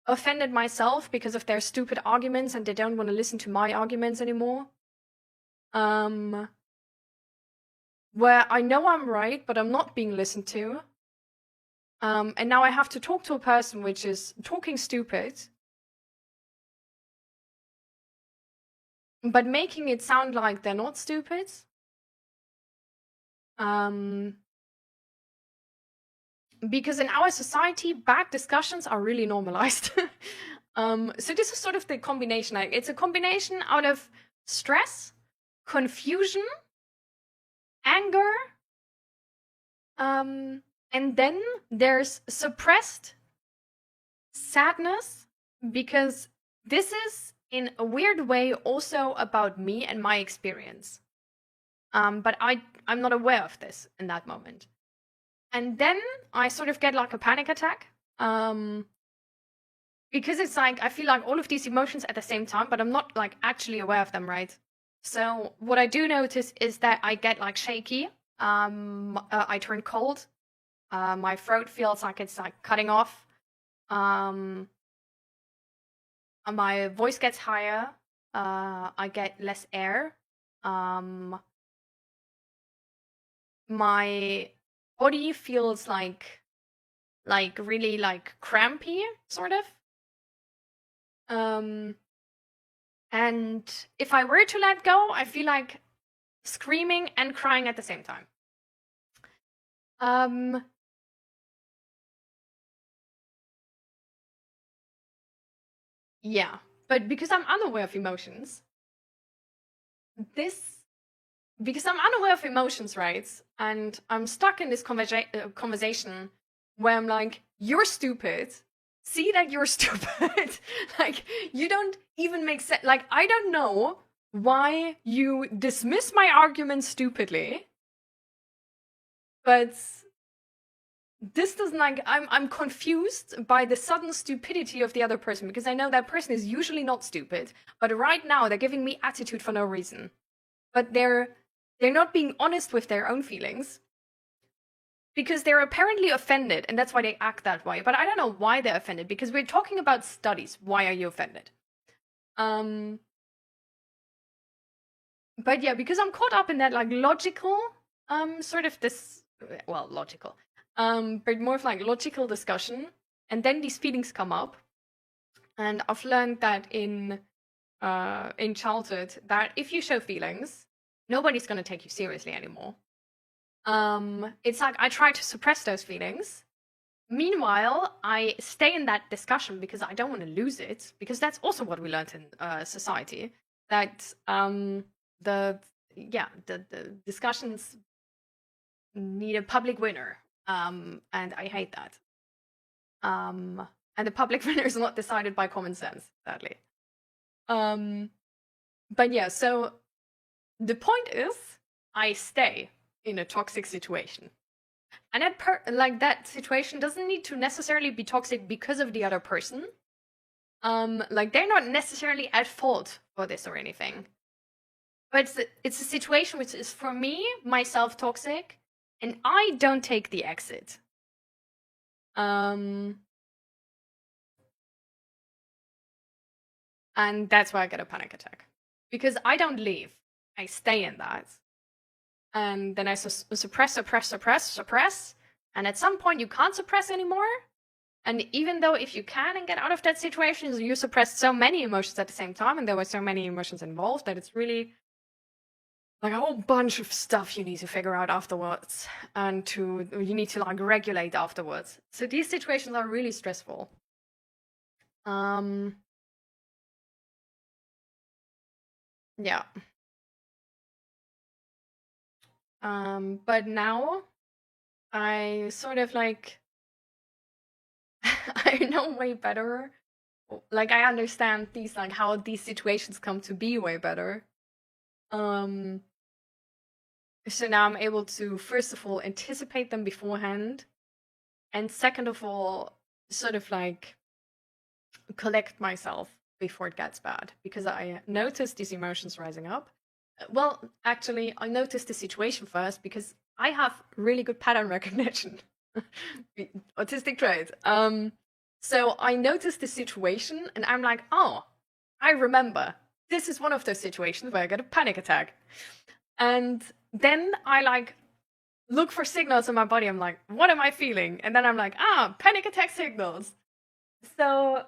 [SPEAKER 1] Offended myself because of their stupid arguments and they don't want to listen to my arguments anymore. Where I know I'm right, but I'm not being listened to. And now I have to talk to a person which is talking stupid, but making it sound like they're not stupid. Because in our society, bad discussions are really normalized. So this is sort of the combination. Like, it's a combination out of stress, confusion, anger, and then there's suppressed sadness, because this is in a weird way also about me and my experience. But I'm not aware of this in that moment. And then I sort of get like a panic attack. Because it's like, I feel like all of these emotions at the same time, but I'm not like actually aware of them, right? So what I do notice is that I get like shaky. I turn cold. My throat feels like it's like cutting off. My voice gets higher. I get less air. My body feels like really like crampy, sort of. And if I were to let go, I feel like screaming and crying at the same time. Yeah, but because I'm unaware of emotions, right? And I'm stuck in this conversation where I'm like, you're stupid. See that you're stupid. Like, you don't even make sense. Like, I don't know why you dismiss my argument stupidly. But this doesn't, like, I'm confused by the sudden stupidity of the other person, because I know that person is usually not stupid, but right now they're giving me attitude for no reason. But they're not being honest with their own feelings, because they're apparently offended, and that's why they act that way. But I don't know why they're offended, because we're talking about studies. Why are you offended? But yeah, because I'm caught up in that like logical, sort of this, well, logical, but more of like logical discussion, and then these feelings come up, and I've learned that in childhood that if you show feelings, nobody's gonna take you seriously anymore. It's like I try to suppress those feelings. Meanwhile, I stay in that discussion because I don't want to lose it, because that's also what we learned in society, that the discussions need a public winner, and I hate that. And the public winner is not decided by common sense, sadly. But yeah, so the point is, I stay in a toxic situation. And that situation doesn't need to necessarily be toxic because of the other person. Like, they're not necessarily at fault for this or anything. But it's a situation which is, for me, myself, toxic, and I don't take the exit. And that's why I get a panic attack. Because I don't leave. I stay in that. And then I suppress. And at some point you can't suppress anymore. And even though if you can and get out of that situation, you suppress so many emotions at the same time, and there were so many emotions involved that it's really like a whole bunch of stuff you need to figure out afterwards, and you need to like regulate afterwards. So these situations are really stressful. Yeah. But now I sort of like I know way better. Like, I understand these, like, how these situations come to be way better. So now I'm able to, first of all, anticipate them beforehand, and second of all, sort of like collect myself before it gets bad, because I notice these emotions rising up. Well, actually, I noticed the situation first because I have really good pattern recognition. Autistic trait. So I noticed the situation and I'm like, oh, I remember. This is one of those situations where I get a panic attack. And then I like look for signals in my body. I'm like, what am I feeling? And then I'm like, panic attack signals. So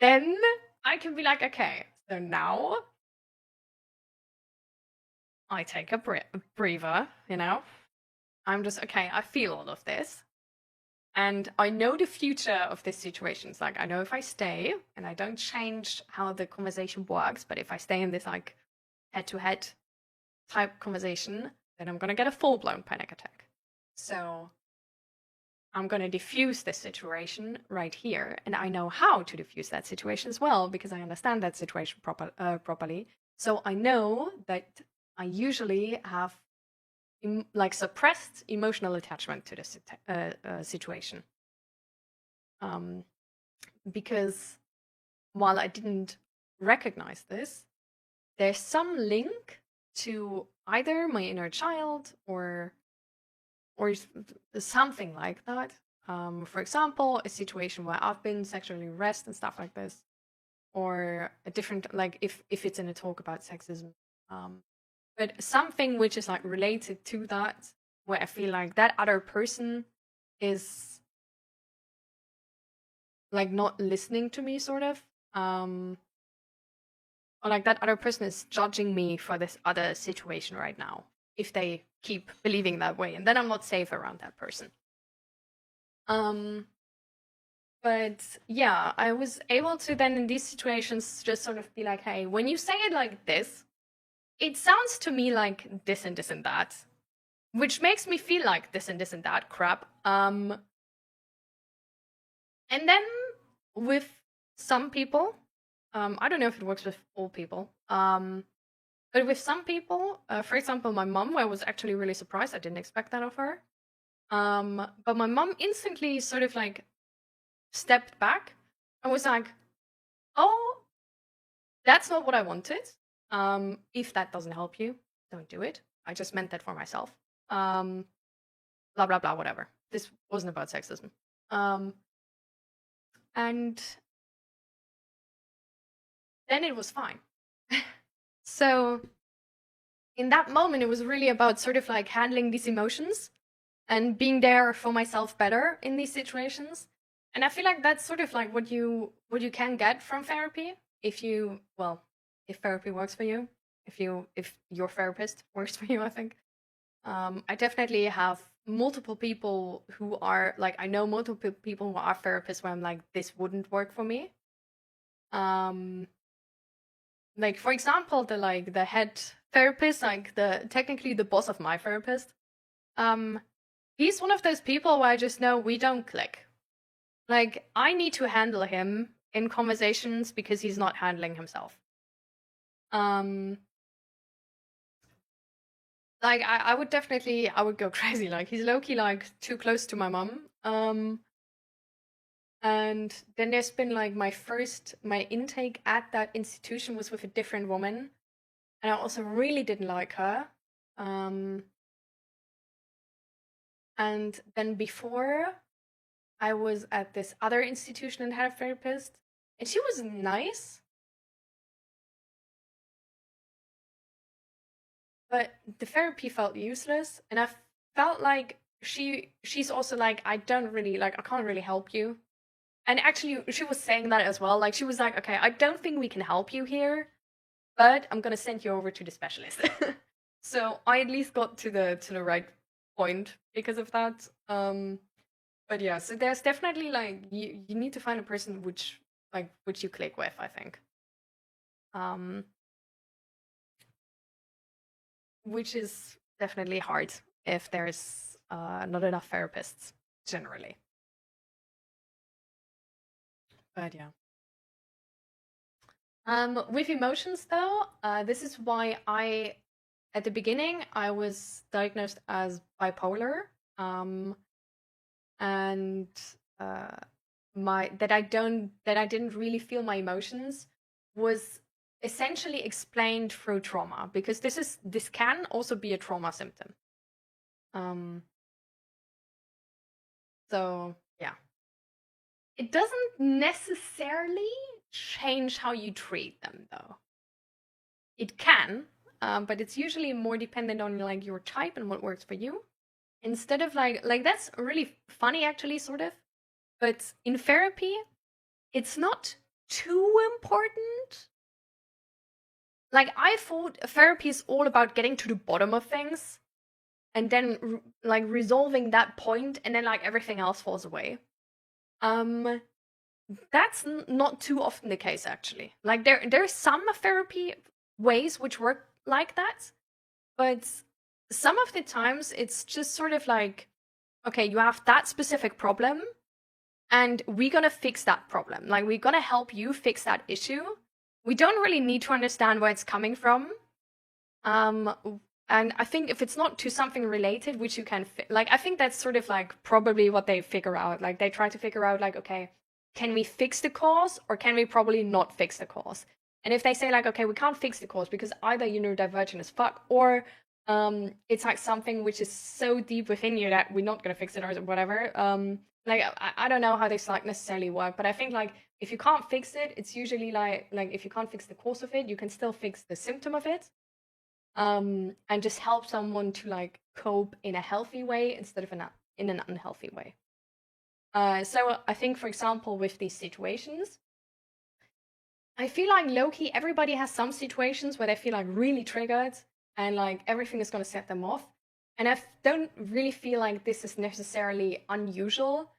[SPEAKER 1] then I can be like, okay, so now I take a breather, you know? I'm just, okay, I feel all of this. And I know the future of this situation. It's like, I know if I stay and I don't change how the conversation works, but if I stay in this like head-to-head type conversation, then I'm going to get a full-blown panic attack. So I'm going to diffuse this situation right here. And I know how to diffuse that situation as well, because I understand that situation properly. So I know that I usually have like suppressed emotional attachment to this situation. Because while I didn't recognize this, there's some link to either my inner child or something like that. For example, a situation where I've been sexually harassed and stuff like this, or a different, like if it's in a talk about sexism, but something which is like related to that, where I feel like that other person is like not listening to me, sort of, or like that other person is judging me for this other situation right now, if they keep believing that way, and then I'm not safe around that person. But yeah, I was able to then in these situations just sort of be like, hey, when you say it like this, it sounds to me like this and this and that, which makes me feel like this and this and that crap. And then with some people, I don't know if it works with all people, but with some people, for example, my mom, I was actually really surprised. I didn't expect that of her. But my mom instantly sort of like stepped back and was like, oh, that's not what I wanted. If that doesn't help you, don't do it. I just meant that for myself. Blah, blah, blah, whatever. This wasn't about sexism. And then it was fine. So in that moment, it was really about sort of like handling these emotions and being there for myself better in these situations. And I feel like that's sort of like what you can get from therapy, if therapy works for you, if your therapist works for you, I think. I definitely have multiple people who are like, I know multiple people who are therapists where I'm like, this wouldn't work for me. Like, for example, the head therapist, like technically the boss of my therapist, he's one of those people where I just know we don't click. Like, I need to handle him in conversations because he's not handling himself. Like I would definitely, I would go crazy. Like he's low-key like too close to my mom. And then there's been like my intake at that institution was with a different woman, and I also really didn't like her. And then before, I was at this other institution and had a therapist, and she was nice, but the therapy felt useless, and I felt like she's also like, I can't really help you. And actually, she was saying that as well. Like, she was like, okay, I don't think we can help you here, but I'm gonna send you over to the specialist. So I at least got to the right point because of that. But yeah, so there's definitely like you need to find a person which you click with, I think. Which is definitely hard if there's not enough therapists generally. But yeah. With emotions though, this is why at the beginning I was diagnosed as bipolar, and that I didn't really feel my emotions was essentially explained through trauma, because this can also be a trauma symptom. So yeah. It doesn't necessarily change how you treat them, though. It can, but it's usually more dependent on like your type and what works for you. Instead of like that's really funny actually, sort of. But in therapy, it's not too important. Like I thought therapy is all about getting to the bottom of things, and then like resolving that point, and then like everything else falls away. That's not too often the case, actually. Like there's some therapy ways which work like that, but some of the times it's just sort of like, okay, you have that specific problem, and we're gonna fix that problem. Like we're gonna help you fix that issue. We don't really need to understand where it's coming from. And I think if it's not to something related, which you can, like, I think that's sort of like probably what they figure out. Like, they try to figure out, like, okay, can we fix the cause or can we probably not fix the cause? And if they say, like, okay, we can't fix the cause because either you're neurodivergent as fuck or it's like something which is so deep within you that we're not going to fix it or whatever. Like, I don't know how this, like, necessarily work, but I think, like, if you can't fix it, it's usually like if you can't fix the cause of it, you can still fix the symptom of it. And just help someone to like cope in a healthy way instead of in an unhealthy way. So I think, for example, with these situations, I feel like low-key everybody has some situations where they feel like really triggered and like everything is going to set them off. And I don't really feel like this is necessarily unusual.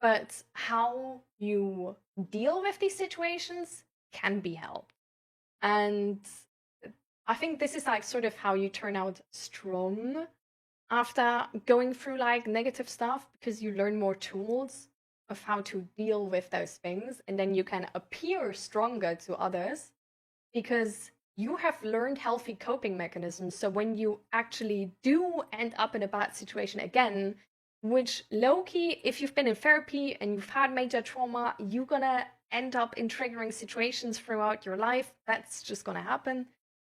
[SPEAKER 1] But how you deal with these situations can be helped. And I think this is like sort of how you turn out strong after going through like negative stuff, because you learn more tools of how to deal with those things, and then you can appear stronger to others because you have learned healthy coping mechanisms. So when you actually do end up in a bad situation again, which low-key, if you've been in therapy and you've had major trauma, you're gonna end up in triggering situations throughout your life. That's just gonna happen.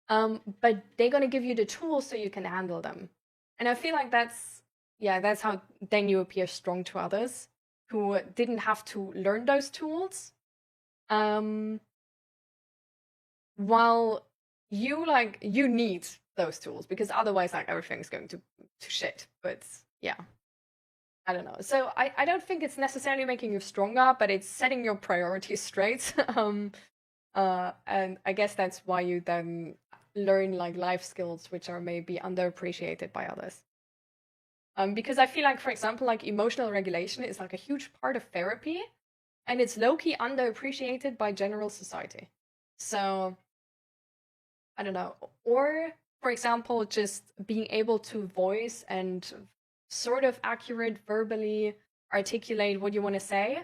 [SPEAKER 1] But they're gonna give you the tools so you can handle them. And I feel like that's how then you appear strong to others who didn't have to learn those tools. While you need those tools, because otherwise like everything's going to shit. But yeah. I don't know. So I don't think it's necessarily making you stronger, but it's setting your priorities straight. And I guess that's why you then learn like life skills which are maybe underappreciated by others. Because I feel like, for example, like emotional regulation is like a huge part of therapy, and it's low-key underappreciated by general society. So I don't know. Or, for example, just being able to voice and sort of accurate verbally articulate what you want to say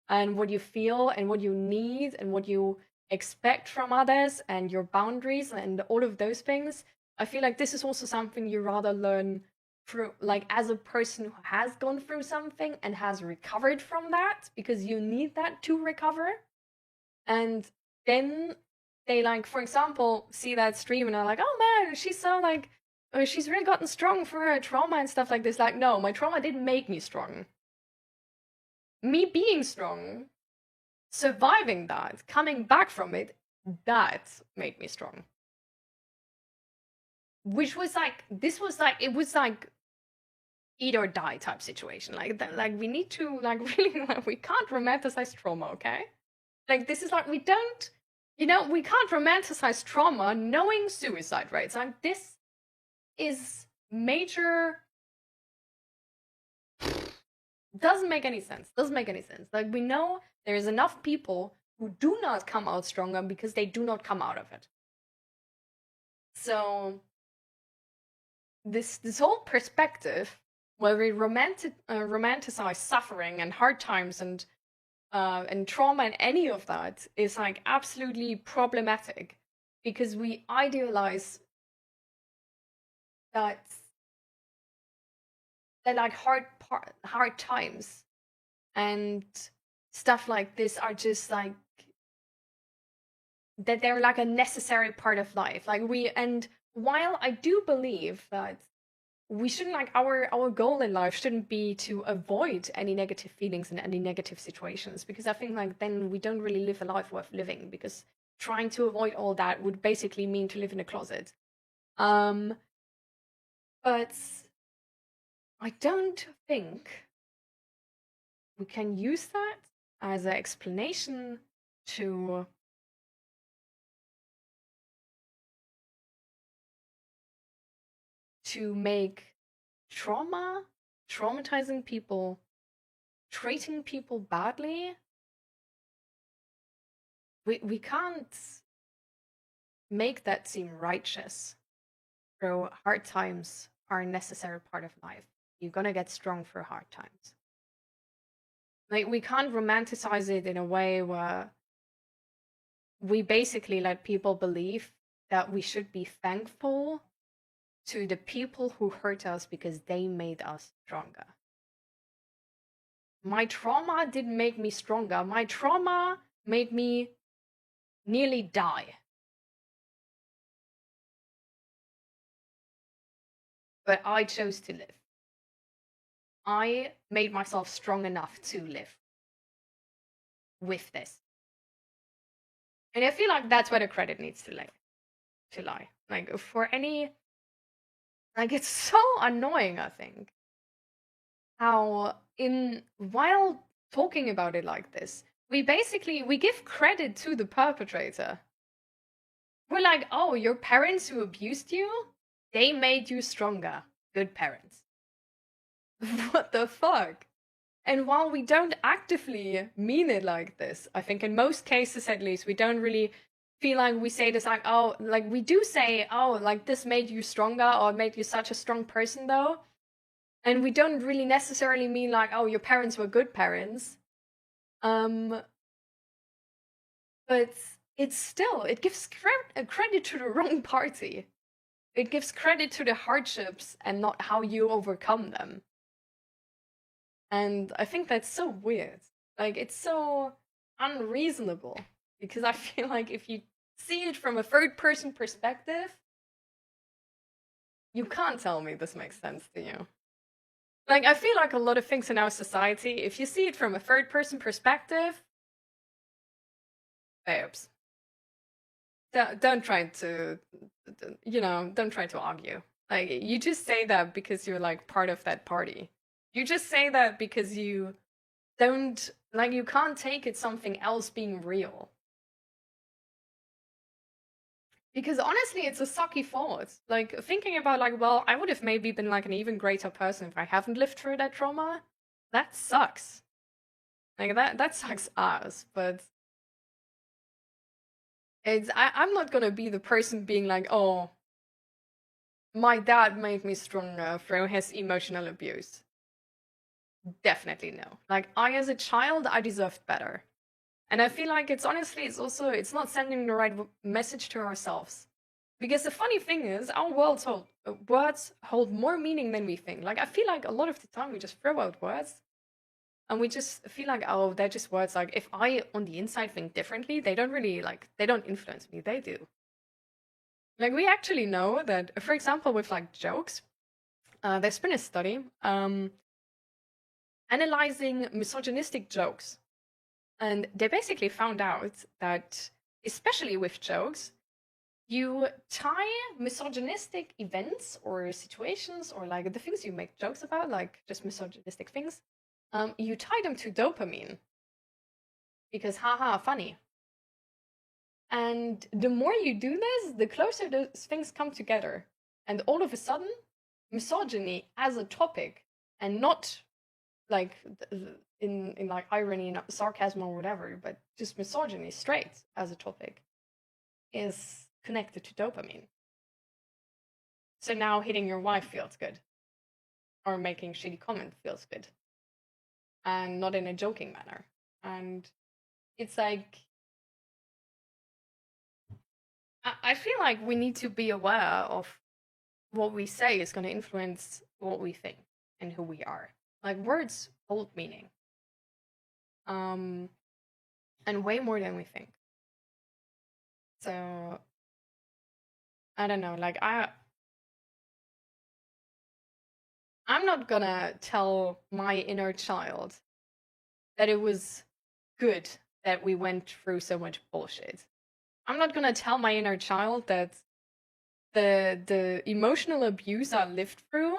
[SPEAKER 1] and what you feel and what you need and what you expect from others and your boundaries and all of those things, I feel like this is also something you rather learn through, like, as a person who has gone through something and has recovered from that, because you need that to recover. And then they, like, for example, see that stream and are like, oh man, she's so, like, she's really gotten strong for her trauma and stuff like this. Like, no, my trauma didn't make me strong. Me being strong, surviving that, coming back from it, that made me strong. Which was like, this was like, it was like eat or die type situation. Like, like we need to, like, really, like, we can't romanticize trauma, okay? Like, this is like, we don't, you know, we can't romanticize trauma knowing suicide rates. Like, this is major. Doesn't make any sense. Doesn't make any sense. Like, we know there is enough people who do not come out stronger because they do not come out of it. So this whole perspective where we romanticize suffering and hard times and trauma and any of that is like absolutely problematic, because we idealize that like hard times and stuff like this are just like that they're like a necessary part of life. Like, and while I do believe that we shouldn't, like, our goal in life shouldn't be to avoid any negative feelings and any negative situations, because I think, like, then we don't really live a life worth living, because trying to avoid all that would basically mean to live in a closet. But I don't think we can use that as an explanation to make traumatizing people, treating people badly. We can't make that seem righteous. So hard times are a necessary part of life. You're gonna get strong through hard times. Like, we can't romanticize it in a way where we basically let people believe that we should be thankful to the people who hurt us because they made us stronger. My trauma didn't make me stronger. My trauma made me nearly die. But I chose to live. I made myself strong enough to live with this. And I feel like that's where the credit needs to lie. Like, for any, like, it's so annoying, I think, how while talking about it like this, we give credit to the perpetrator. We're like, oh, your parents who abused you, they made you stronger. Good parents. What the fuck? And while we don't actively mean it like this, I think in most cases at least, we don't really feel like we say this like, oh, like we do say, oh, like this made you stronger or made you such a strong person though. And we don't really necessarily mean like, oh, your parents were good parents. But it's still, it gives credit to the wrong party. It gives credit to the hardships and not how you overcome them. And I think that's so weird. Like, it's so unreasonable, because I feel like if you see it from a third-person perspective, you can't tell me this makes sense to you. Like, I feel like a lot of things in our society, if you see it from a third-person perspective, babes, don't try to, don't try to argue. Like, you just say that because you're, like, part of that party. You just say that because you don't, like, you can't take it something else being real. Because honestly, it's a sucky thought. Like, thinking about, like, well, I would have maybe been, like, an even greater person if I haven't lived through that trauma. That sucks. Like, that sucks ass, but I'm not gonna be the person being like, oh, my dad made me stronger through his emotional abuse. Definitely no. Like, as a child, I deserved better. And I feel like it's honestly, it's not sending the right message to ourselves. Because the funny thing is, our words hold more meaning than we think. Like, I feel like a lot of the time we just throw out words and we just feel like, oh, they're just words. Like, if I on the inside think differently, they don't really, like, they don't influence me. They do. Like, we actually know that, for example, with like jokes, there's been a study analyzing misogynistic jokes. And they basically found out that, especially with jokes, you tie misogynistic events or situations or like the things you make jokes about, like just misogynistic things, you tie them to dopamine. Because haha, funny. And the more you do this, the closer those things come together. And all of a sudden, misogyny as a topic, and not like in like irony, sarcasm or whatever, but just misogyny straight as a topic, is connected to dopamine. So now hitting your wife feels good, or making shitty comment feels good, and not in a joking manner. And it's like, I feel like we need to be aware of what we say is going to influence what we think and who we are. Like, words hold meaning. And way more than we think. So, I don't know, like, I'm not gonna tell my inner child that it was good that we went through so much bullshit. I'm not gonna tell my inner child that the emotional abuse I lived through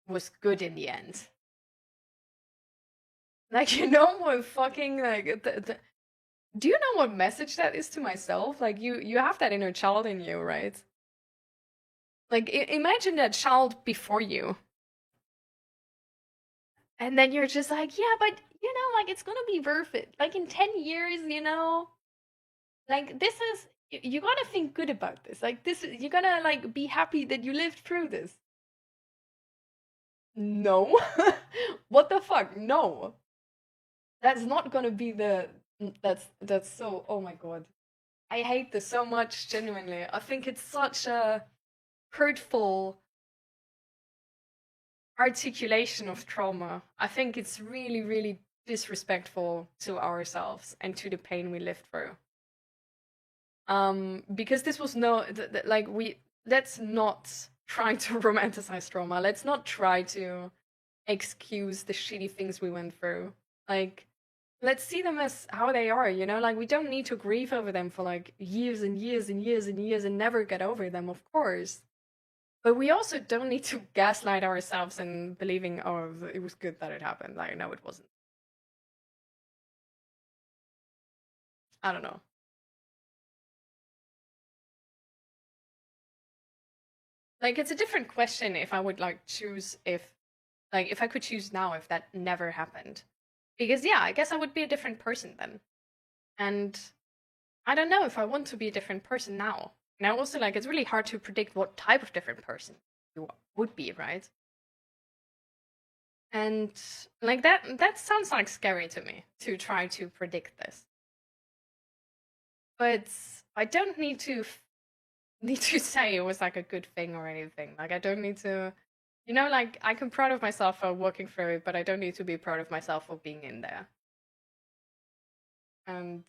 [SPEAKER 1] was good in the end. Like, you know what fucking, like, do you know what message that is to myself? Like, you have that inner child in you, right? Like, imagine that child before you. And then you're just like, yeah, but, you know, like, it's gonna be worth it. Like, in 10 years, you know? Like, this is, you gotta think good about this. Like, you gotta, like, be happy that you lived through this. No. What the fuck? No. That's not gonna be that's so, oh my god. I hate this so much, genuinely. I think it's such a hurtful articulation of trauma. I think it's really, really disrespectful to ourselves and to the pain we lived through. Because this was let's not try to romanticize trauma. Let's not try to excuse the shitty things we went through. Like, let's see them as how they are, you know? Like, we don't need to grieve over them for like years and years and years and years and never get over them, of course. But we also don't need to gaslight ourselves in believing, oh, it was good that it happened. Like, no, it wasn't. I don't know. Like, it's a different question if I would like choose if I could choose now if that never happened. Because yeah, I guess I would be a different person then. And I don't know if I want to be a different person now. And I also, like, it's really hard to predict what type of different person you would be, right? And like that sounds like scary to me, to try to predict this. But I don't need to say it was like a good thing or anything. Like, I don't need to, you know, like, I can be proud of myself for working through it, but I don't need to be proud of myself for being in there. And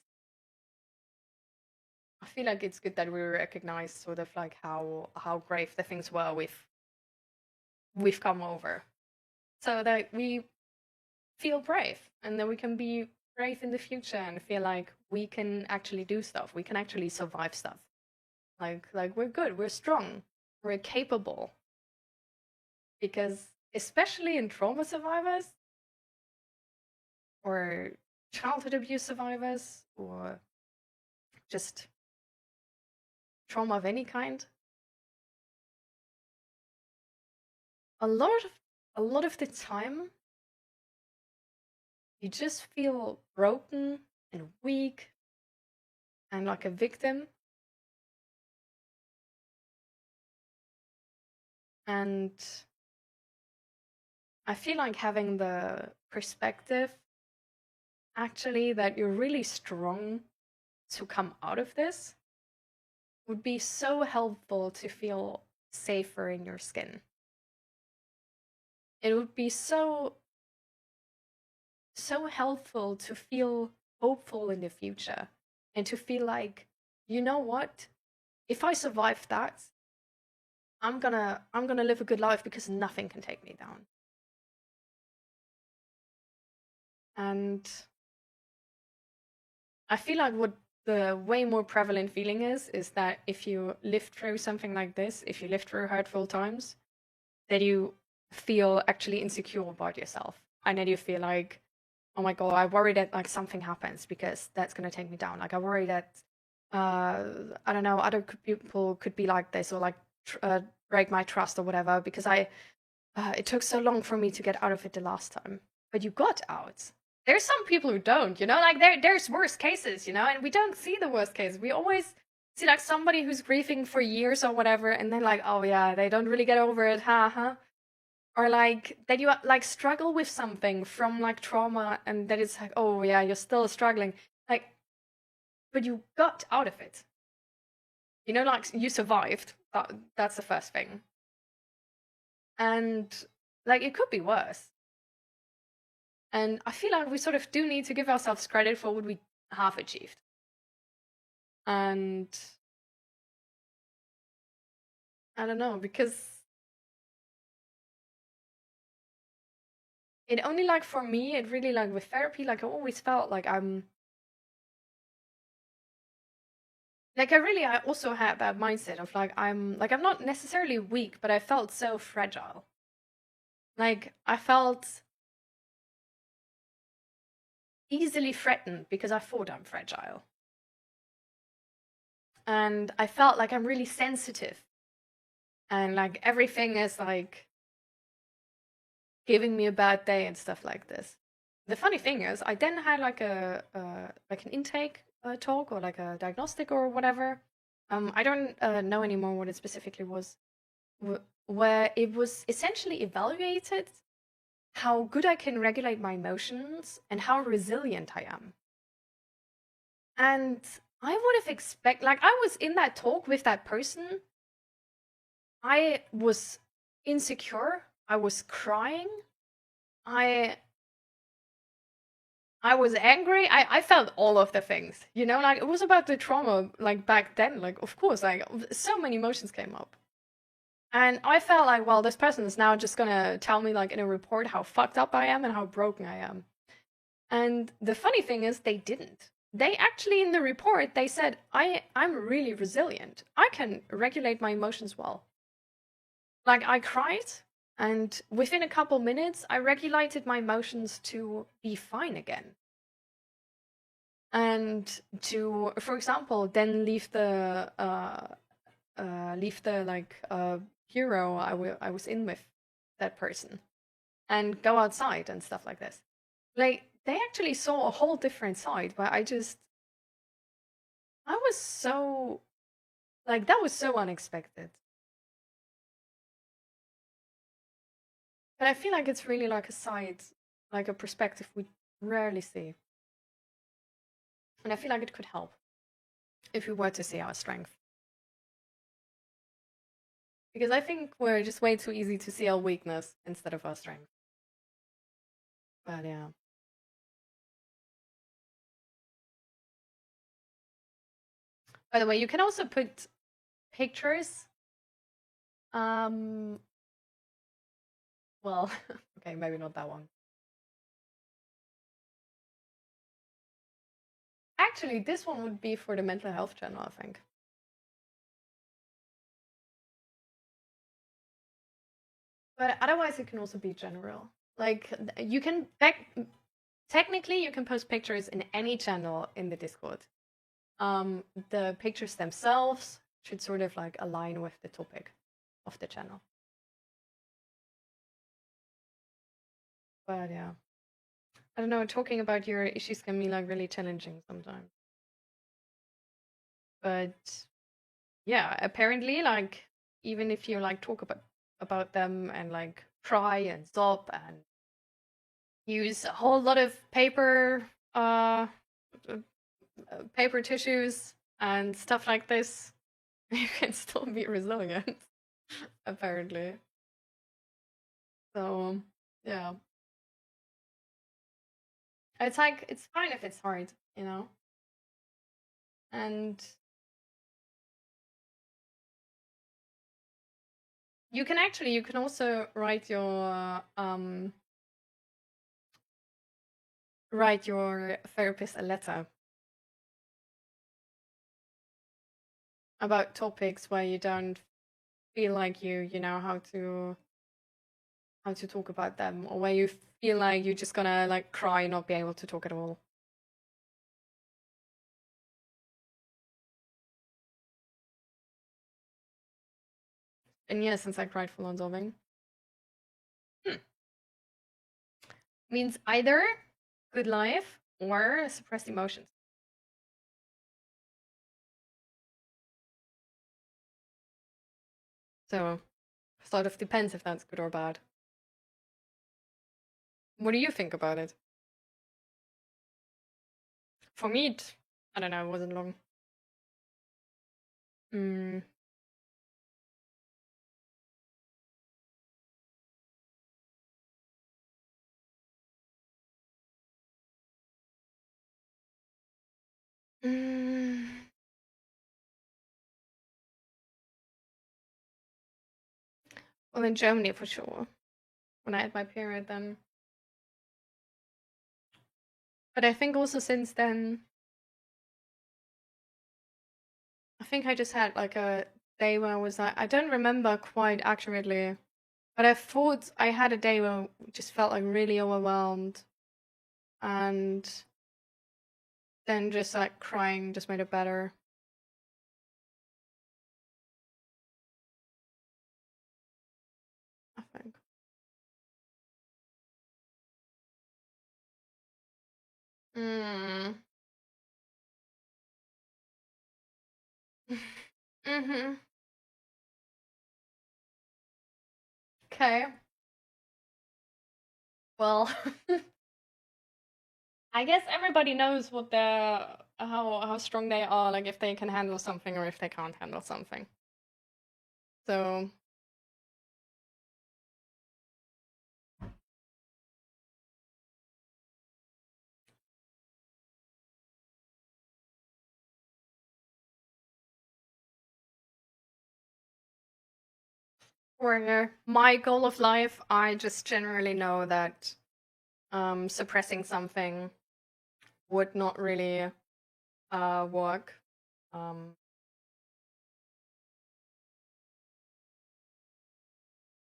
[SPEAKER 1] I feel like it's good that we recognize sort of like how grave the things were we've come over, so that we feel brave, and then we can be brave in the future and feel like we can actually do stuff. We can actually survive stuff. Like we're good, we're strong, we're capable. Because especially in trauma survivors, or childhood abuse survivors, or just trauma of any kind, a lot of the time you just feel broken and weak and like a victim. And I feel like having the perspective actually that you're really strong to come out of this, would be so helpful to feel safer in your skin. It would be so helpful to feel hopeful in the future and to feel like, you know what? If I survive that, I'm gonna live a good life because nothing can take me down. And I feel like what the way more prevalent feeling is that if you live through something like this, if you live through hurtful times, that you feel actually insecure about yourself. And then you feel like, oh my god, I worry that like something happens because that's gonna take me down. Like I worry that I don't know, other people could be like this or like break my trust or whatever because it took so long for me to get out of it the last time. But you got out. There's some people who don't, you know, like there's worst cases, you know, and we don't see the worst cases. We always see like somebody who's grieving for years or whatever, and then like, oh yeah, they don't really get over it, haha. Or like that you like struggle with something from like trauma, and that it's like, oh yeah, you're still struggling, like, but you got out of it. You know, like you survived. That's the first thing. And like it could be worse. And I feel like we sort of do need to give ourselves credit for what we have achieved. And I don't know, because it only like for me, it really like with therapy, like I always felt like I also had that mindset of like I'm not necessarily weak, but I felt so fragile. Like I felt easily threatened because I thought I'm fragile. And I felt like I'm really sensitive. And like everything is like giving me a bad day and stuff like this. The funny thing is, I then had like an intake talk or like a diagnostic or whatever. I don't know anymore what it specifically was, where it was essentially evaluated how good I can regulate my emotions and how resilient I am. And I would have expected, like I was in that talk with that person, I was insecure, I was crying, I was angry, I felt all of the things, you know, like it was about the trauma, like back then, like of course, like so many emotions came up. And I felt like, well, this person is now just gonna tell me like in a report how fucked up I am and how broken I am. And the funny thing is they didn't. They actually in the report, they said, I'm really resilient. I can regulate my emotions well. Like I cried and within a couple minutes, I regulated my emotions to be fine again. And to, for example, then leave the hero I was in with that person and go outside and stuff like this. Like they actually saw a whole different side where I was so like that was so unexpected. But I feel like it's really like a side, like a perspective we rarely see. And I feel like it could help if we were to see our strength. Because I think we're just way too easy to see our weakness instead of our strength. But yeah. By the way, you can also put pictures. Well, okay, maybe not that one. Actually, this one would be for the mental health channel, I think. But otherwise, it can also be general. Like, you can, technically, you can post pictures in any channel in the Discord. The pictures themselves should sort of like align with the topic of the channel. But yeah. I don't know, talking about your issues can be like really challenging sometimes. But yeah, apparently, like, even if you like talk about them and like cry and sob and use a whole lot of paper paper tissues and stuff like this, you can still be resilient, apparently. So, yeah. It's like, it's fine if it's hard, you know? And you can also write your therapist a letter about topics where you don't feel like you know how to talk about them, or where you feel like you're just gonna like cry and not be able to talk at all. And yeah, since I cried full on sobbing. Means either good life or suppressed emotions. So, sort of depends if that's good or bad. What do you think about it? For me, I don't know, it wasn't long. Well, in Germany for sure. When I had my period then. But I think also since then, I think I just had like a day where I was like, I don't remember quite accurately, but I thought I had a day where I just felt like really overwhelmed, and then just like crying just made it better. I think. Mm-hmm. Okay. Well, I guess everybody knows what how strong they are, like if they can handle something or if they can't handle something. So for my goal of life, I just generally know that suppressing something would not really work.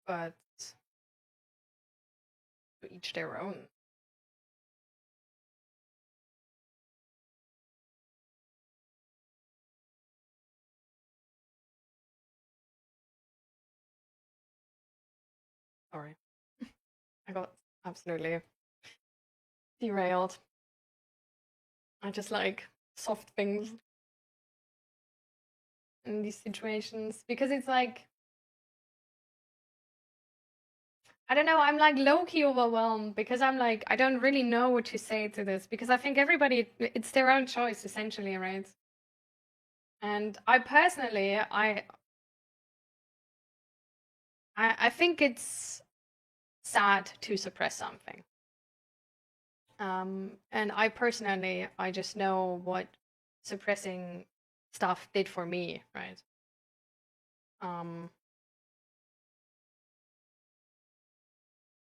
[SPEAKER 1] But to each their own. Sorry. I got absolutely derailed. I just like soft things in these situations because it's like, I don't know, I'm like low-key overwhelmed because I'm like, I don't really know what to say to this because I think everybody, it's their own choice essentially, right? And I personally, I think it's sad to suppress something. And I personally, I just know what suppressing stuff did for me, right?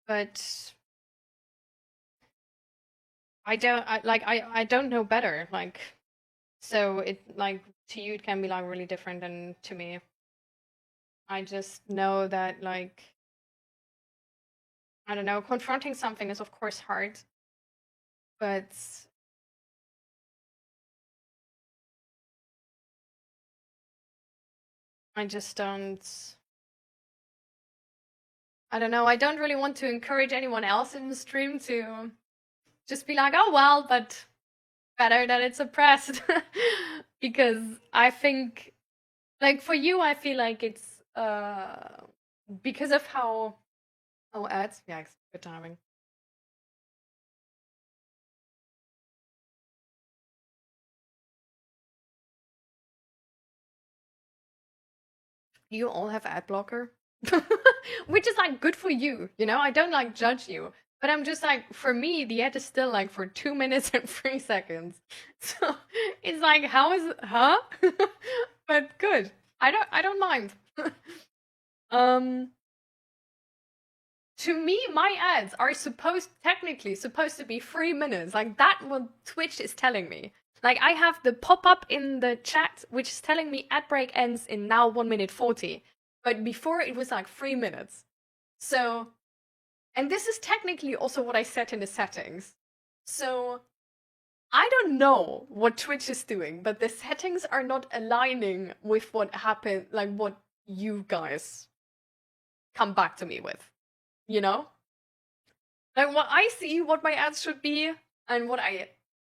[SPEAKER 1] But I don't know better, like, so it, like, to you it can be like really different than to me. I just know that, like, I don't know, confronting something is of course hard, but I just don't, I don't know, I don't really want to encourage anyone else in the stream to just be like, oh well, but better that it's suppressed. Because I think, like, for you, I feel like it's because of how ads, yeah, good timing. You all have ad blocker, which is like good for you, you know? I don't like judge you, but I'm just like, for me, the ad is still like for 2 minutes and 3 seconds. So it's like, how is it, huh? But good. I don't mind. To me, my ads are technically supposed to be 3 minutes. Like, that what Twitch is telling me. Like, I have the pop-up in the chat, which is telling me ad break ends in now 1 minute 40. But before, it was like 3 minutes. So, and this is technically also what I set in the settings. So, I don't know what Twitch is doing, but the settings are not aligning with what happened, like what you guys come back to me with. You know? Like, what I see, what my ads should be, and what I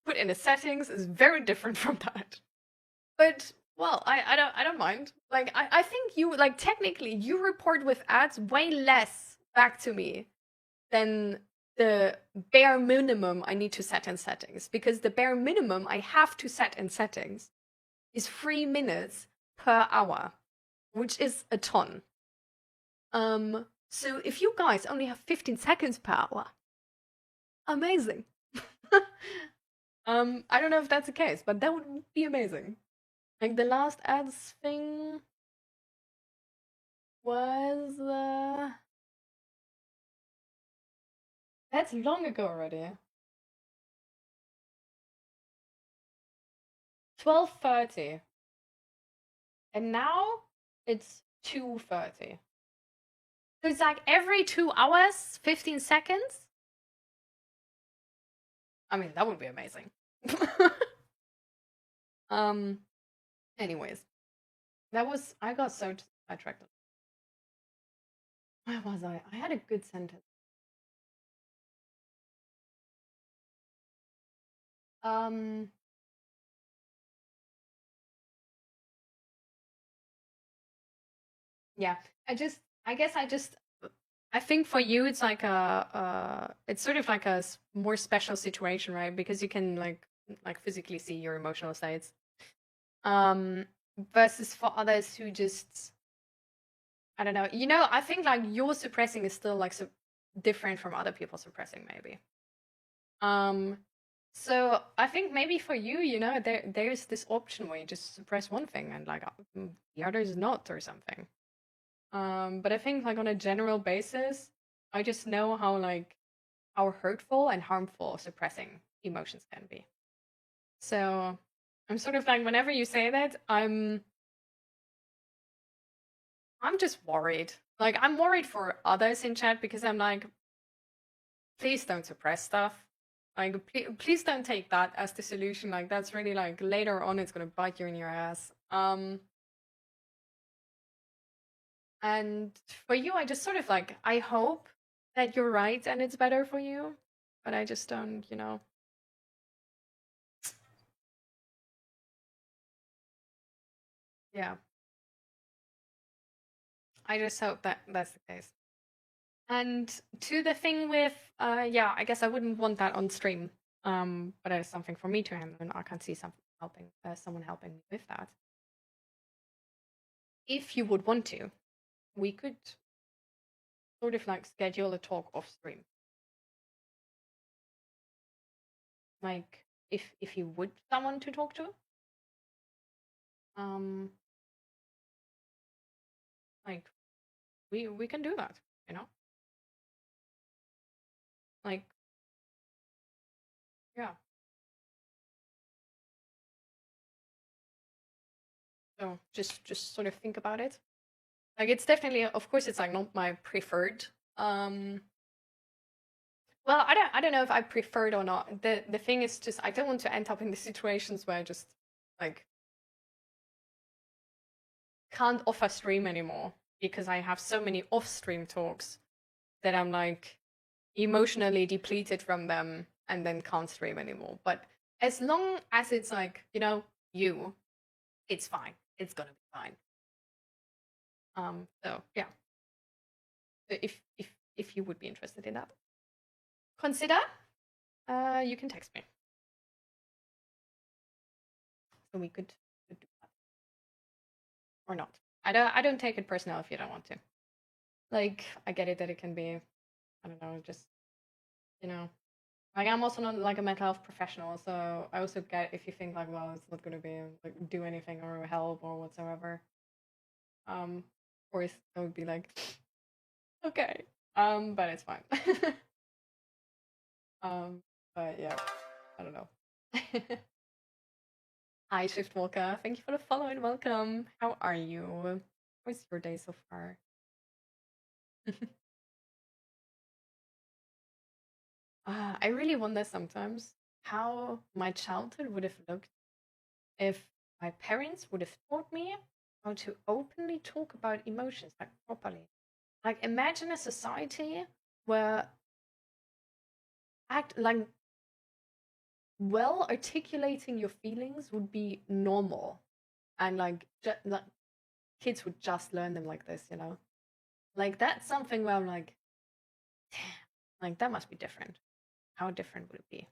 [SPEAKER 1] put in the settings is very different from that. But, well, I don't mind. Like, I think you, like, technically, you report with ads way less back to me than the bare minimum I need to set in settings. Because the bare minimum I have to set in settings is 3 minutes per hour, which is a ton. So if you guys only have 15 seconds per hour, amazing. I don't know if that's the case, but that would be amazing. Like, the last ads thing was that's long ago already. 12:30. And now it's 2:30. So it's like every 2 hours, 15 seconds. I mean, that would be amazing. Anyways, I got so sidetracked. Where was I? I had a good sentence. Yeah, I think for you it's like it's sort of like a more special situation, right? Because you can like physically see your emotional states. Versus for others who just, I don't know. You know, I think like your suppressing is still like different from other people suppressing, maybe. So I think maybe for you, you know, there's this option where you just suppress one thing and like the other is not or something. But I think like on a general basis, I just know how hurtful and harmful suppressing emotions can be. So I'm sort of like, whenever you say that, I'm just worried. Like, I'm worried for others in chat because I'm like, please don't suppress stuff. Like, please don't take that as the solution. Like, that's really like later on it's gonna bite you in your ass. And for you, I just sort of like, I hope that you're right and it's better for you, but I just don't, you know. Yeah. I just hope that that's the case. And to the thing with, yeah, I guess I wouldn't want that on stream. But it's something for me to handle, and I can't see someone helping me with that. If you would want to, we could sort of like schedule a talk off stream. Like, if you would someone to talk to. Like, we can do that, you know? Like, yeah. So just sort of think about it. Like, it's definitely, of course, it's like not my preferred. Well, I don't know if I prefer it or not. The thing is just, I don't want to end up in the situations where I just like can't offer stream anymore because I have so many off-stream talks that I'm like emotionally depleted from them and then can't stream anymore. But as long as it's like, you know, it's fine. It's gonna be fine. So yeah. If you would be interested in that, consider. You can text me. So we could do that. Or not. I don't take it personal if you don't want to. Like, I get it that it can be, I don't know, just, you know, like I'm also not like a mental health professional, so I also get if you think like, well, it's not gonna be like do anything or help or whatsoever. Or I would be like, okay, but it's fine. But yeah, I don't know. Hi, Shift Walker. Thank you for the follow and welcome. How are you? How's your day so far? I really wonder sometimes how my childhood would have looked if my parents would have taught me how to openly talk about emotions like properly. Like imagine a society where well articulating your feelings would be normal, and like kids would just learn them like this, you know? Like that's something where I'm like, damn, like that must be different. How different would it be?